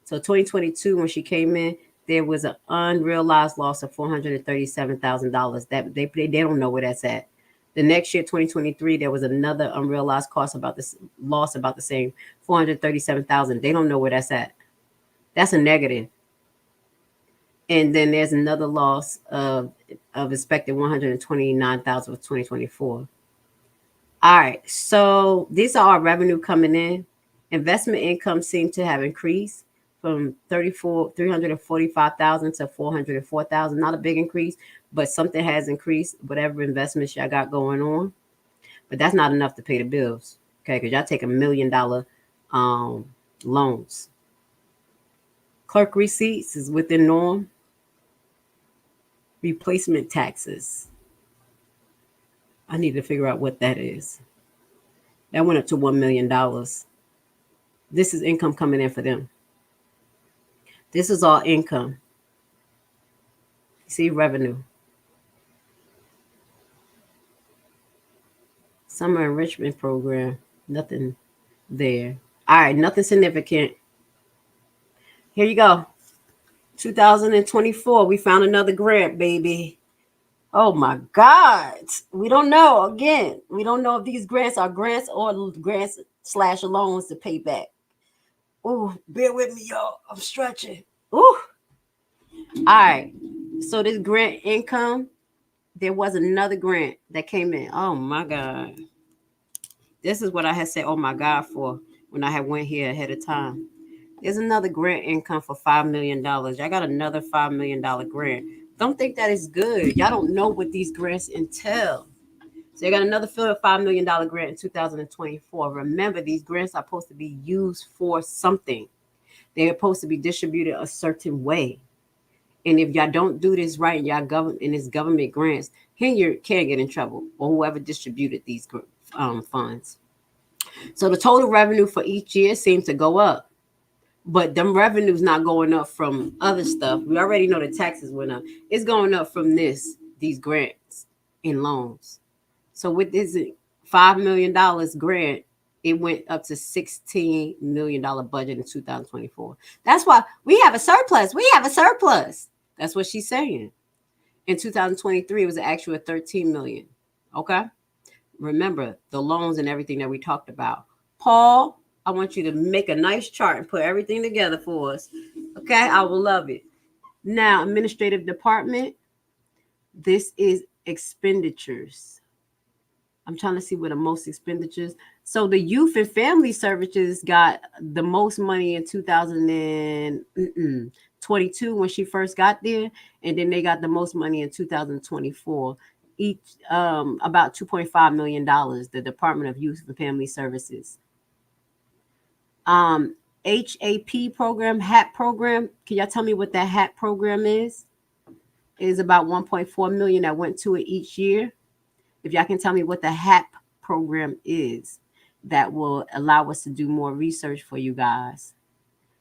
So 2022, when she came in, there was an unrealized loss of $437,000. That they don't know where that's at. The next year, 2023, there was another unrealized cost about this loss about the same, $437,000. They don't know where that's at. That's a negative. And then there's another loss of expected $129,000 for 2024. All right, so these are our revenue coming in. Investment income seemed to have increased from $345,000 to $404,000. Not a big increase, but something has increased. Whatever investments y'all got going on, but that's not enough to pay the bills. Okay, because y'all take $1 million loans. Clerk receipts is within norm. Replacement taxes. I need to figure out what that is. That went up to $1 million. This is income coming in for them. This is all income. See, revenue. Summer enrichment program. Nothing there. All right, nothing significant. Here you go. 2024, we found another grant, baby. Oh my God. We don't know. Again, we don't know if these grants are grants or grants/loans to pay back. Oh, bear with me, y'all. I'm stretching. Ooh. All right. So this grant income, there was another grant that came in. Oh my God. This is what I had said, oh my God, for when I had went here ahead of time. There's another grant income for $5 million. I got another $5 million grant. Don't think that is good. Y'all don't know what these grants entail. So you got another $5 million grant in 2024. Remember, these grants are supposed to be used for something. They're supposed to be distributed a certain way. And if y'all don't do this right, y'all government grants, Henyard can get in trouble, or whoever distributed these funds. So the total revenue for each year seems to go up. But them revenue's not going up from other stuff. We already know the taxes went up. It's going up from these grants and loans. So with this $5 million grant, it went up to $16 million budget in 2024. That's why we have a surplus. We have a surplus. That's what she's saying. In 2023, it was an actual $13 million. Okay. Remember the loans and everything that we talked about. Paul, I want you to make a nice chart and put everything together for us. Okay, I will love it. Now, administrative department. This is expenditures. I'm trying to see where the most expenditures. So the youth and family services got the most money in 2022 when she first got there, and then they got the most money in 2024. Each about $2.5 million. The Department of Youth and Family Services. HAP program, HAP program. Can y'all tell me what that HAP program is? It is about $1.4 million that went to it each year. If y'all can tell me what the HAP program is, that will allow us to do more research for you guys.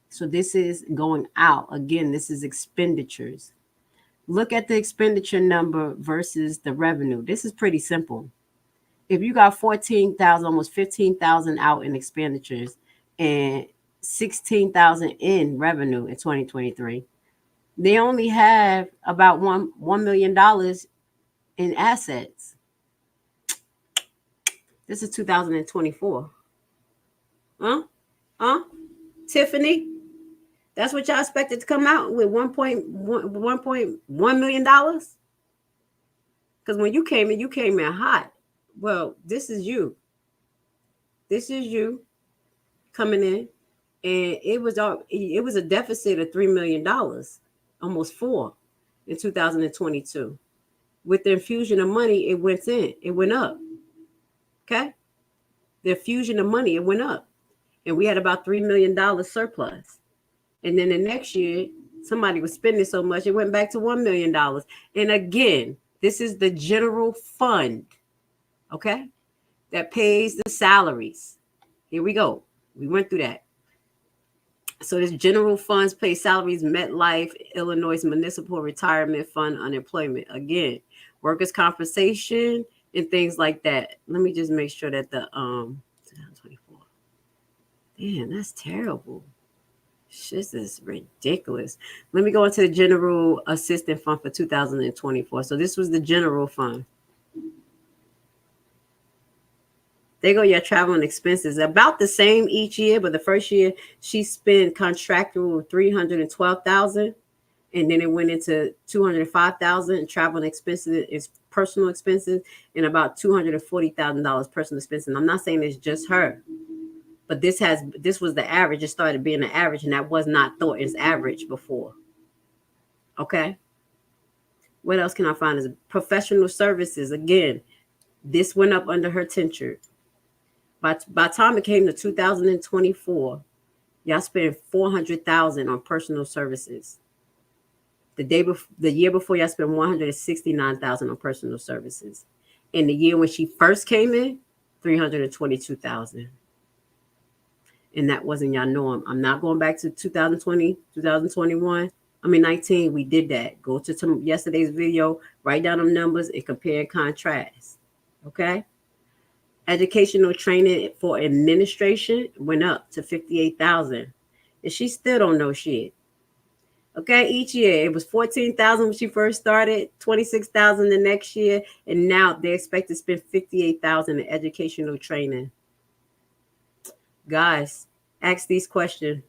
So this is going out. Again, this is expenditures. Look at the expenditure number versus the revenue. This is pretty simple. If you got 14,000, almost 15,000 out in expenditures and 16,000 in revenue in 2023, they only have about $1 million in assets. This is 2024. Huh? Tiffany? That's what y'all expected to come out with $1.1 million? Because when you came in hot. Well, this is you. This is you coming in. And it was a deficit of $3 million, almost $4 million in 2022. With the infusion of money, it went up. Okay? The infusion of money, it went up. And we had about $3 million surplus. And then the next year, somebody was spending so much, it went back to $1 million. And again, This is the general fund, okay, that pays the salaries. Here we go. We went through that. So this general funds pay salaries, MetLife, Illinois Municipal Retirement Fund, unemployment. Again, workers' compensation and things like that. Let me just make sure that the 2024. Damn, that's terrible. This is ridiculous. Let me go into the general assistance fund for 2024. So this was the general fund. There go your travel and expenses. About the same each year, but the first year she spent contractual $312,000, and then it went into $205,000. Travel and expenses is personal expenses, and about $240,000 personal expenses. And I'm not saying it's just her, but this was the average. It started being the average, and that was not Thornton's average before. Okay. What else can I find? Is professional services. Again, this went up under her tenure. By the time it came to 2024, y'all spent $400,000 on personal services. The year before, y'all spent $169,000 on personal services. In the year when she first came in, $322,000. And that wasn't y'all norm. I'm not going back to 2020, 2021. 19. We did that. Go to yesterday's video, write down them numbers, and compare and contrast. Okay. Educational training for administration went up to $58,000, and she still don't know shit. Okay, each year it was $14,000 when she first started, $26,000 the next year, and now they expect to spend $58,000 in educational training. Guys, ask these questions.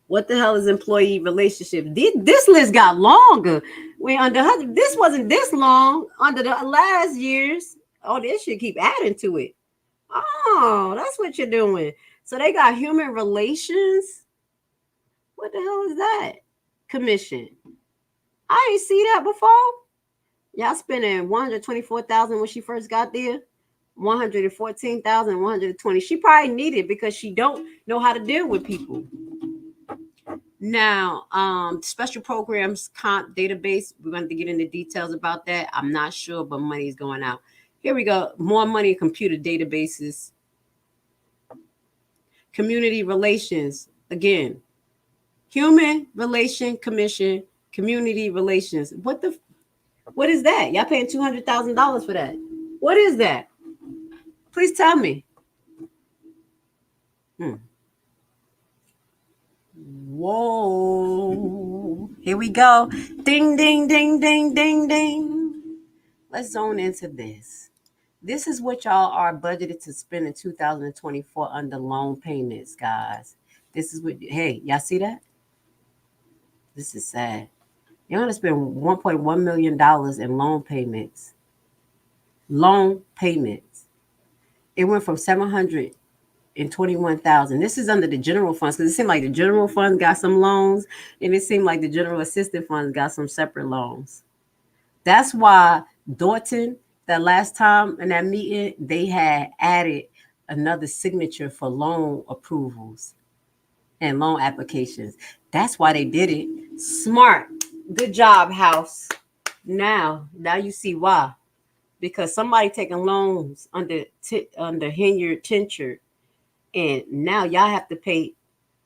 What the hell is employee relationship? This list got longer. This wasn't this long under the last years. Oh, this should keep adding to it. Oh, that's what you're doing. So they got human relations. What the hell is that? Commission. I ain't see that before. Y'all spending $124,000 when she first got there. $114,000, $120,000. She probably needed because she don't know how to deal with people. Now, special programs comp database. We're going to get into details about that. I'm not sure, but money's going out. Here we go. More money in computer databases. Community relations. Again, human relation commission, community relations. What is that? Y'all paying $200,000 for that. What is that? Please tell me. Whoa. Here we go. Ding, ding, ding, ding, ding, ding. Let's zone into this. This is what y'all are budgeted to spend in 2024 under loan payments, guys. This is what, hey, y'all see that? This is sad. You're going to spend $1.1 million in loan payments. Loan payments. It went from $721,000. This is under the general funds because it seemed like the general fund got some loans, and it seemed like the general assistance funds got some separate loans. That's why Thornton, that last time in that meeting, they had added another signature for loan approvals and loan applications. That's why they did it. Smart. Good job, house. Now you see why. Because somebody taking loans under Henyard tenure, and now y'all have to pay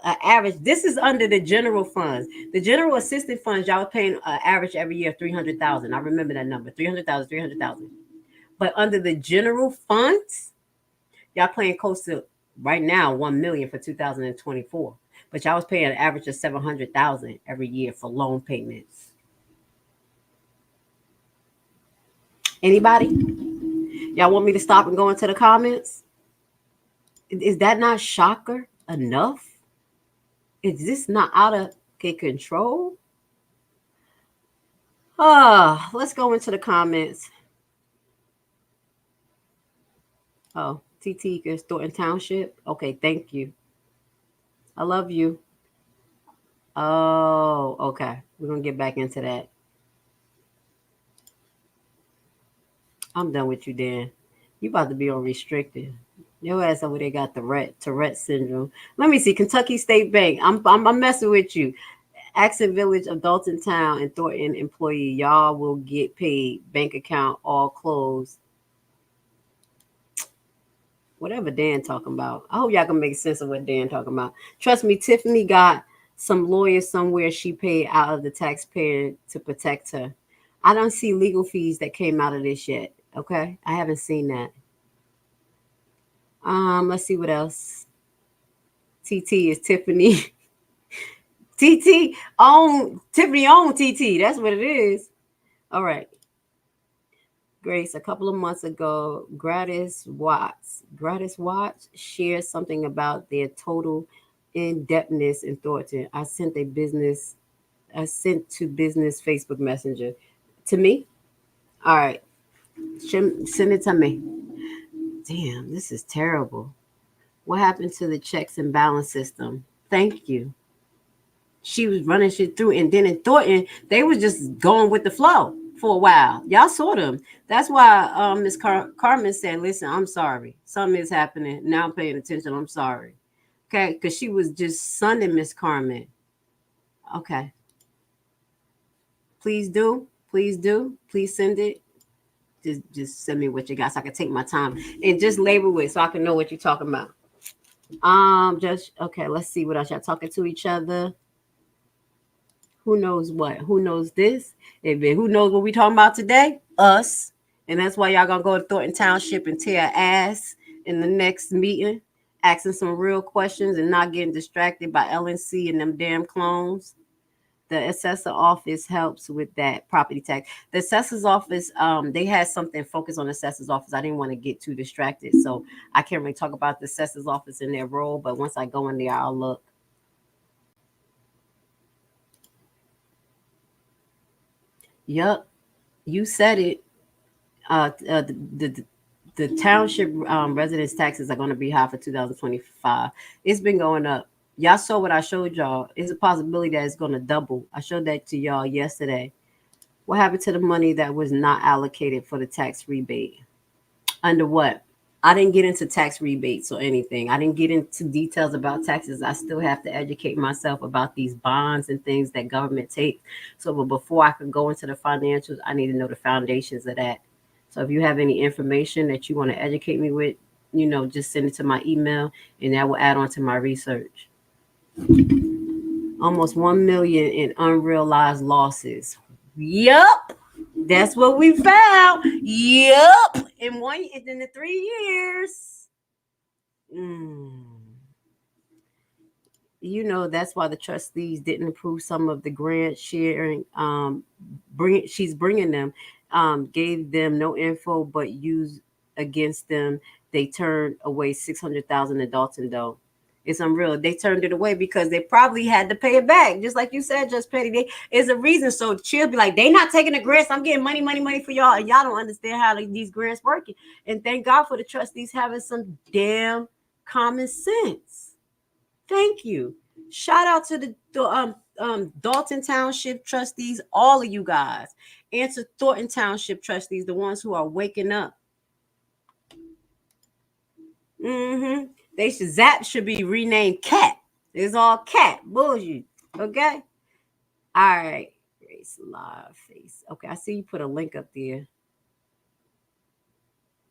an average. This is under the general funds. The general assistance funds, y'all paying an average every year of $300,000. I remember that number, $300,000. But under the general funds, y'all paying close to right now $1 million for 2024. But y'all was paying an average of $700,000 every year for loan payments. Anybody? Y'all want me to stop and go into the comments? Is that not shocker enough? Is this not out of control? Let's go into the comments. Oh, TT is Thornton Township. Okay, thank you. I love you. Oh, okay. We're going to get back into that. I'm done with you, Dan. You about to be on restricted. Your ass over there got the Tourette syndrome. Let me see. Kentucky State Bank. I'm messing with you. Accent Village of Dalton Town and Thornton employee. Y'all will get paid. Bank account all closed. Whatever Dan talking about. I hope y'all can make sense of what Dan talking about. Trust me, Tiffany got some lawyer somewhere she paid out of the taxpayer to protect her. I don't see legal fees that came out of this yet. Okay, I haven't seen that. Let's see what else. TT is Tiffany. TT on Tiffany on TT. That's what it is. All right. Grace, a couple of months ago, Gratis Watts shared something about their total indebtedness in Thornton. I sent to business Facebook Messenger. To me? All right. Send it to me. Damn, this is terrible. What happened to the checks and balance system? Thank you. She was running shit through, and then in Thornton, they was just going with the flow for a while. Y'all saw them. That's why Miss Carmen said, listen, I'm sorry. Something is happening. Now I'm paying attention. I'm sorry. Okay, because she was just sunning Miss Carmen. Okay. Please do. Please send it. Just send me what you got so I can take my time and just label it so I can know what you're talking about. Just okay, let's see what else y'all talking to each other. Who knows what? Who knows this? Who knows what we talking about today? Us. And that's why y'all gonna go to Thornton Township and tear ass in the next meeting, asking some real questions and not getting distracted by LNC and them damn clones. The assessor office helps with that property tax. The assessor's office, they had something focused on the assessor's office. I didn't want to get too distracted, so I can't really talk about the assessor's office in their role. But once I go in there, I'll look. Yup, you said it. The township residence taxes are going to be high for 2025. It's been going up. Y'all saw what I showed y'all. It's a possibility that it's going to double. I showed that to y'all yesterday. What happened to the money that was not allocated for the tax rebate? Under what? I didn't get into tax rebates or anything. I didn't get into details about taxes. I still have to educate myself about these bonds and things that government takes. So, but before I could go into the financials, I need to know the foundations of that. So if you have any information that you want to educate me with, just send it to my email and that will add on to my research. Almost 1 million in unrealized losses. Yup. That's what we found. Yup. In the 3 years. That's why the trustees didn't approve some of the grant sharing. She's bringing them. Gave them no info but used against them. They turned away $600,000 in Dalton though. It's unreal. They turned it away because they probably had to pay it back. Just like you said, Just Petty. It's a reason. So she'll be like, they not taking the grants. I'm getting money for y'all. And y'all don't understand how these grants working. And thank God for the trustees having some damn common sense. Thank you. Shout out to the Dalton Township trustees, all of you guys. And to Thornton Township trustees, the ones who are waking up. Zap should be renamed Cat. It's all Cat. Bullshit. Okay? All right. Grace Live Face. Okay, I see you put a link up there.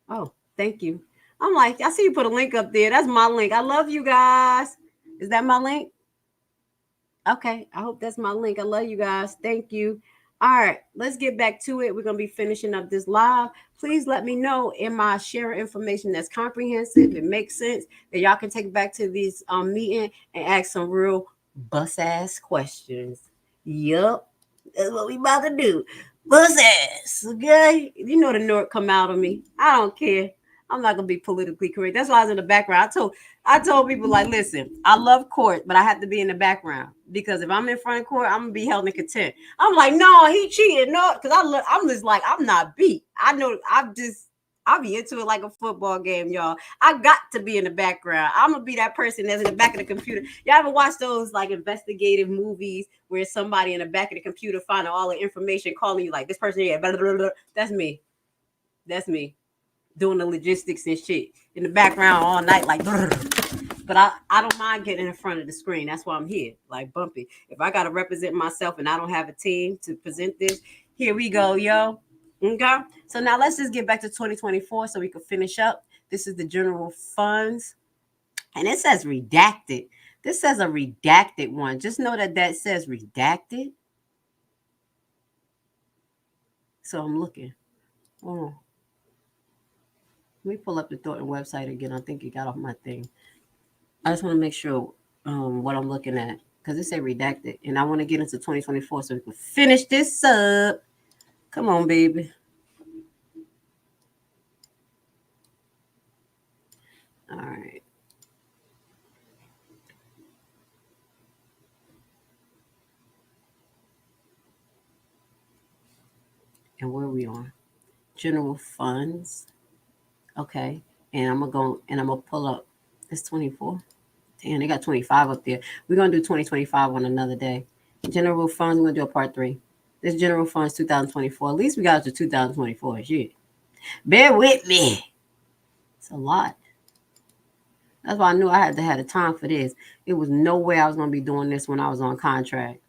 Oh, thank you. I'm like, I see you put a link up there. That's my link. I love you guys. Is that my link? Okay, I hope that's my link. I love you guys. Thank you. All right, let's get back to it. We're going to be finishing up this live. Please let me know, am I sharing information that's comprehensive, it makes sense, that y'all can take back to this meeting and ask some real bus-ass questions. Yup, that's what we about to do. Bus-ass, okay? You know the North come out of me. I don't care. I'm not going to be politically correct. That's why I was in the background. I told people, like, listen, I love court, but I have to be in the background because if I'm in front of court, I'm going to be held in contempt. I'm like, no, he cheated. No, because I'm just like, I'm not beat. I know I'll be into it like a football game, y'all. I got to be in the background. I'm going to be that person that's in the back of the computer. Y'all ever watch those like investigative movies where somebody in the back of the computer finding all the information, calling you like this person here, blah, blah, blah, blah. That's me. That's me. Doing the logistics and shit in the background all night, like, But I don't mind getting in front of the screen. That's why I'm here, like Bumpy. If I got to represent myself and I don't have a team to present this, here we go, yo. Okay. So now let's just get back to 2024 so we can finish up. This is the general funds. And it says redacted. This says a redacted one. Just know that says redacted. So I'm looking. Oh. Let me pull up the Thornton website again. I think it got off my thing. I just want to make sure what I'm looking at. Because it said redacted. And I want to get into 2024 so we can finish this up. Come on, baby. All right. And where are we on? General funds. Okay. And I'm gonna pull up. It's 24. Damn, they got 25 up there. We're gonna do 2025 on another day. General funds, we're gonna do a part 3. This general funds 2024. At least we got to 2024. Shit. Bear with me. It's a lot. That's why I knew I had to have the time for this. It was no way I was gonna be doing this when I was on contract.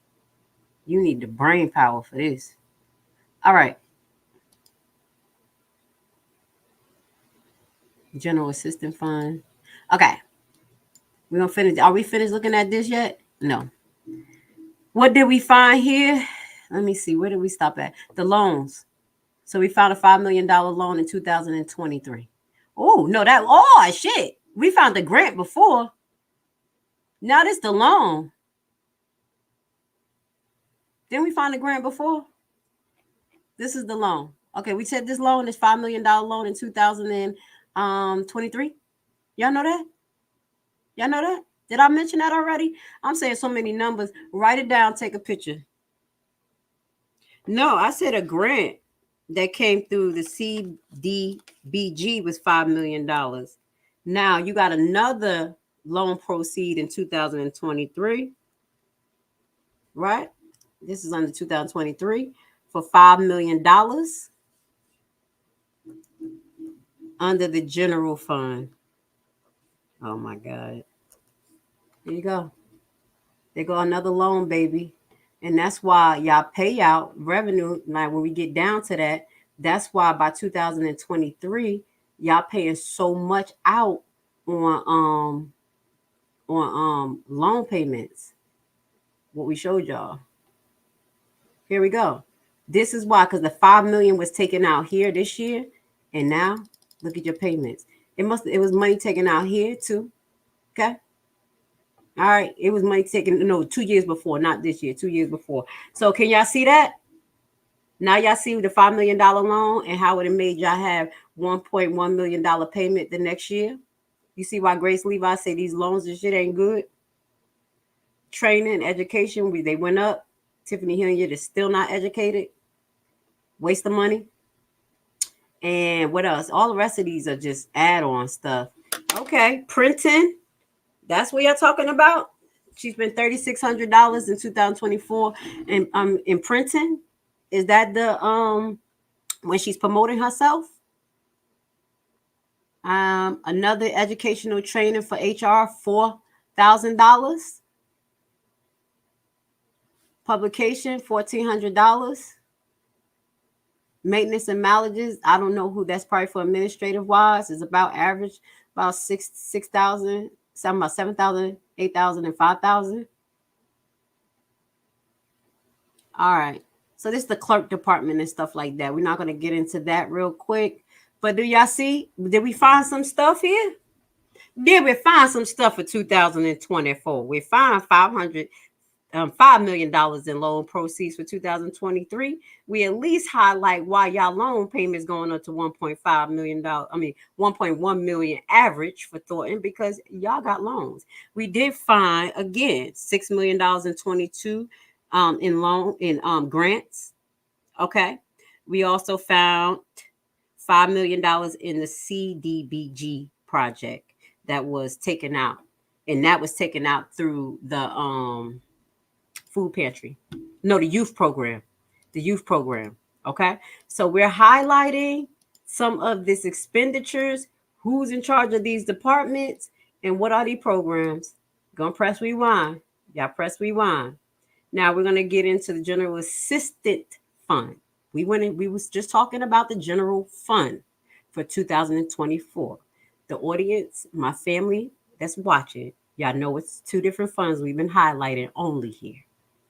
You need the brain power for this. All right. General assistant fund. Okay. We're gonna finish. Are we finished looking at this yet? No. What did we find here? Let me see. Where did we stop at? The loans. So we found a $5 million loan in 2023. Oh, no, shit. We found the grant before. Now this the loan. Didn't we find the grant before? This is the loan. Okay, we said this loan is $5 million loan in 2023. Y'all know that? Y'all know that? Did I mention that already? I'm saying so many numbers. Write it down. Take a picture. No, I said a grant that came through the CDBG was $5 million. Now you got another loan proceed in 2023, right? This is under 2023 for $5 million under the general fund. Oh my God. There you go. There go another loan, baby. And that's why y'all pay out revenue. Like when we get down to that, that's why by 2023, y'all paying so much out on loan payments. What we showed y'all. Here we go. This is why, because the $5 million was taken out here this year, and now look at your payments. It was money taken out here too. Okay. All right. It was money taken, 2 years before, not this year, 2 years before. So can y'all see that? Now y'all see the $5 million loan and how it made y'all have $1.1 million payment the next year. You see why Grace Levi say these loans and shit ain't good? Training, education, they went up. Tiffany Henyard is still not educated. Waste of money. And what else? All the rest of these are just add-on stuff. Okay, printing. That's what you're talking about. She spent $3,600 in 2024 in printing. Is that the when she's promoting herself? Another educational training for HR, $4,000. Publication, $1,400. Maintenance and mileages, I don't know who that's probably for administrative wise. Is about average, about 6,000, something about 7,000, 8,000, and 5,000. All right. So this is the clerk department and stuff like that. We're not going to get into that real quick. But do y'all see? Did we find some stuff here? Did we find some stuff for 2024? We found $5 million in loan proceeds for 2023. We at least highlight why y'all loan payments going up to $1.5 million. I mean, 1.1 million average for Thornton because y'all got loans. We did find again $6 million in 22 in grants. Okay. We also found $5 million in the CDBG project that was taken out, and that was taken out through the food pantry. No, the youth program. Okay. So we're highlighting some of these expenditures, who's in charge of these departments, And what are these programs? Gonna press rewind. Y'all press rewind. Now we're gonna get into the general assistant fund. We was just talking about the general fund for 2024. The audience, my family that's watching, y'all know it's two different funds we've been highlighting only here.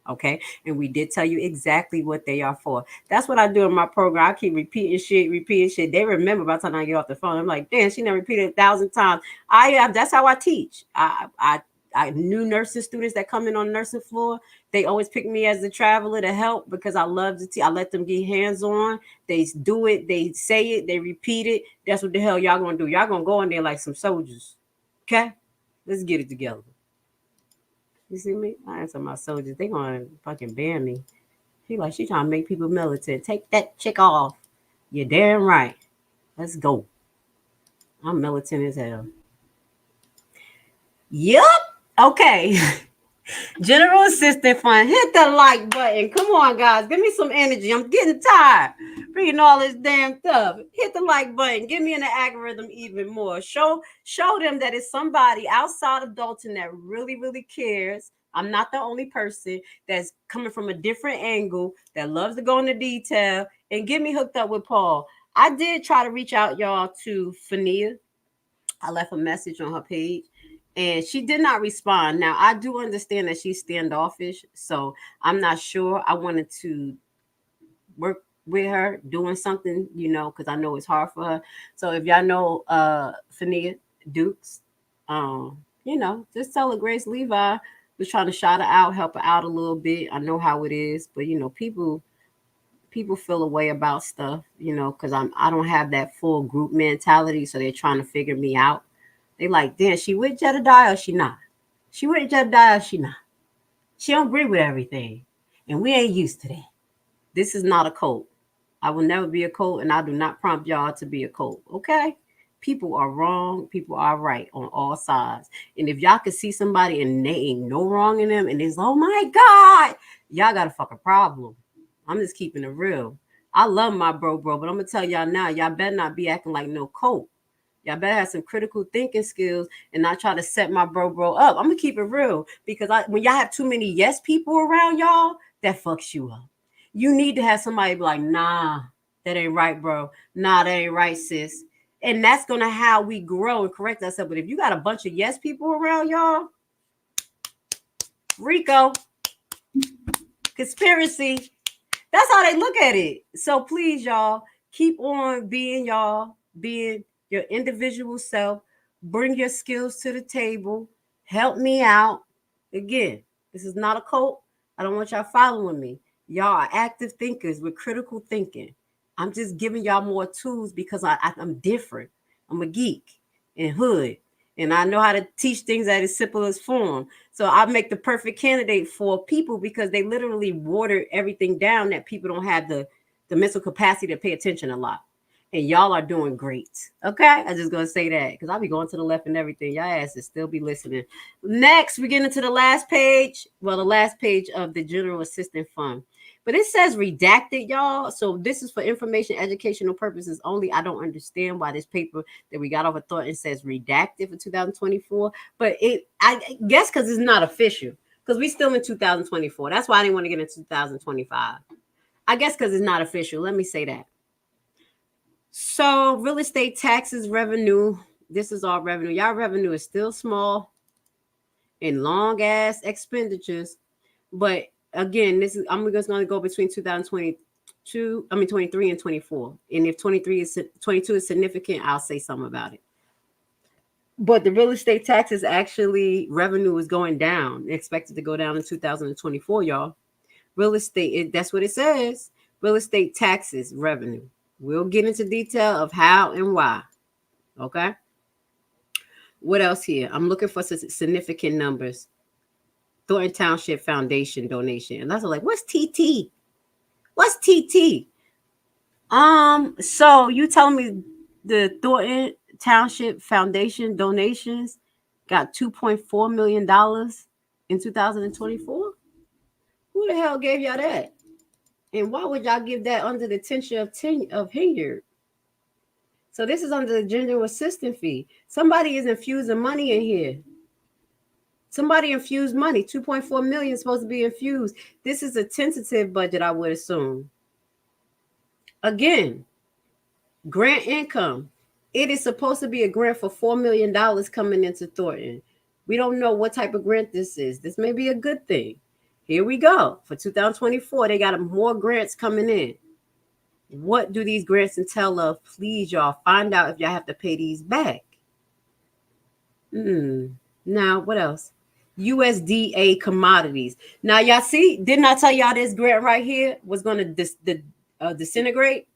Okay. And we did tell you exactly what they are for. That's what I do in my program. I keep repeating shit. They remember by the time I get off the phone. I'm like, damn, she never repeated 1,000 times. That's how I teach. I new nursing students that come in on the nursing floor. They always pick me as the traveler to help because I love to teach. I let them get hands on. They do it. They say it. They repeat it. That's what the hell y'all gonna do. Y'all gonna go in there like some soldiers. Okay, let's get it together. You see me? I answer my soldiers. They gonna fucking ban me. She trying to make people militant. Take that chick off. You're damn right. Let's go. I'm militant as hell. Yup. Okay. General Assistant Fund. Hit the like button. Come on, guys. Give me some energy. I'm getting tired reading all this damn stuff. Hit the like button. Get me in the algorithm even more. Show them that it's somebody outside of Dalton that really, really cares. I'm not the only person that's coming from a different angle that loves to go into detail and get me hooked up with Paul. I did try to reach out, y'all, to Fania. I left a message on her page. And she did not respond. Now, I do understand that she's standoffish, so I'm not sure. I wanted to work with her doing something, because I know it's hard for her. So if y'all know Fania Dukes, just tell her Grace Levi was trying to shout her out, help her out a little bit. I know how it is, but people feel a way about stuff, because I don't have that full group mentality, so they're trying to figure me out. They like, damn, she with Jedediah or she not? She with Jedediah or she not? She don't agree with everything. And we ain't used to that. This is not a cult. I will never be a cult, and I do not prompt y'all to be a cult, okay? People are wrong. People are right on all sides. And if y'all could see somebody and they ain't no wrong in them, and it's, oh my God, y'all got a fucking problem. I'm just keeping it real. I love my bro, but I'm going to tell y'all now, y'all better not be acting like no cult. Y'all better have some critical thinking skills and not try to set my bro up. I'm going to keep it real because when y'all have too many yes people around y'all, that fucks you up. You need to have somebody be like, nah, that ain't right, bro. Nah, that ain't right, sis. And that's going to how we grow and correct ourselves. But if you got a bunch of yes people around y'all, Rico, conspiracy, that's how they look at it. So please, y'all, keep on being your individual self. Bring your skills to the table. Help me out. Again, this is not a cult. I don't want y'all following me. Y'all are active thinkers with critical thinking. I'm just giving y'all more tools because I'm different. I'm a geek and hood. And I know how to teach things at its simplest form. So I make the perfect candidate for people because they literally water everything down that people don't have the mental capacity to pay attention a lot. And y'all are doing great. Okay? I'm just going to say that because I'll be going to the left and everything. Y'all asses still be listening. Next, we get into the last page. Well, the last page of the General Assistant Fund. But it says redacted, y'all. So this is for information, educational purposes only. I don't understand why this paper that we got off of Thornton says redacted for 2024. But I guess because it's not official. Because we still in 2024. That's why I didn't want to get into 2025. I guess because it's not official. Let me say that. So real estate taxes revenue. This is all revenue. Y'all revenue is still small and long ass expenditures. But again, I'm just going to go between 23 and 24. And if 22 is significant, I'll say something about it. But the real estate taxes actually revenue is going down. Expected to go down in 2024, y'all. Real estate, that's what it says. Real estate taxes revenue. We'll get into detail of how and why. Okay. What else here? I'm looking for significant numbers. Thornton Township Foundation donation. And that's like, what's TT? What's TT? So you telling me the Thornton Township Foundation donations got $2.4 million in 2024? Who the hell gave y'all that? And why would y'all give that under the tenure of Henyard? So this is under the general assistance fee. Somebody is infusing money in here. Somebody infused money. 2.4 million is supposed to be infused. This is a tentative budget, I would assume. Again, grant income. It is supposed to be a grant for $4 million coming into Thornton. We don't know what type of grant this is. This may be a good thing. Here we go. For 2024, they got more grants coming in. What do these grants entail of? Please, y'all, find out if y'all have to pay these back. Now, what else? USDA commodities. Now, y'all see, didn't I tell y'all this grant right here was going to disintegrate?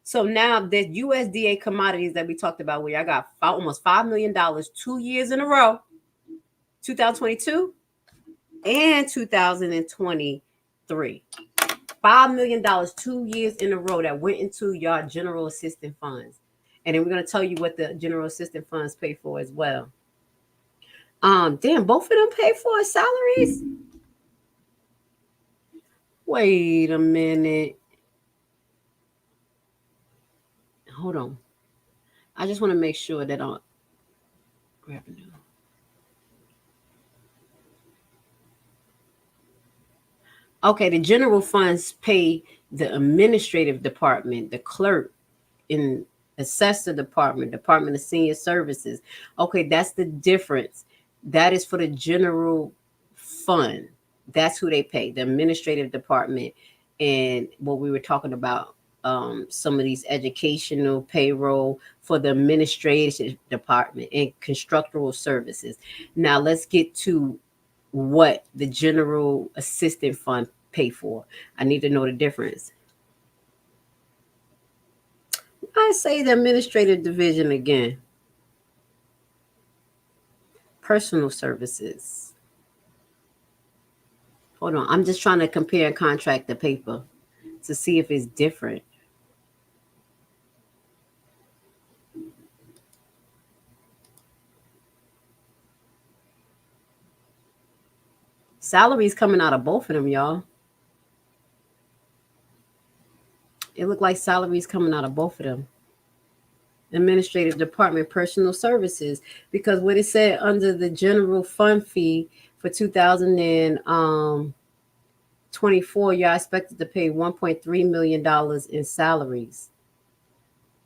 So now the USDA commodities that we talked about, where I got almost $5 million 2 years in a row, 2022 and 2023. $5 million 2 years in a row that went into your general assistance funds. And then we're going to tell you what the general assistance funds pay for as well. Damn, both of them pay for salaries? Wait a minute. Hold on. I just want to make sure that on revenue. Okay, the general funds pay the administrative department, the clerk in assessor department, Department of Senior Services. Okay, that's the difference. That is for the general fund. That's who they pay, the administrative department. And what we were talking about, some of these educational payroll for the administrative department and constructural services. Now let's get to what the general assistant fund pay for. I need to know the difference. I say the administrative division again. Personal services. Hold on. I'm just trying to compare and contract the paper to see if it's different. Salaries coming out of both of them, y'all. It looked like salaries coming out of both of them. Administrative department, personal services, because what it said under the general fund fee for 2024, y'all expected to pay $1.3 million in salaries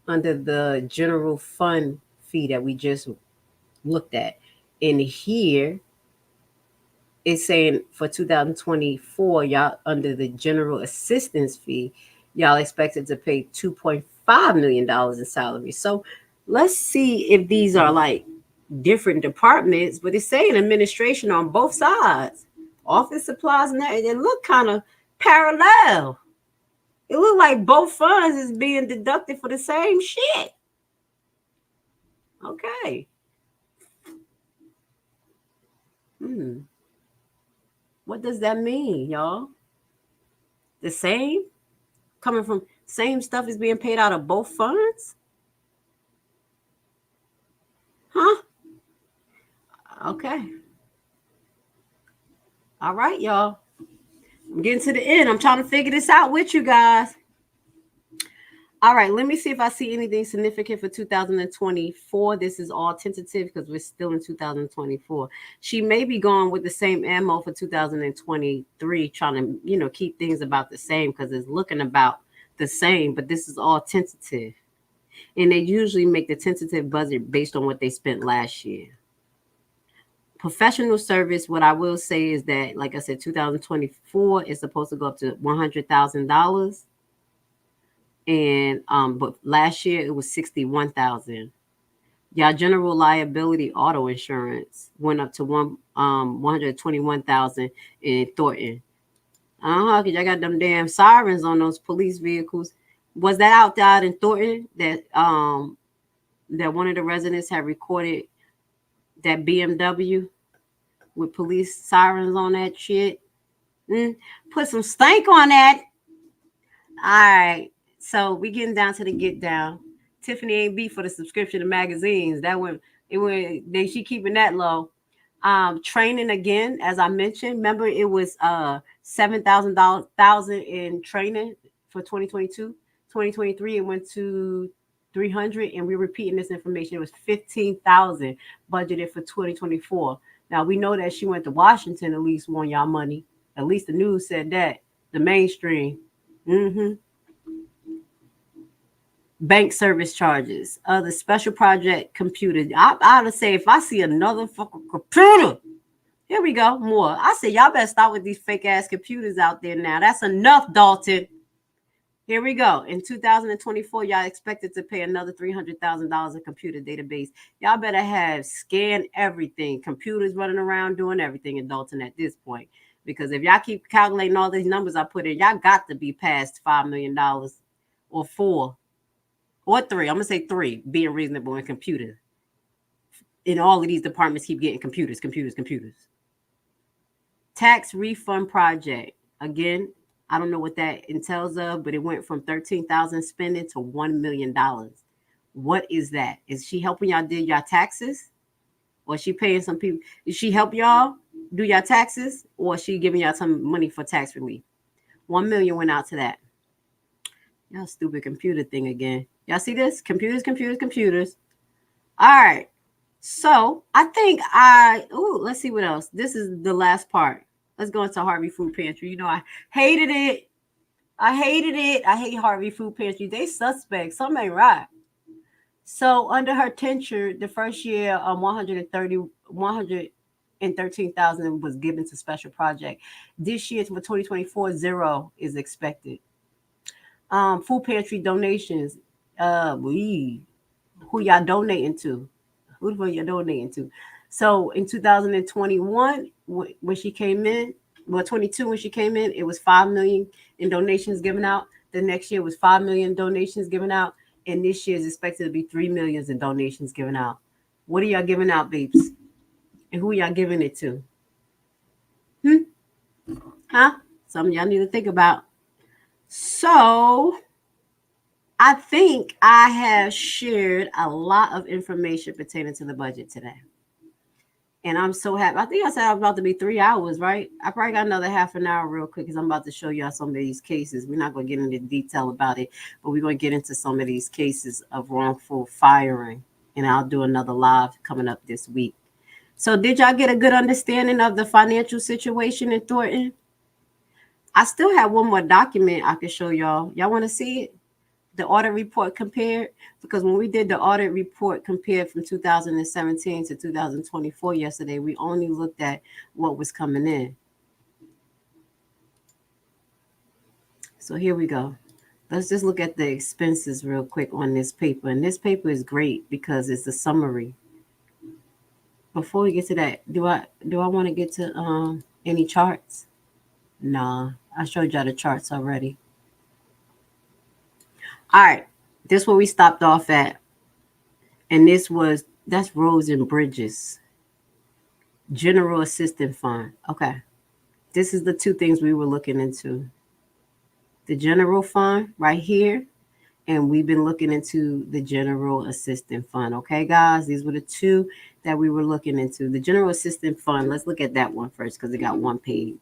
under the general fund fee that we just looked at. In here, it's saying for 2024, y'all under the general assistance fee, y'all expected to pay $2.5 million in salaries. So let's see if these are like different departments, but it's saying administration on both sides. Office supplies and that, it look kind of parallel. It look like both funds is being deducted for the same shit. Okay. What does that mean, y'all? The same? Coming from same stuff is being paid out of both funds? Huh? Okay. All right, y'all. I'm getting to the end. I'm trying to figure this out with you guys. All right, let me see if I see anything significant for 2024. This is all tentative because we're still in 2024. She may be going with the same ammo for 2023, trying to, keep things about the same because it's looking about the same, but this is all tentative. And they usually make the tentative budget based on what they spent last year. Professional service, what I will say is that, like I said, 2024 is supposed to go up to $100,000. And but last year it was $61,000. Y'all general liability auto insurance went up to $121,000 in Thornton. Cause y'all got them damn sirens on those police vehicles. Was that out there in Thornton that one of the residents had recorded that BMW with police sirens on that shit? Put some stank on that. All right. So we getting down to the get down. Tiffany ain't beat for the subscription to magazines. She keeping that low. Training again, as I mentioned. Remember, it was $7,000 in training for 2022. 2023, it went to 300, and we're repeating this information. It was 15,000 budgeted for 2024. Now we know that she went to Washington, at least won y'all money. At least the news said that. The mainstream. Bank service charges. The special project computer. I would say if I see another fucking computer, here we go. More. I say y'all better start with these fake ass computers out there now. That's enough, Dalton. Here we go. In 2024, y'all expected to pay another $300,000 in computer database. Y'all better have scanned everything. Computers running around doing everything in Dalton at this point. Because if y'all keep calculating all these numbers I put in, y'all got to be past $5 million or 4 or 3. I'm going to say 3, being reasonable in computers. In all of these departments keep getting computers. Tax refund project. Again, I don't know what that entails of, but it went from 13,000 spending to $1 million. What is that? Is she helping y'all do y'all taxes? Or is she paying some people? Is she help y'all do y'all taxes? Or is she giving y'all some money for tax relief? 1 million went out to that. Y'all stupid computer thing again. Y'all see this? Computers. All right. So I think let's see what else. This is the last part. Let's go into Harvey Food Pantry. You know, I hated it. I hate Harvey Food Pantry. They suspect. Something ain't right. So under her tenure, the first year, 113,000 was given to special project. This year for 2024, 0 is expected. Food pantry donations. Who y'all donating to? Who y'all donating to? So in 2021, when she came in, 22 when she came in, it was 5 million in donations given out. The next year was 5 million donations given out, and this year is expected to be 3 million in donations given out. What are y'all giving out, babes? And who y'all giving it to? Something y'all need to think about. So I think I have shared a lot of information pertaining to the budget today. And I'm so happy. I think I said I'm about to be 3 hours, right? I probably got another half an hour real quick because I'm about to show y'all some of these cases. We're not going to get into detail about it, but we're going to get into some of these cases of wrongful firing. And I'll do another live coming up this week. So did y'all get a good understanding of the financial situation in Thornton? I still have one more document I can show y'all. Y'all want to see it? The audit report compared, because when we did the audit report compared from 2017 to 2024 yesterday, we only looked at what was coming in. So here we go. Let's just look at the expenses real quick on this paper. And this paper is great because it's a summary. Before we get to that, do I want to get to any charts? Nah, I showed y'all the charts already. All right, this is where we stopped off at. And that's roads and bridges. General Assistance Fund. Okay. This is the two things we were looking into. The general fund right here. And we've been looking into the General Assistance Fund. Okay, guys? These were the two that we were looking into. The General Assistance Fund. Let's look at that one first because it got one page.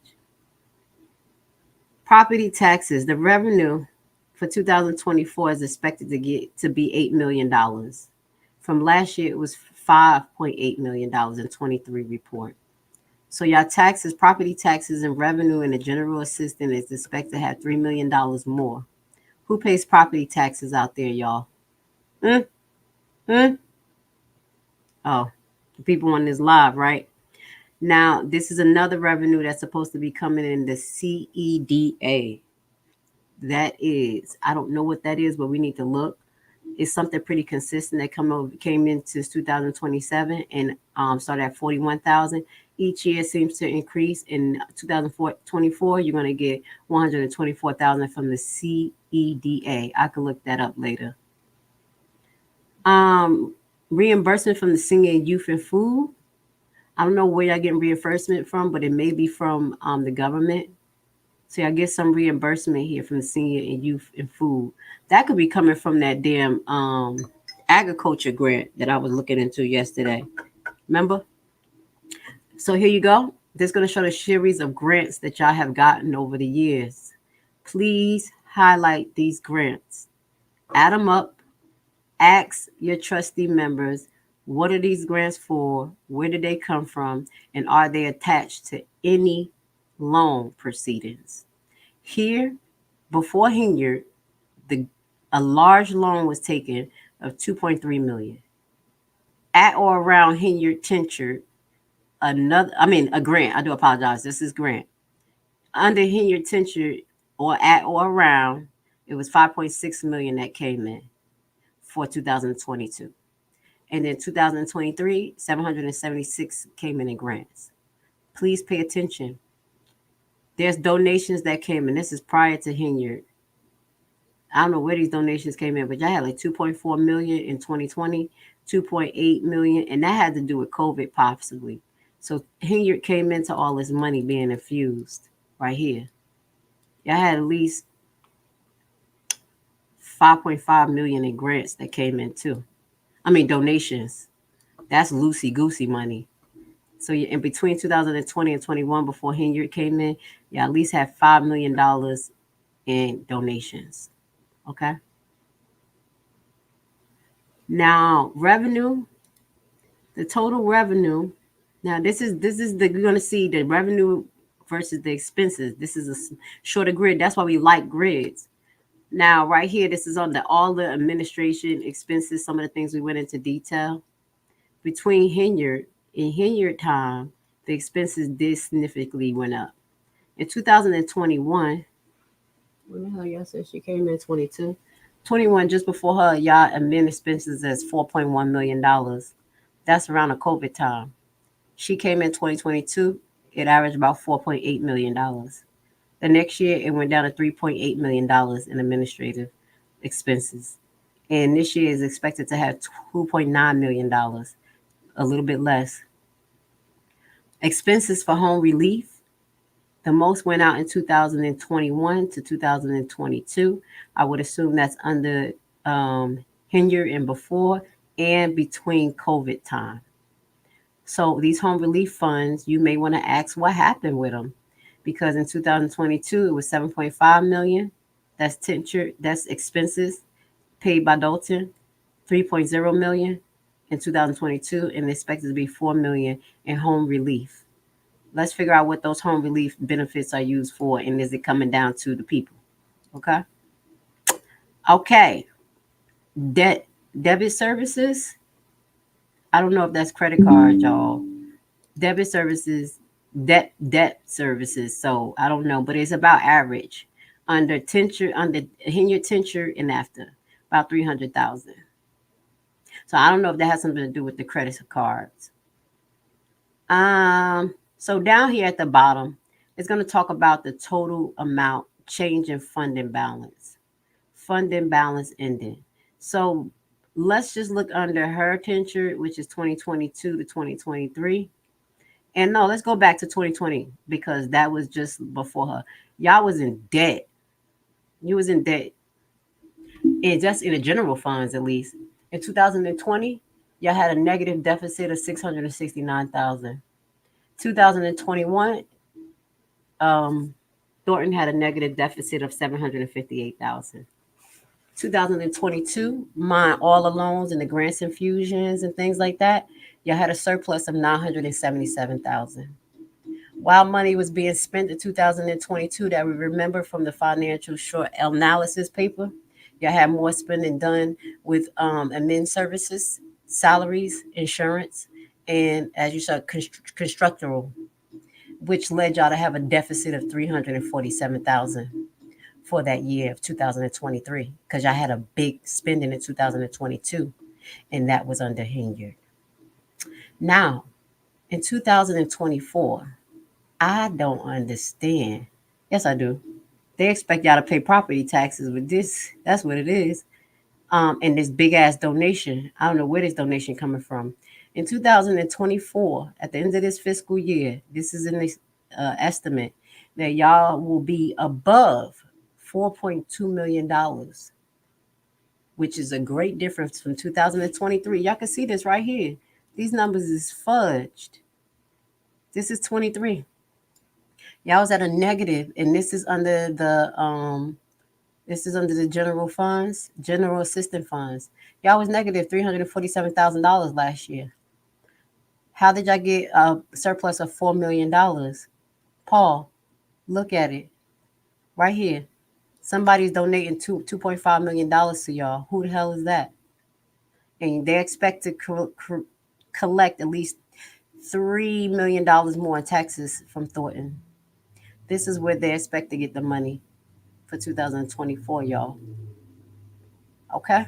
Property taxes. The revenue for 2024 is expected to be $8 million. From last year, it was $5.8 million in 23 report. So y'all taxes, property taxes, and revenue in the general assistance is expected to have $3 million more. Who pays property taxes out there, y'all? Oh, the people on this live, right? Now, this is another revenue that's supposed to be coming in, the CEDA. That is, I don't know what that is, but we need to look. It's something pretty consistent that came in since 2027 and started at 41,000. Each year seems to increase. In 2024, you're going to get 124,000 from the CEDA. I can look that up later. Reimbursement from the senior youth and food. I don't know where y'all getting reimbursement from, but it may be from the government. So I get some reimbursement here from the senior and youth and food. That could be coming from that damn agriculture grant that I was looking into yesterday. Remember? So here you go. This is going to show the series of grants that y'all have gotten over the years. Please highlight these grants. Add them up. Ask your trustee members, what are these grants for? Where did they come from? And are they attached to any loan proceedings? Here, before Henyard, a large loan was taken of 2.3 million. At or around Henyard Tincture, a grant. I do apologize. This is grant. Under Henyard Tincture, or at or around, it was 5.6 million that came in for 2022. And in 2023, 776 came in grants. Please pay attention. There's donations that came in. This is prior to Henyard. I don't know where these donations came in, but y'all had like 2.4 million in 2020, 2.8 million, and that had to do with COVID possibly. So Henyard came into all this money being infused right here. Y'all had at least 5.5 million in grants that came in too. Donations. That's loosey goosey money. So in between 2020 and 21, before Henyard came in, you at least had $5 million in donations. Okay. Now revenue, the total revenue. Now this is you're gonna see the revenue versus the expenses. This is a shorter grid. That's why we like grids. Now right here, this is on all the administration expenses. Some of the things we went into detail. Between Henyard and Henyard time, the expenses did significantly went up. In 2021, when the hell y'all said she came in 22? 21, just before her, y'all admin expenses as $4.1 million. That's around the COVID time. She came in 2022, it averaged about $4.8 million. The next year, it went down to $3.8 million in administrative expenses. And this year is expected to have $2.9 million, a little bit less. Expenses for home relief, the most went out in 2021 to 2022. I would assume that's under Henyard and before and between COVID time. So these home relief funds, you may want to ask what happened with them, because in 2022 it was 7.5 million. That's tincture, that's expenses paid by Dalton. 3.0 million in 2022, and expected to be 4 million in home relief. Let's figure out what those home relief benefits are used for, and is it coming down to the people? Okay. Debit services. I don't know if that's credit card, y'all. Debit services, debt services. So I don't know, but it's about average under Henyard Tincture and after about 300,000. So I don't know if that has something to do with the credit cards. So down here at the bottom, it's going to talk about the total amount change in funding balance. Funding balance ending. So let's just look under her tincture, which is 2022 to 2023. And no, let's go back to 2020 because that was just before her. Y'all was in debt. You was in debt. And just in the general funds, at least. In 2020, y'all had a negative deficit of 669,000. 2021, Thornton had a negative deficit of 758,000. 2022, all the loans and the grants, infusions, and things like that, y'all had a surplus of 977,000. While money was being spent in 2022 that we remember from the financial short analysis paper, y'all had more spending done with admin services, salaries, insurance, and as you saw, constructural, which led y'all to have a deficit of 347,000 for that year of 2023, because y'all had a big spending in 2022, and that was under Henyard. Now, in 2024, I don't understand. Yes, I do. They expect y'all to pay property taxes with this. That's what it is. And this big ass donation. I don't know where this donation coming from. In 2024, at the end of this fiscal year, this is an estimate that y'all will be above $4.2 million, which is a great difference from 2023. Y'all can see this right here. These numbers is fudged. This is 23. Y'all was at a negative, and this is under the This is under the general funds, general assistance funds. Y'all was negative $347,000 last year. How did y'all get a surplus of $4 million? Paul, look at it right here. Somebody's donating $2.5 million to y'all. Who the hell is that? And they expect to collect at least $3 million more in taxes from Thornton. This is where they expect to get the money for 2024, y'all. Okay.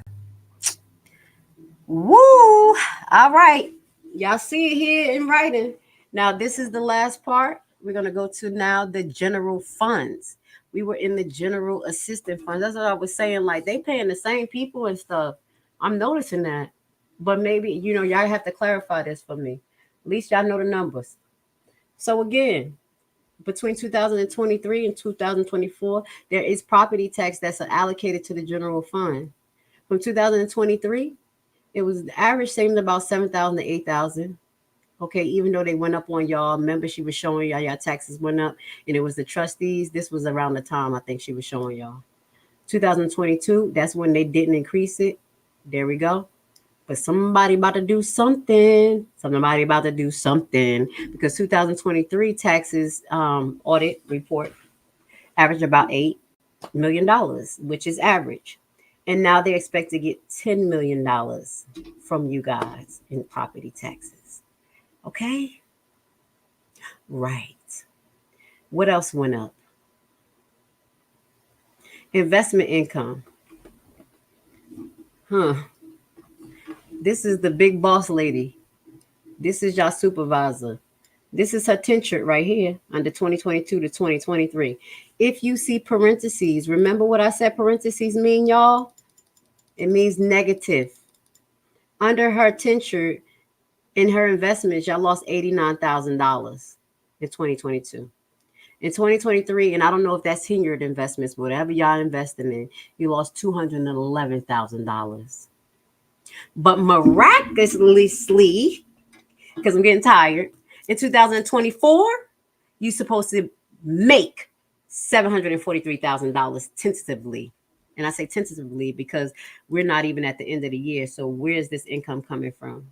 Woo! All right. Y'all see it here in writing. Now, this is the last part. We're going to go to now the general funds. We were in the general assistance funds. That's what I was saying. Like, they paying the same people and stuff. I'm noticing that. But maybe, y'all have to clarify this for me. At least y'all know the numbers. So, again, between 2023 and 2024, there is property tax that's allocated to the general fund. From 2023, it was the average seemed about 7,000 to 8,000. Okay, even though they went up on y'all, remember she was showing y'all taxes went up, and it was the trustees. This was around the time I think she was showing y'all. 2022, that's when they didn't increase it. There we go. But somebody about to do something. Somebody about to do something because 2023 taxes audit report averaged about $8 million, which is average. And now they expect to get $10 million from you guys in property taxes. Okay? Right. What else went up? Investment income. This is the big boss lady. This is your supervisor. This is her tenure right here under 2022 to 2023. If you see parentheses, remember what I said parentheses mean, y'all? It means negative. Under her tenure in her investments, y'all lost $89,000 in 2022. In 2023, and I don't know if that's tenured investments, whatever y'all investing in, you lost $211,000. But miraculously, because I'm getting tired, in 2024, you're supposed to make $743,000 tentatively. And I say tentatively because we're not even at the end of the year. So where's this income coming from?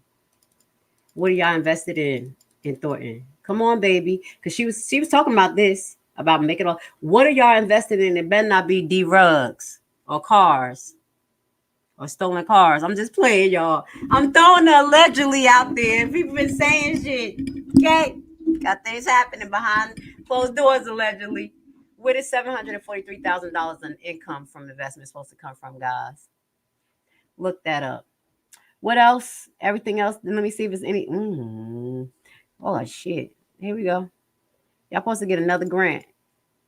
What are y'all invested in Thornton? Come on, baby. Because she was talking about this, about making all. What are y'all invested in? It better not be D-Rugs or cars or stolen cars. I'm just playing, y'all. I'm throwing the allegedly out there. People been saying shit. Okay? Got things happening behind closed doors, allegedly. Where did $743,000 in income from investment supposed to come from, guys? Look that up. What else? Everything else. Let me see if it's any. Oh, shit. Here we go. Y'all supposed to get another grant.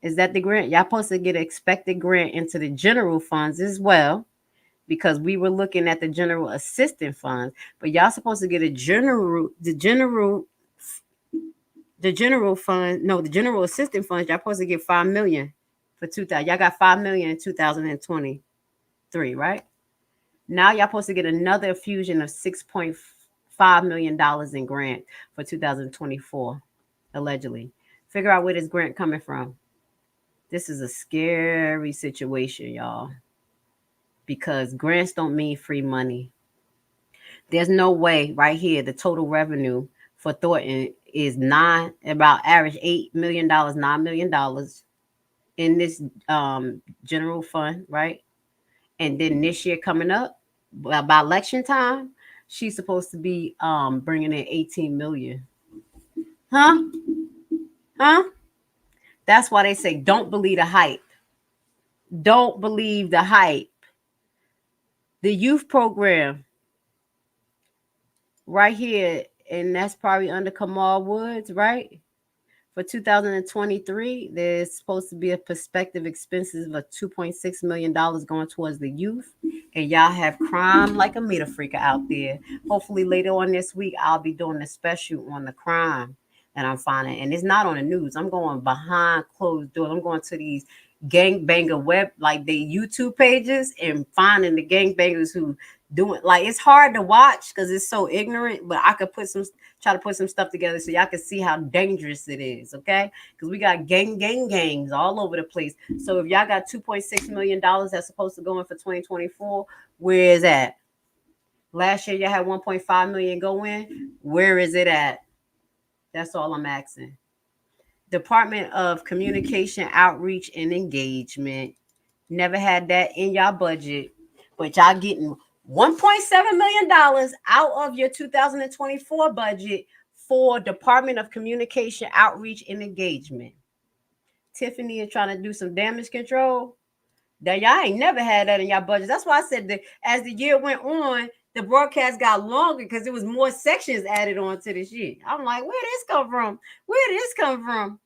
Is that the grant? Y'all supposed to get an expected grant into the general funds as well, because we were looking at the general assistance funds. But y'all supposed to get the general fund. No, the general assistance funds. Y'all supposed to get $5 million for 2000. Y'all got $5 million in 2023, right? Now y'all supposed to get another infusion of $6.5 million in grant for 2024, allegedly. Figure out where this grant coming from. This is a scary situation, y'all, because grants don't mean free money. There's no way right here the total revenue for Thornton is about average $8 million, $9 million in this general fund, right? And then this year coming up, by election time, she's supposed to be bringing in 18 million. Huh? That's why they say don't believe the hype. Don't believe the hype. The youth program right here, and that's probably under Kamal Woods, right? For 2023, there's supposed to be a prospective expenses of $2.6 million going towards the youth. And y'all have crime like a meter freaker out there. Hopefully later on this week, I'll be doing a special on the crime that I'm finding. And it's not on the news. I'm going behind closed doors. I'm going to these gangbanger web, like the YouTube pages, and finding the gangbangers who doing, like, it's hard to watch because it's so ignorant, but I could try to put some stuff together so y'all can see how dangerous it is, okay? Because we got gangs all over the place. So if y'all got $2.6 million that's supposed to go in for 2024, where is that? Last year y'all had 1.5 million go in. Where is it at? That's all I'm asking. Department of Communication, Outreach, and Engagement. Never had that in y'all budget, but y'all getting $1.7 million out of your 2024 budget for Department of Communication, Outreach, and Engagement. Tiffany is trying to do some damage control. That y'all ain't never had that in y'all budget. That's why I said that as the year went on, the broadcast got longer because there was more sections added on to this year. I'm like, where this come from? Where did this come from?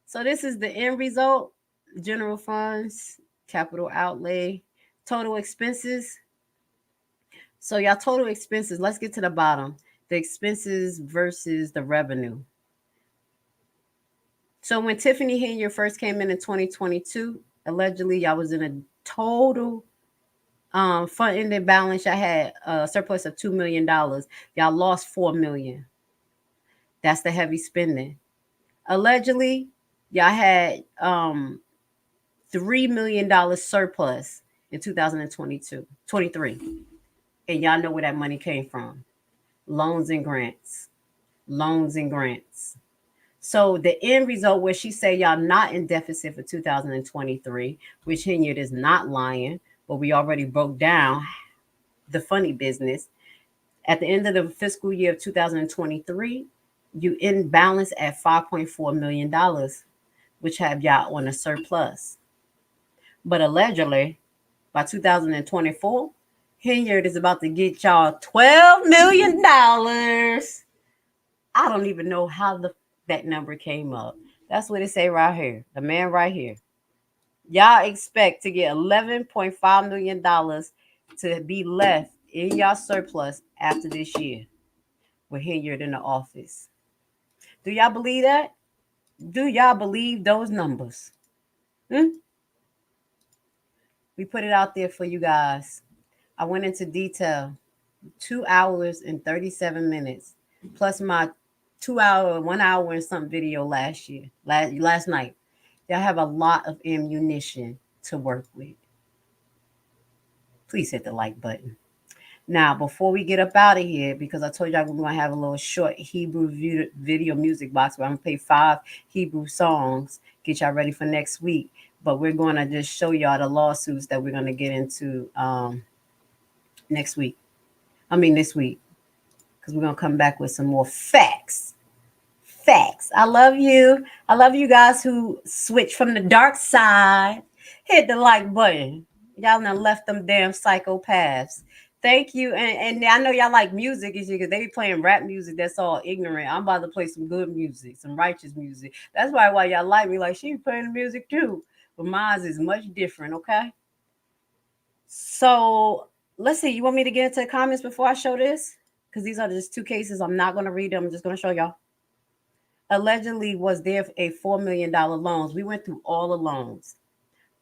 So this is the end result. General funds, capital outlay, total expenses. So y'all total expenses, let's get to the bottom. The expenses versus the revenue. So when Tiffany Henyard first came in 2022, allegedly y'all was in a total front-ended balance. I had a surplus of $2 million. Y'all lost $4 million. That's the heavy spending. Allegedly, y'all had $3 million surplus in 23. And y'all know where that money came from. Loans and grants. So the end result where she say y'all not in deficit for 2023, which Henyard is not lying, but we already broke down the funny business. At the end of the fiscal year of 2023, you in balance at $5.4 million, which have y'all on a surplus. But allegedly, by 2024, Henyard is about to get y'all $12 million. I don't even know how that number came up. That's what it say right here. The man right here. Y'all expect to get $11.5 million to be left in y'all surplus after this year with Henyard in the office. Do y'all believe that? Do y'all believe those numbers? We put it out there for you guys. I went into detail. 2 hours and 37 minutes, plus my 1 hour and some video last night. Y'all have a lot of ammunition to work with. Please hit the like button. Now, before we get up out of here, because I told y'all we're going to have a little short Hebrew video music box where I'm going to play 5 Hebrew songs, get y'all ready for next week. But we're going to just show y'all the lawsuits that we're going to get into this week. Because we're going to come back with some more facts. I love you. I love you guys who switch from the dark side. Hit the like button. Y'all done left them damn psychopaths. Thank you. And I know y'all like music because they be playing rap music that's all ignorant. I'm about to play some good music, some righteous music. That's why y'all like me. Like, she playing the music too. But mine is much different, okay? So let's see. You want me to get into the comments before I show this? Because these are just 2 cases. I'm not going to read them. I'm just going to show y'all. Allegedly was there a $4 million loans. We went through all the loans.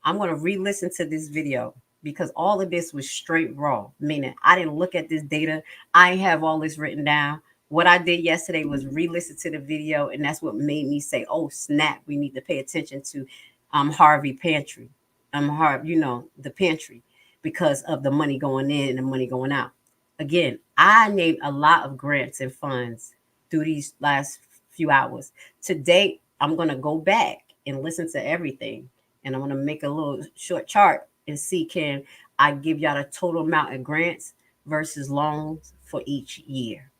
I'm going to re-listen to this video because all of this was straight raw, meaning I didn't look at this data. I have all this written down. What I did yesterday was re-listen to the video, and that's what made me say, oh, snap, we need to pay attention to Harvey Pantry. The pantry, because of the money going in and the money going out. Again, I named a lot of grants and funds through these last few hours. Today, I'm going to go back and listen to everything. And I'm going to make a little short chart and see, can I give y'all the total amount of grants versus loans for each year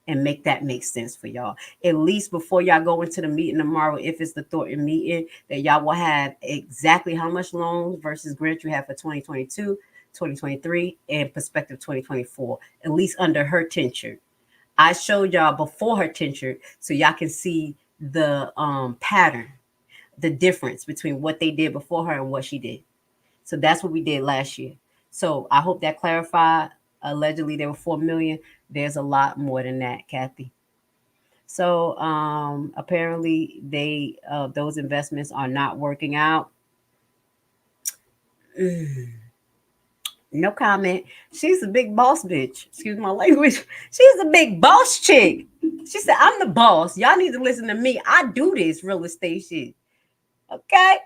and make that make sense for y'all. At least before y'all go into the meeting tomorrow, if it's the Thornton meeting, that y'all will have exactly how much loans versus grants you have for 2022, 2023, and prospective 2024, at least under her tenure. I showed y'all before her tenure so y'all can see the pattern, the difference between what they did before her and what she did. So that's what we did last year. So I hope that clarified. Allegedly, there were $4 million. There's a lot more than that, Kathy. So apparently they those investments are not working out. No comment. She's a big boss bitch. Excuse my language. She's a big boss chick. She said, I'm the boss. Y'all need to listen to me. I do this real estate shit. Okay?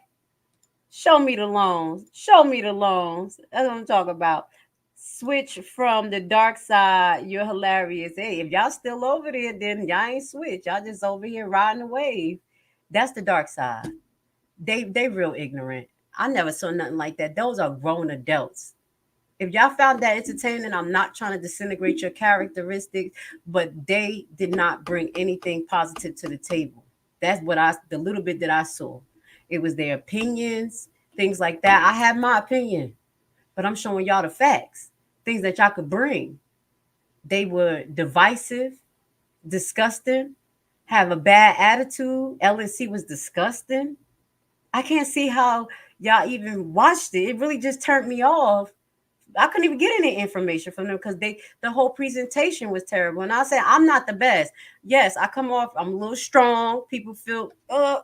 Show me the loans. Show me the loans. That's what I'm talking about. Switch from the dark side. You're hilarious. Hey, if y'all still over there, then y'all ain't switch. Y'all just over here riding the wave. That's the dark side. They real ignorant. I never saw nothing like that. Those are grown adults. If y'all found that entertaining, I'm not trying to disintegrate your characteristics, but they did not bring anything positive to the table. That's what the little bit that I saw. It was their opinions, things like that. I have my opinion, but I'm showing y'all the facts, things that y'all could bring. They were divisive, disgusting, have a bad attitude. LNC was disgusting. I can't see how y'all even watched it. It really just turned me off. I couldn't even get any information from them because the whole presentation was terrible. And I said, I'm not the best. Yes, I come off, I'm a little strong. People feel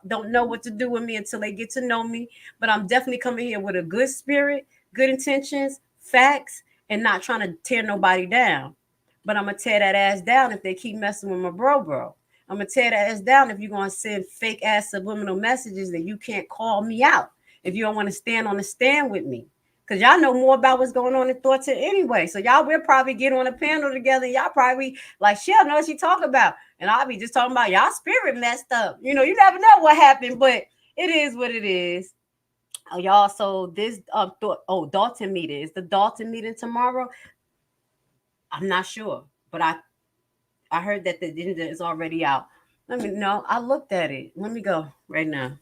don't know what to do with me until they get to know me. But I'm definitely coming here with a good spirit, good intentions, facts, and not trying to tear nobody down. But I'm gonna tear that ass down if they keep messing with my bro. I'm gonna tear that ass down if you're gonna send fake ass subliminal messages that you can't call me out. If you don't want to stand on the stand with me. Because y'all know more about what's going on in Thornton anyway. So y'all will probably get on a panel together and y'all probably like, she'll know what she talking about. And I'll be just talking about y'all spirit messed up. You know, you never know what happened, but it is what it is. Oh, y'all, so this Dalton meeting. Is the Dalton meeting tomorrow? I'm not sure. But I heard that the agenda is already out. Let me know. I looked at it. Let me go right now.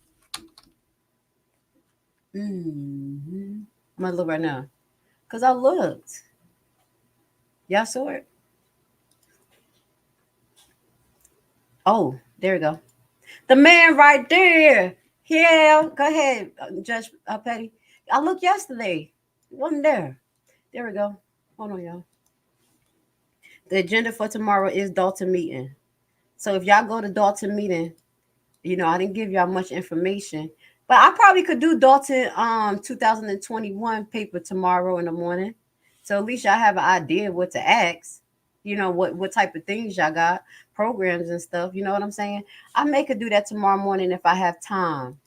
I'm gonna look right now. Because I looked. Y'all saw it? Oh, there we go. The man right there. Yeah, go ahead, Judge Petty. I looked yesterday. It wasn't there. There we go. Hold on, y'all. The agenda for tomorrow is Dalton meeting. So if y'all go to Dalton meeting, you know, I didn't give y'all much information, but I probably could do Dalton 2021 paper tomorrow in the morning. So at least y'all have an idea what to ask. You know, what type of things y'all got, programs and stuff. You know what I'm saying? I may could do that tomorrow morning if I have time.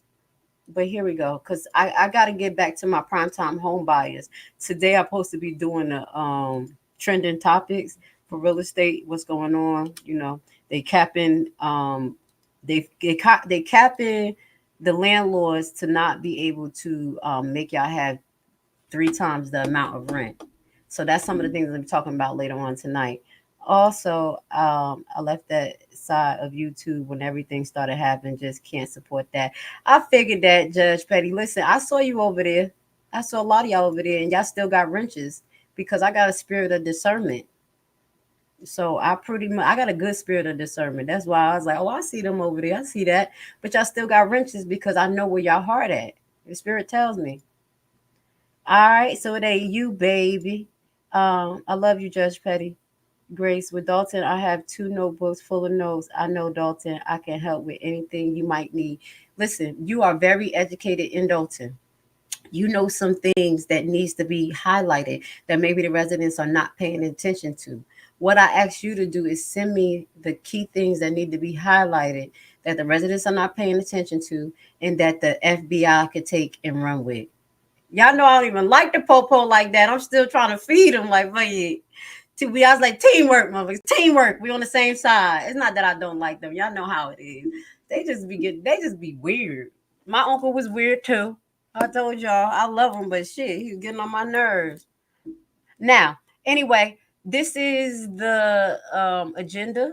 But here we go, because I got to get back to my primetime home buyers. Today I'm supposed to be doing the trending topics for real estate. What's going on? You know, they capping they capping the landlords to not be able to make y'all have 3 times the amount of rent. So that's some of the things I'm talking about later on tonight. Also, I left that side of YouTube when everything started happening. Just can't support that. I figured that, Judge Petty. Listen, I saw you over there. I saw a lot of y'all over there, and y'all still got wrenches because I got a spirit of discernment. So I got a good spirit of discernment. That's why I was like, oh, I see them over there. I see that. But y'all still got wrenches because I know where y'all heart at. The spirit tells me. All right, so it ain't you, baby. I love you, Judge Petty. Grace, with Dalton, I have 2 notebooks full of notes. I know, Dalton, I can help with anything you might need. Listen, you are very educated in Dalton. You know some things that needs to be highlighted that maybe the residents are not paying attention to. What I ask you to do is send me the key things that need to be highlighted that the residents are not paying attention to and that the FBI could take and run with. Y'all know I don't even like the popo like that. I'm still trying to feed them like, but yeah. I was like, teamwork, motherfuckers. Teamwork. We on the same side. It's not that I don't like them. Y'all know how it is. They just be weird. My uncle was weird too. I told y'all I love him, but shit, he's getting on my nerves. Now, anyway, this is the agenda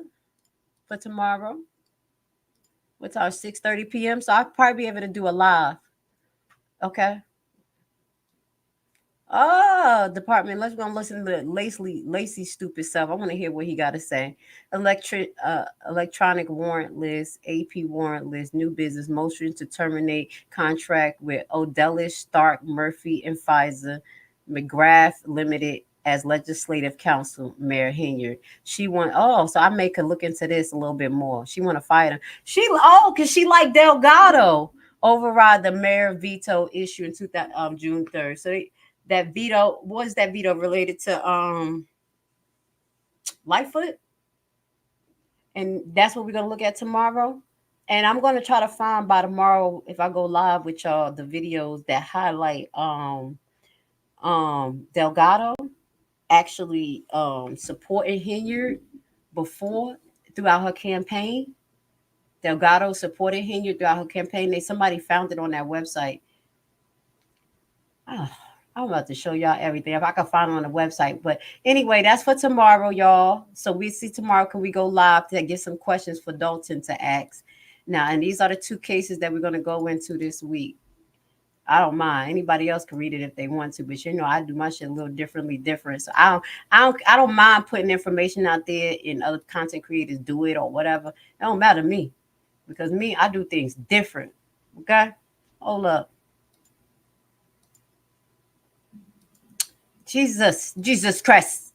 for tomorrow. What's our 6:30 p.m. So I'll probably be able to do a live. Okay. Oh, department. Let's go and listen to Lacey stupid self. I want to hear what he got to say. Electronic warrant list, AP warrant list, new business motion to terminate contract with Odelish, Stark, Murphy, and Pfizer, McGrath Limited as legislative counsel, Mayor Henyard. She want, oh, so I make her look into this a little bit more. She want to fight him. Because she like Delgado override the mayor veto issue in June 3rd. So that veto, what is that veto related to Lightfoot? And that's what we're going to look at tomorrow. And I'm going to try to find by tomorrow, if I go live with y'all, the videos that highlight Delgado actually supporting Henyard throughout her campaign. Delgado supported Henyard throughout her campaign. Somebody found it on that website. I'm about to show y'all everything if I can find it on the website. But anyway, that's for tomorrow, y'all. So we see tomorrow. Can we go live to get some questions for Dalton to ask? Now, and these are the two cases that we're going to go into this week. I don't mind. Anybody else can read it if they want to, but I do my shit a little different. So I don't mind putting information out there and other content creators do it or whatever. It don't matter to me, because I do things different. Okay, hold up. Jesus Christ,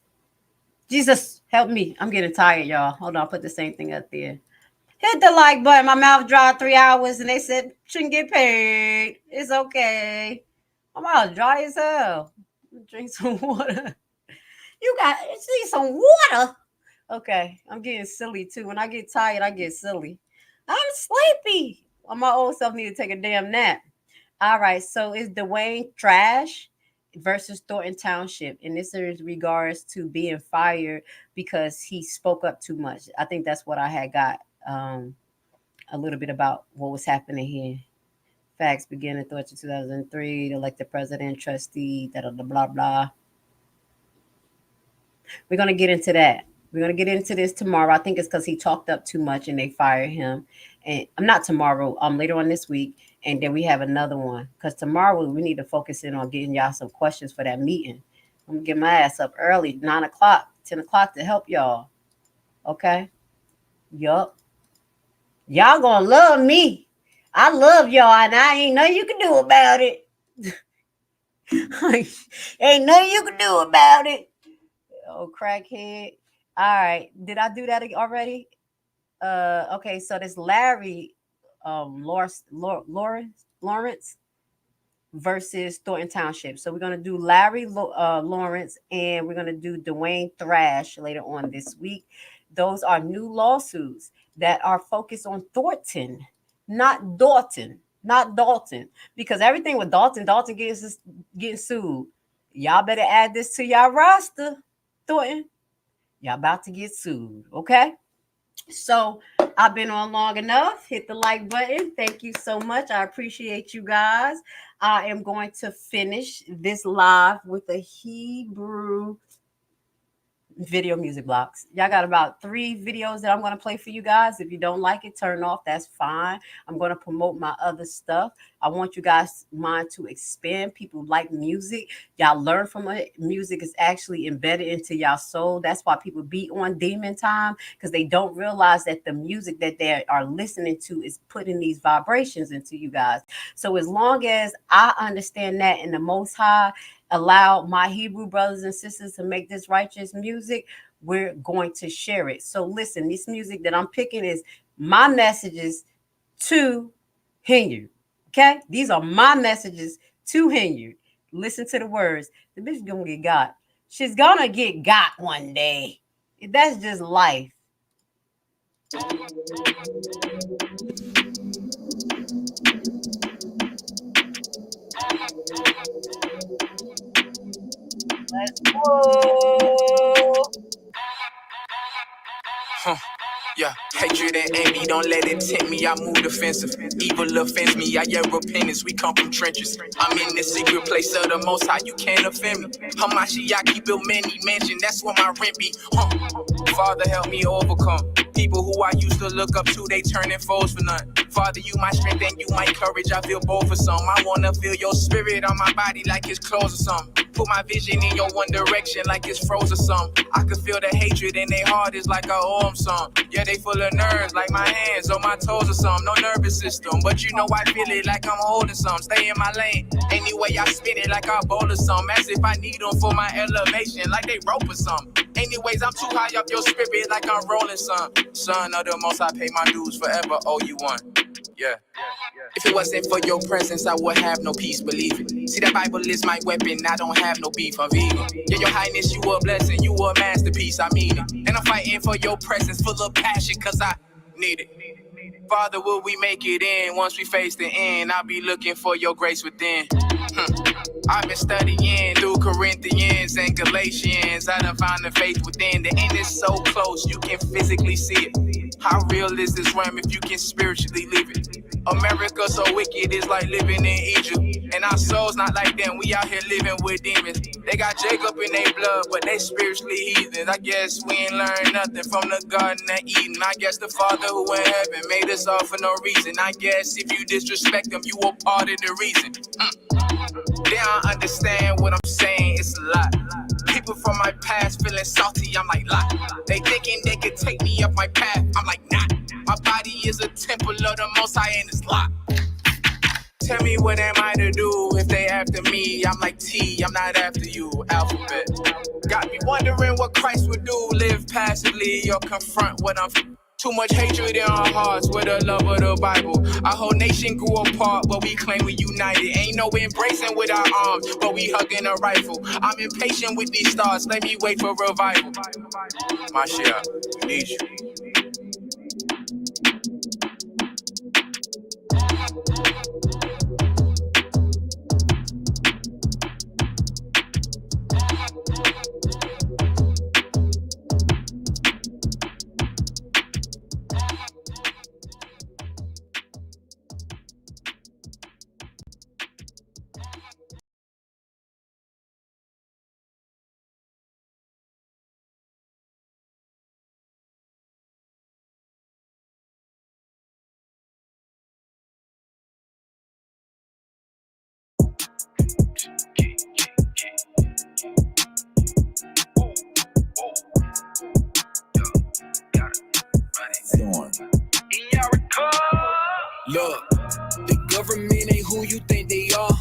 Jesus help me. I'm getting tired, y'all. Hold on, I'll put the same thing up there. Hit the like button. My mouth dry 3 hours, and they said shouldn't get paid. It's okay. My mouth dry as hell. Drink some water. You need some water. Okay, I'm getting silly too. When I get tired, I get silly. I'm sleepy. My old self need to take a damn nap. All right, so it's Dwayne Trash versus Thornton Township, and this is regards to being fired because he spoke up too much. I think that's what I had got. A little bit about what was happening here. Facts begin in Thornton 2003. The elected president, trustee, blah, blah, blah. We're going to get into that. We're going to get into this tomorrow. I think it's because he talked up too much and they fired him. And I'm not tomorrow, later on this week. And then we have another one. Because tomorrow we need to focus in on getting y'all some questions for that meeting. I'm going to get my ass up early, 9 o'clock, 10 o'clock to help y'all. Okay? Yup. Y'all gonna love me. I love y'all, and I ain't nothing you can do about it. Ain't nothing you can do about it. Oh, crackhead. All right. Did I do that already? Okay, so this Larry Lawrence versus Thornton Township. So we're going to do Larry Lawrence, and we're going to do Dwayne Thrash later on this week. Those are new lawsuits that are focused on Thornton, not Dalton, because everything with Dalton getting sued. Y'all better add this to y'all roster, Thornton. Y'all about to get sued, okay? So I've been on long enough. Hit the like button. Thank you so much. I appreciate you guys. I am going to finish this live with a Hebrew video music blocks. Y'all got about 3 videos that I'm going to play for you guys. If you don't like it, turn off. That's fine. I'm going to promote my other stuff. I want you guys' mind to expand. People like music. Y'all learn from it. Music is actually embedded into y'all soul. That's why people be on demon time, because they don't realize that the music that they are listening to is putting these vibrations into you guys. So as long as I understand that, and the Most High allow my Hebrew brothers and sisters to make this righteous music, we're going to share it. So listen, this music that I'm picking is my messages to Henyard. Okay? These are my messages to Henyard. Listen to the words. The bitch is gonna get got. She's gonna get got one day. That's just life. Let's go. Yeah, hatred and envy, don't let it tempt me. I move defensive. Evil offends me. I yell repentance. We come from trenches. I'm in the secret place of the Most High. You can't offend me. HezekiYah built many mansions. That's where my rent be. Father, help me overcome. People who I used to look up to, they turning foes for none. Father, you my strength and you my courage. I feel bold for some. I wanna feel your spirit on my body like it's clothes or something. Put my vision in your one direction like it's froze or something. I can feel the hatred in their heart is like a old song. Yeah, they full of nerves like my hands or my toes or something. No nervous system, but you know I feel it like I'm holding some. Stay in my lane. Anyway, I spin it like I bowl or something. As if I need them for my elevation, like they rope or something. Anyways, I'm too high up your spirit like I'm rolling some. Son of the most, I pay my dues forever, owe you one. Yeah. If it wasn't for your presence, I would have no peace, believe it. See, that Bible is my weapon, I don't have no beef, I'm vegan. Yeah, your highness, you a blessing, you a masterpiece, I mean it. And I'm fighting for your presence, full of passion, cause I need it. Father, will we make it in? Once we face the end, I'll be looking for your grace within. I've been studying through Corinthians and Galatians. I done found the faith within. The end is so close, you can physically see it. How real is this realm if you can spiritually live it? America so wicked, it's like living in Egypt. And our souls not like them, we out here living with demons. They got Jacob in their blood, but they spiritually heathens. I guess we ain't learned nothing from the Garden of Eden. I guess the Father who in heaven made us all for no reason. I guess if you disrespect him, you are part of the reason. They don't understand what I'm saying, it's a lot. People from my past feeling salty, I'm like, lot. They thinking they could take me up my path, I'm like, nah. My body is a temple of the Most High and it's locked. Tell me what am I to do if they after me? I'm like T, I'm not after you, alphabet. Got me wondering what Christ would do, live passively or confront what I'm. Too much hatred in our hearts with the love of the Bible. Our whole nation grew apart, but we claim we united. Ain't no embracing with our arms, but we hugging a rifle. I'm impatient with these stars, let me wait for revival. My shit, need you. Look, the government ain't who you think they are.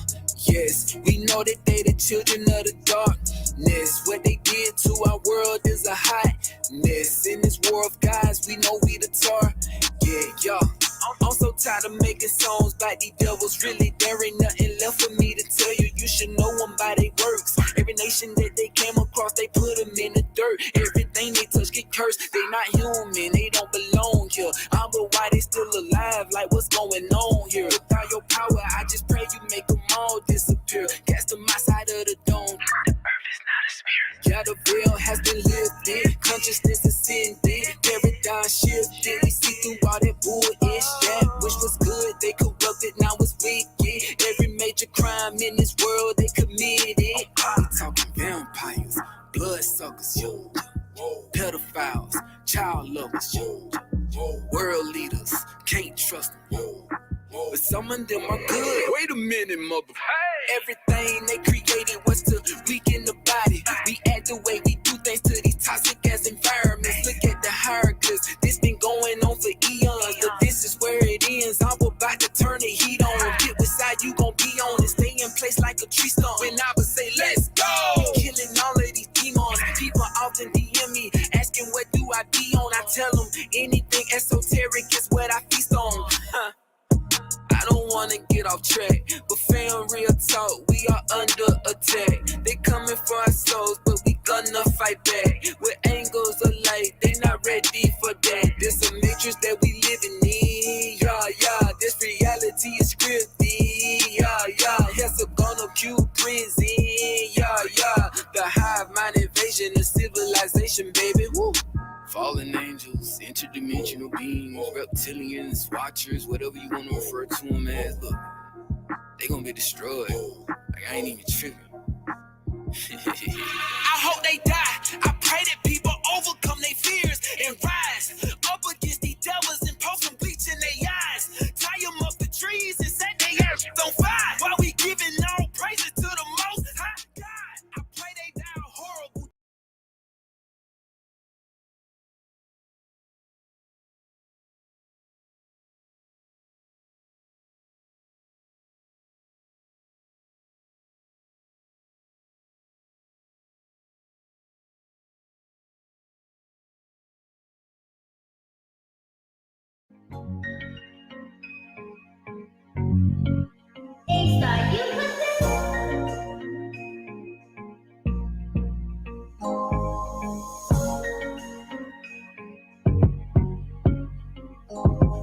Yes, we know that they the children of the darkness. What they did to our world is a hot mess. In this war of guys, we know we the target, y'all. I'm so tired of making songs by these devils. Really, there ain't nothing left for me to tell you. You should know them by their works. Every nation that they came across, they put them in the dirt. Everything they touch get cursed. They not human, they don't belong here. But why they still alive? Like what's going on here? Without your power, I just pray you make them all disappear. Gas to my side of the dome. The earth is not a spirit. Yeah, the veil has been lifted. Consciousness ascended. Paradigm shifted. We see through all that bullish. That which was good, they corrupted, now it's wicked. Every major crime in this world, they committed. We talking vampires, bloodsuckers, yo. Pedophiles, child lovers, yo. World leaders, can't trust them, yo. But some of them are good. Wait a minute, mother. Everything they created was to weaken the body. We act the way we do things to these toxic ass environments. Look at the hierarchies. This been going on for eons, but this is where it ends. I'm about to turn the heat on. Get which side you gon' be on and stay in place like a tree stump. When I would say, let's go, killing all of these demons. People often DM me asking what do I be on. I tell them anything esoteric is what I feast on. I don't wanna get off track, but fam, real talk, we are under attack. They coming for our souls, but we gonna fight back. With angles of light, they not ready for that. This a matrix that we living in, yeah. This reality is scripted, yeah. Here's a gonna cue prison, yeah. The hive mind invasion of civilization, baby, woo. Fallen angels, interdimensional beings, reptilians, watchers, whatever you want to refer to them as. Look, they gonna be destroyed. Like, I ain't even tripping. I hope they die. I pray that people overcome their fears and rise up Inside, you put this?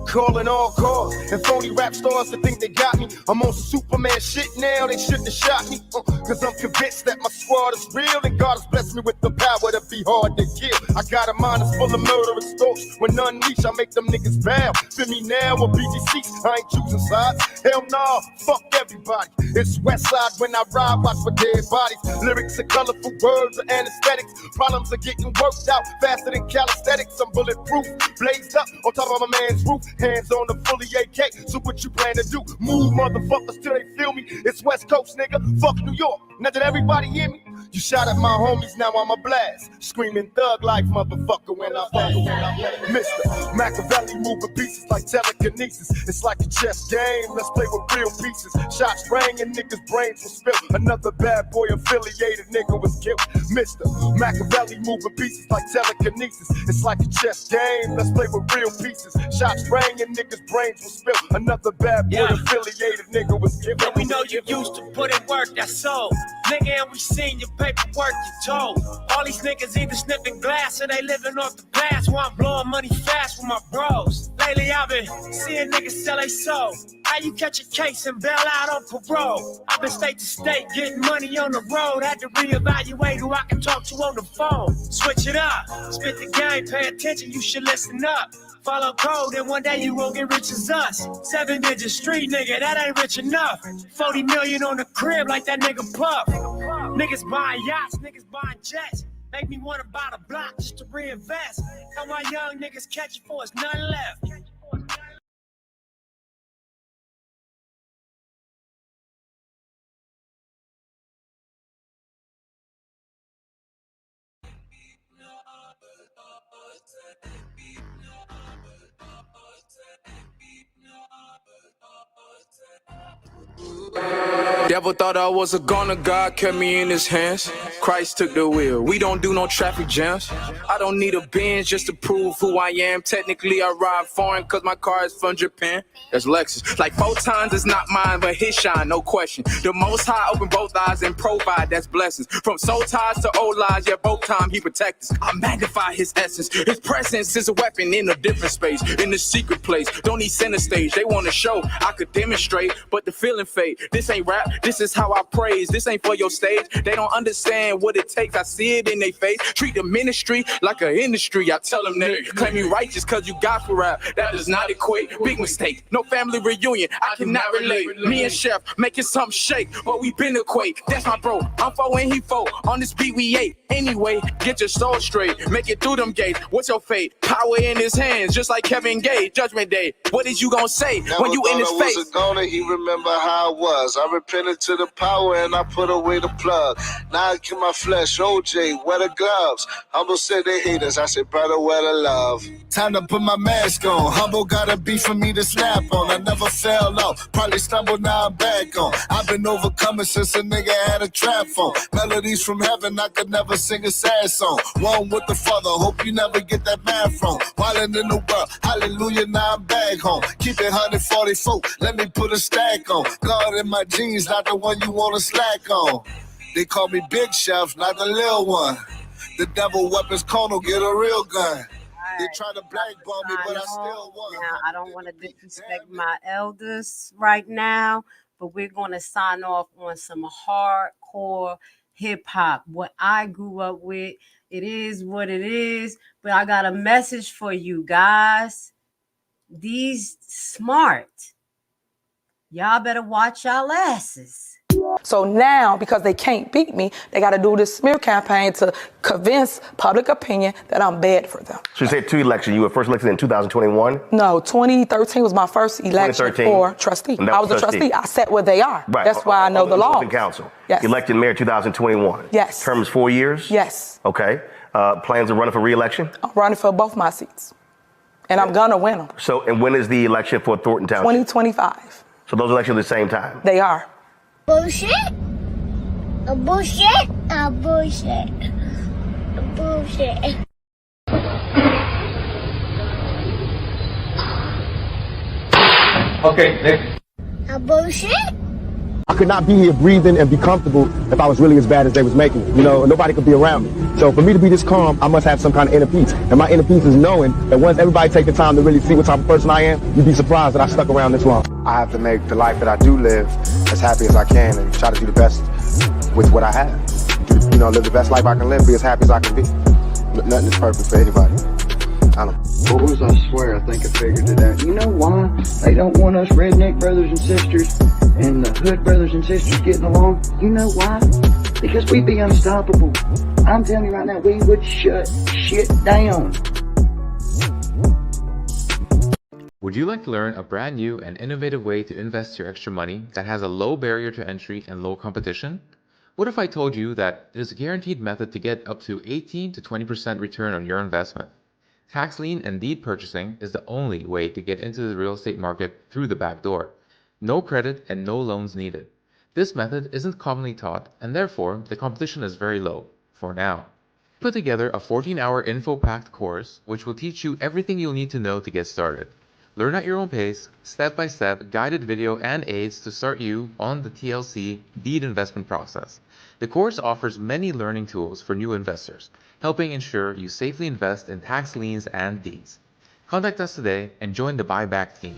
Calling all calls and phony rap stars to think they got me. I'm on Superman shit now, they shouldn't have shot me. Cause I'm convinced that my squad is real and God has blessed me with the power to be hard to kill. I got a mind that's full of murderous thoughts. When unleashed, I make them niggas bow. Feel me now or BGC, I ain't choosing sides. Hell nah, fuck everybody. It's Westside when I ride, watch for dead bodies. Lyrics are colorful, words are anesthetics. Problems are getting worked out faster than calisthenics. I'm bulletproof, blazed up on top of my man's roof. Hands on the fully AK, so what you plan to do? Move motherfuckers till they feel me. It's West Coast, nigga, fuck New York. Now that everybody hear me, you shot at my homies, now I'm a blast. Screaming thug life, motherfucker, when I Mr. Machiavelli moving pieces like telekinesis. It's like a chess game, let's play with real pieces. Shots rang and niggas' brains will spill. Another bad boy affiliated nigga was killed. Mr. Machiavelli moving pieces like telekinesis. It's like a chess game, let's play with real pieces. Shots rang and niggas' brains will spill. Another bad boy affiliated nigga was killed. Yeah, we know you used to put in work, that's so. Nigga, and we seen your paperwork you told. All these niggas either sniffing glass or they living off the past. While I'm blowing money fast with my bros. Lately I've been seeing niggas sell they soul. How you catch a case and bail out on parole? I've been state to state getting money on the road. Had to reevaluate who I can talk to on the phone. Switch it up, spit the game, pay attention, you should listen up. Follow code, and one day you won't get rich as us. 7-digit street nigga, that ain't rich enough. 40 million on the crib like that nigga Puff. Niggas buying yachts, niggas buying jets. Make me wanna buy the block just to reinvest. Tell my young niggas catch it for us, none left. Devil thought I was a goner, God kept me in his hands. Christ took the wheel, we don't do no traffic jams. I don't need a Benz just to prove who I am. Technically I ride foreign cause my car is from Japan. That's Lexus, like 4 times it's not mine but his shine, no question. The Most High open both eyes and provide, that's blessings. From soul ties to old lies, yeah, both time he protects us. I magnify his essence, his presence is a weapon in a different space. In the secret place, don't need center stage. They want to show I could demonstrate, but the feeling fade. This ain't rap, this is how I praise. This ain't for your stage, they don't understand what it takes. I see it in their face. Treat the ministry like an industry. I tell them they claim you righteous cause you gospel rap. That does not equate, big mistake. No family reunion, I cannot relate. Me and Chef making something shake, but we been equate. That's my bro, I'm 4 and he 4. On this beat we 8. Anyway, get your soul straight, make it through them gates. What's your fate? Power in his hands, just like Kevin Gates. Judgment Day, what is you gonna say when you in his face? Was a goner, he remember how I was. I repented to the power and I put away the plug. Now I keep my flesh, OJ, wear the gloves. Humble said they haters, I said brother, wear the love. Time to put my mask on. Humble gotta be for me to snap on. I never fell off, probably stumbled, now I'm back on. I've been overcoming since a nigga had a trap phone. Melodies from heaven, I could never sing a sad song. One with the Father, hope you never get that math wrong. Wildin' in the world, hallelujah, now I'm back home. Keep it 144, let me put a stack on. God in my jeans, not the one you wanna slack on. They call me Big Chef, not the little one. The devil weapons corner, get a real gun. They try to blackball me, but I still won. Now, I don't want to disrespect my elders right now, but we're going to sign off on some hardcore hip hop. What I grew up with, it is what it is. But I got a message for you guys. These smart, y'all better watch y'all asses. So now, because they can't beat me, they got to do this smear campaign to convince public opinion that I'm bad for them. So you said 2 elections. You were first elected in 2021? No, 2013 was my first election for trustee. I was a trustee. I sat where they are. Right. That's why I know the law. Council. Yes. Elected mayor 2021. Yes. Term is 4 years? Yes. Okay. Plans of running for re-election? I'm running for both my seats. And I'm going to win them. So, and when is the election for Thornton Township? 2025. So those elections at the same time? They are. Bullshit. A bullshit. A bullshit. A bullshit. Okay, next. A bullshit? I could not be here breathing and be comfortable if I was really as bad as they was making it. You know, nobody could be around me. So for me to be this calm, I must have some kind of inner peace. And my inner peace is knowing that once everybody take the time to really see what type of person I am, you'd be surprised that I stuck around this long. I have to make the life that I do live as happy as I can and try to do the best with what I have. You know, live the best life I can live, be as happy as I can be. Nothing is perfect for anybody. I don't know. Boys, I swear, I think I figured it out. You know why they don't want us redneck brothers and sisters and the hood brothers and sisters getting along? You know why? Because we'd be unstoppable. I'm telling you right now, we would shut shit down. Would you like to learn a brand new and innovative way to invest your extra money that has a low barrier to entry and low competition? What if I told you that it is a guaranteed method to get up to 18 to 20% return on your investment? Tax lien and deed purchasing is the only way to get into the real estate market through the back door. No credit and no loans needed. This method isn't commonly taught, and therefore the competition is very low, for now. Put together a 14-hour info-packed course which will teach you everything you'll need to know to get started. Learn at your own pace, step-by-step guided video and aids to start you on the TLC deed investment process. The course offers many learning tools for new investors, helping ensure you safely invest in tax liens and deeds. Contact us today and join the buyback team.